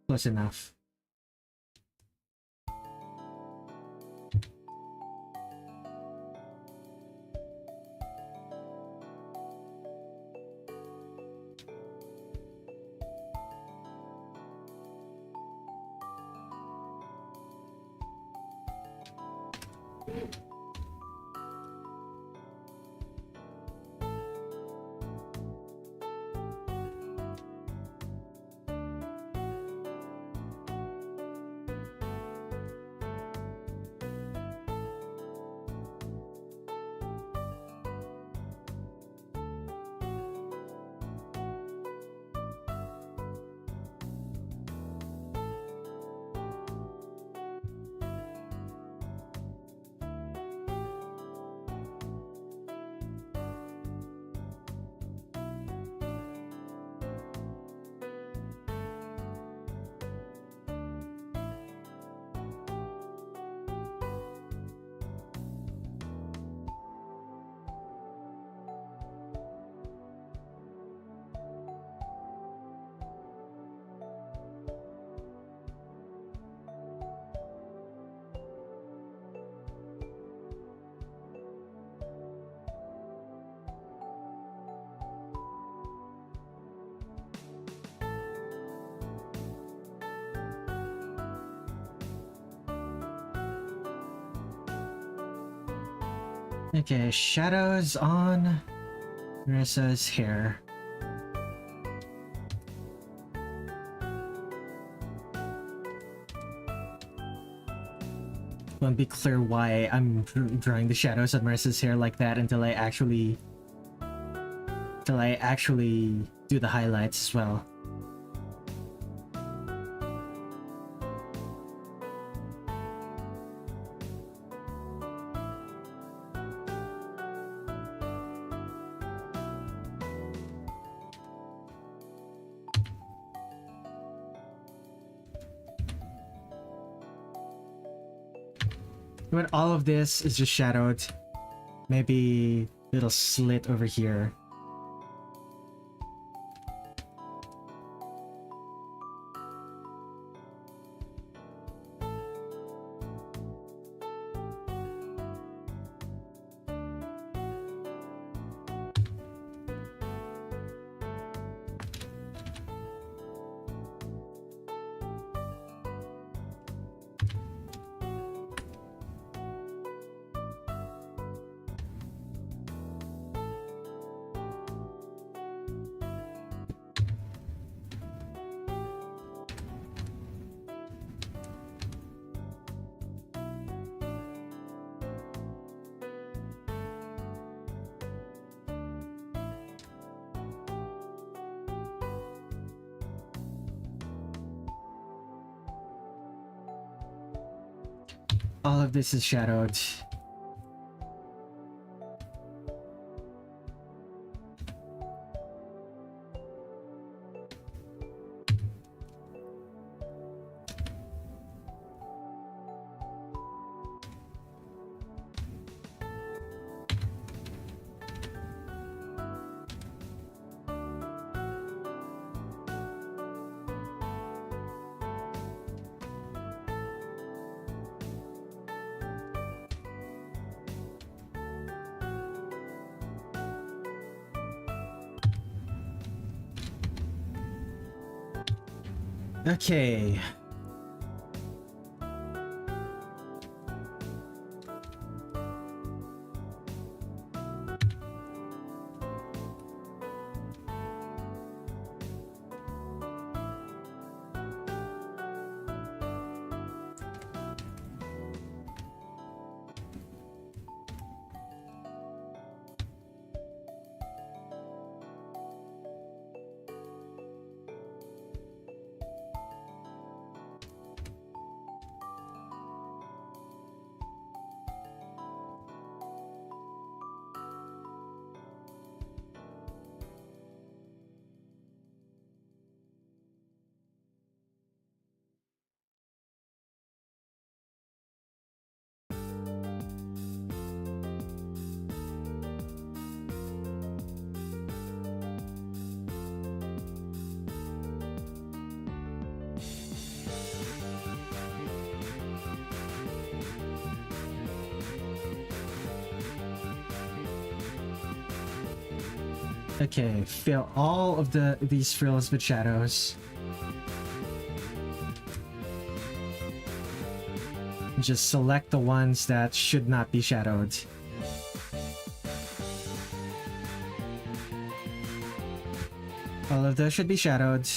Close enough. Okay, shadows on Marisa's hair. Won't be clear why I'm drawing the shadows on Marisa's hair like that until I actually do the highlights as well. When all of this is just shadowed, maybe little slit over here. All of this is shadowed. Okay. Okay, fill all of these frills with shadows. Just select the ones that should not be shadowed. All of those should be shadowed.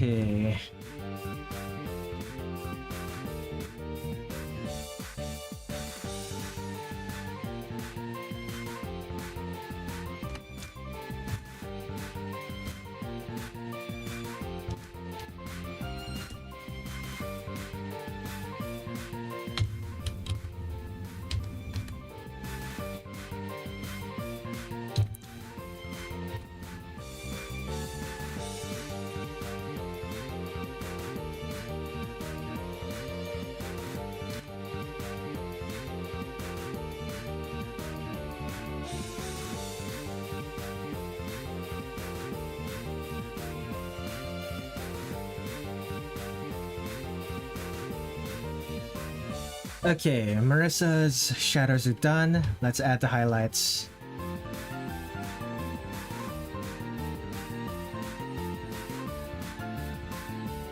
Okay. Okay, Marisa's shadows are done. Let's add the highlights.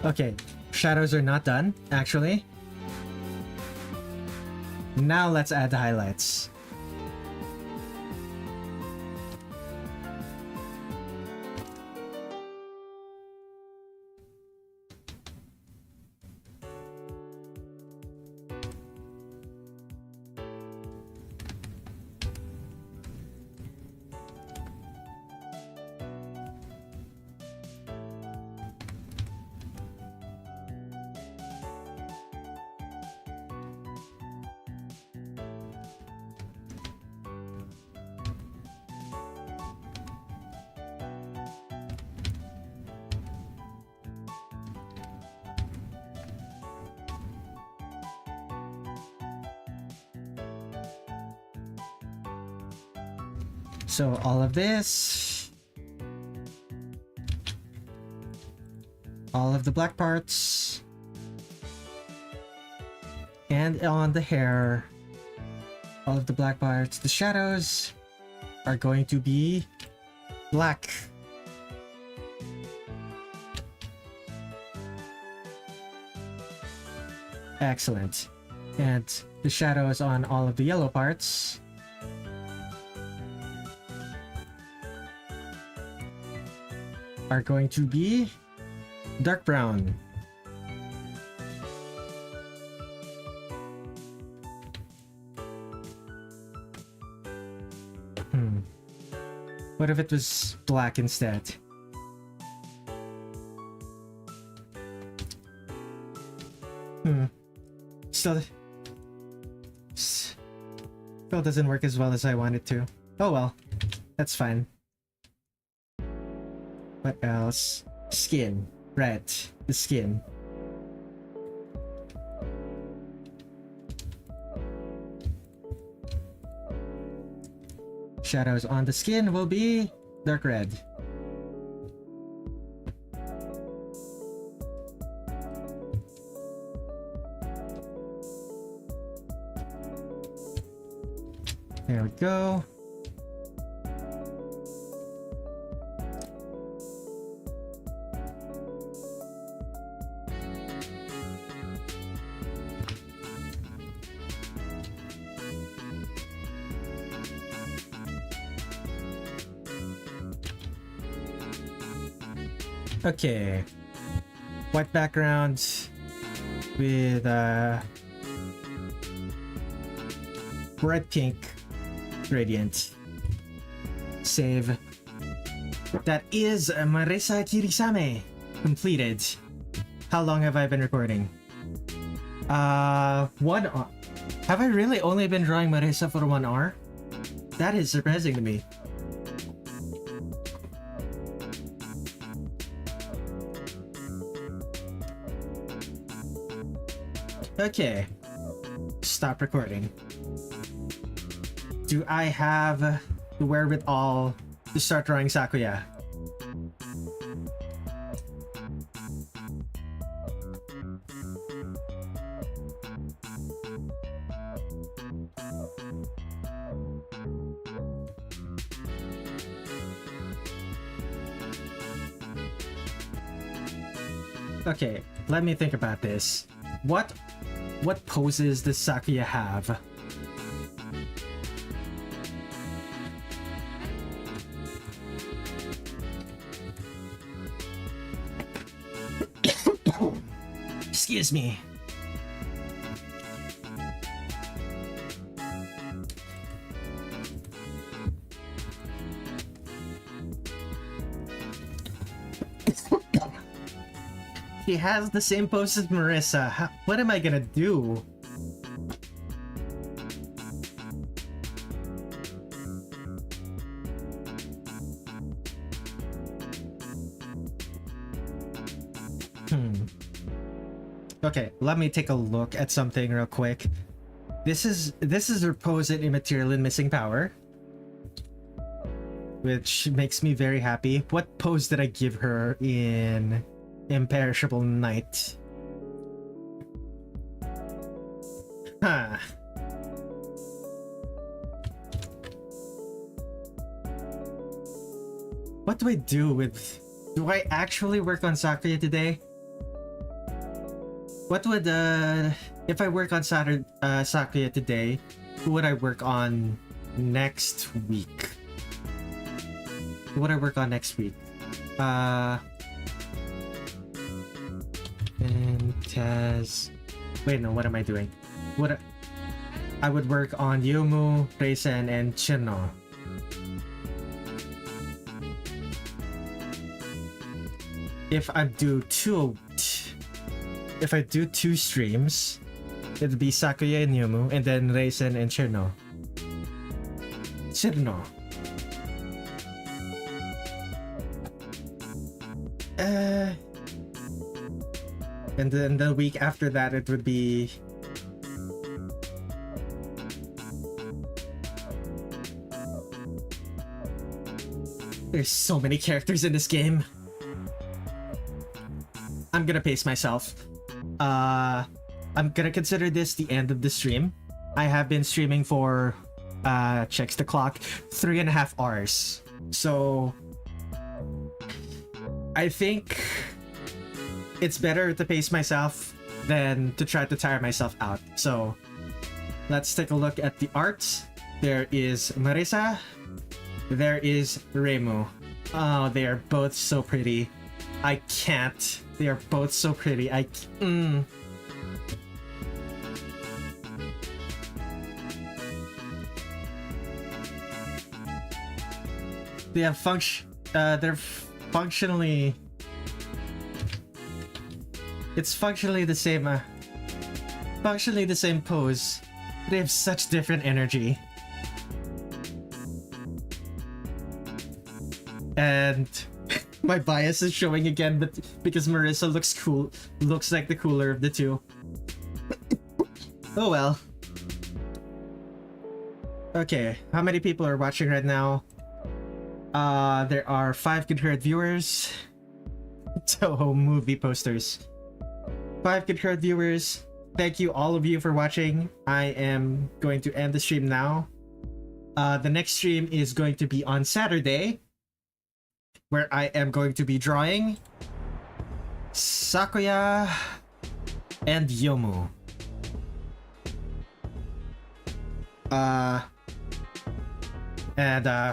Okay, shadows are not done, actually. Now let's add the highlights. So all of this, all of the black parts, and on the hair, all of the black parts, the shadows are going to be black. Excellent. And the shadows on all of the yellow parts are going to be dark brown. What if it was black instead? Still doesn't work as well as I want it to. Oh well, that's fine. What else? Skin. Right, the skin. Shadows on the skin will be dark red. There we go. Okay, white background with bright pink gradient. Save. That is Marisa Kirisame completed. How long have I been recording? 1 hour. Have I really only been drawing Marisa for 1 hour? That is surprising to me. Okay, stop recording. Do I have the wherewithal to start drawing Sakuya? Okay, let me think about this. What poses does Sakuya have? Excuse me. She has the same pose as Marisa. What am I gonna do? Okay, let me take a look at something real quick. This is her pose in Immaterial and Missing Power, which makes me very happy. What pose did I give her in Imperishable Night? Huh. What do I do with... Do I actually work on Sakuya today? What would, if I work on Sakuya today, who would I work on next week? Who would I work on next week? Wait, no, what am I doing? I would work on Youmu, Reisen, and Chino. If I do two streams, it'd be Sakuya and Youmu, and then Reisen and Chino. And then the week after that, it would be... There's so many characters in this game. I'm gonna pace myself. I'm gonna consider this the end of the stream. I have been streaming for, checks the clock, 3.5 hours. So... I think... it's better to pace myself than to try to tire myself out. So, let's take a look at the art. There is Marisa. There is Reimu. Oh, they are both so pretty. I can't. They are both so pretty. They have they're functionally... It's functionally the same pose. They have such different energy. And my bias is showing again, but because Marisa looks like the cooler of the two. Oh well. Okay, how many people are watching right now? There are 5 concurrent viewers. Touhou movie posters. 5 concurrent viewers. Thank you all of you for watching. I am going to end the stream now. The next stream is going to be on Saturday, where I am going to be drawing Sakuya and Youmu.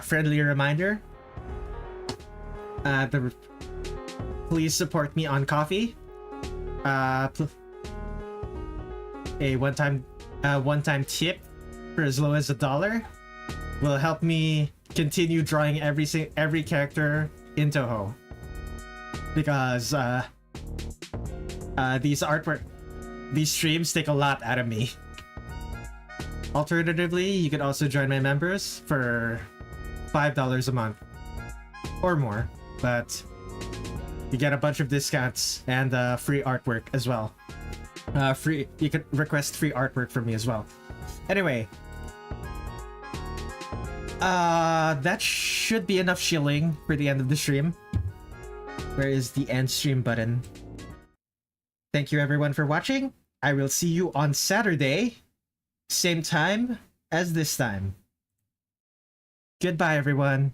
Friendly reminder, please support me on Coffee. A one-time tip for as low as $1 will help me continue drawing every character in Touhou, because these streams take a lot out of me. Alternatively, you could also join my members for $5 a month or more, but you get a bunch of discounts and free artwork as well. You can request free artwork from me as well. Anyway, that should be enough shilling for the end of the stream. Where is the end stream button? Thank you everyone for watching. I will see you on Saturday, same time as this time. Goodbye everyone.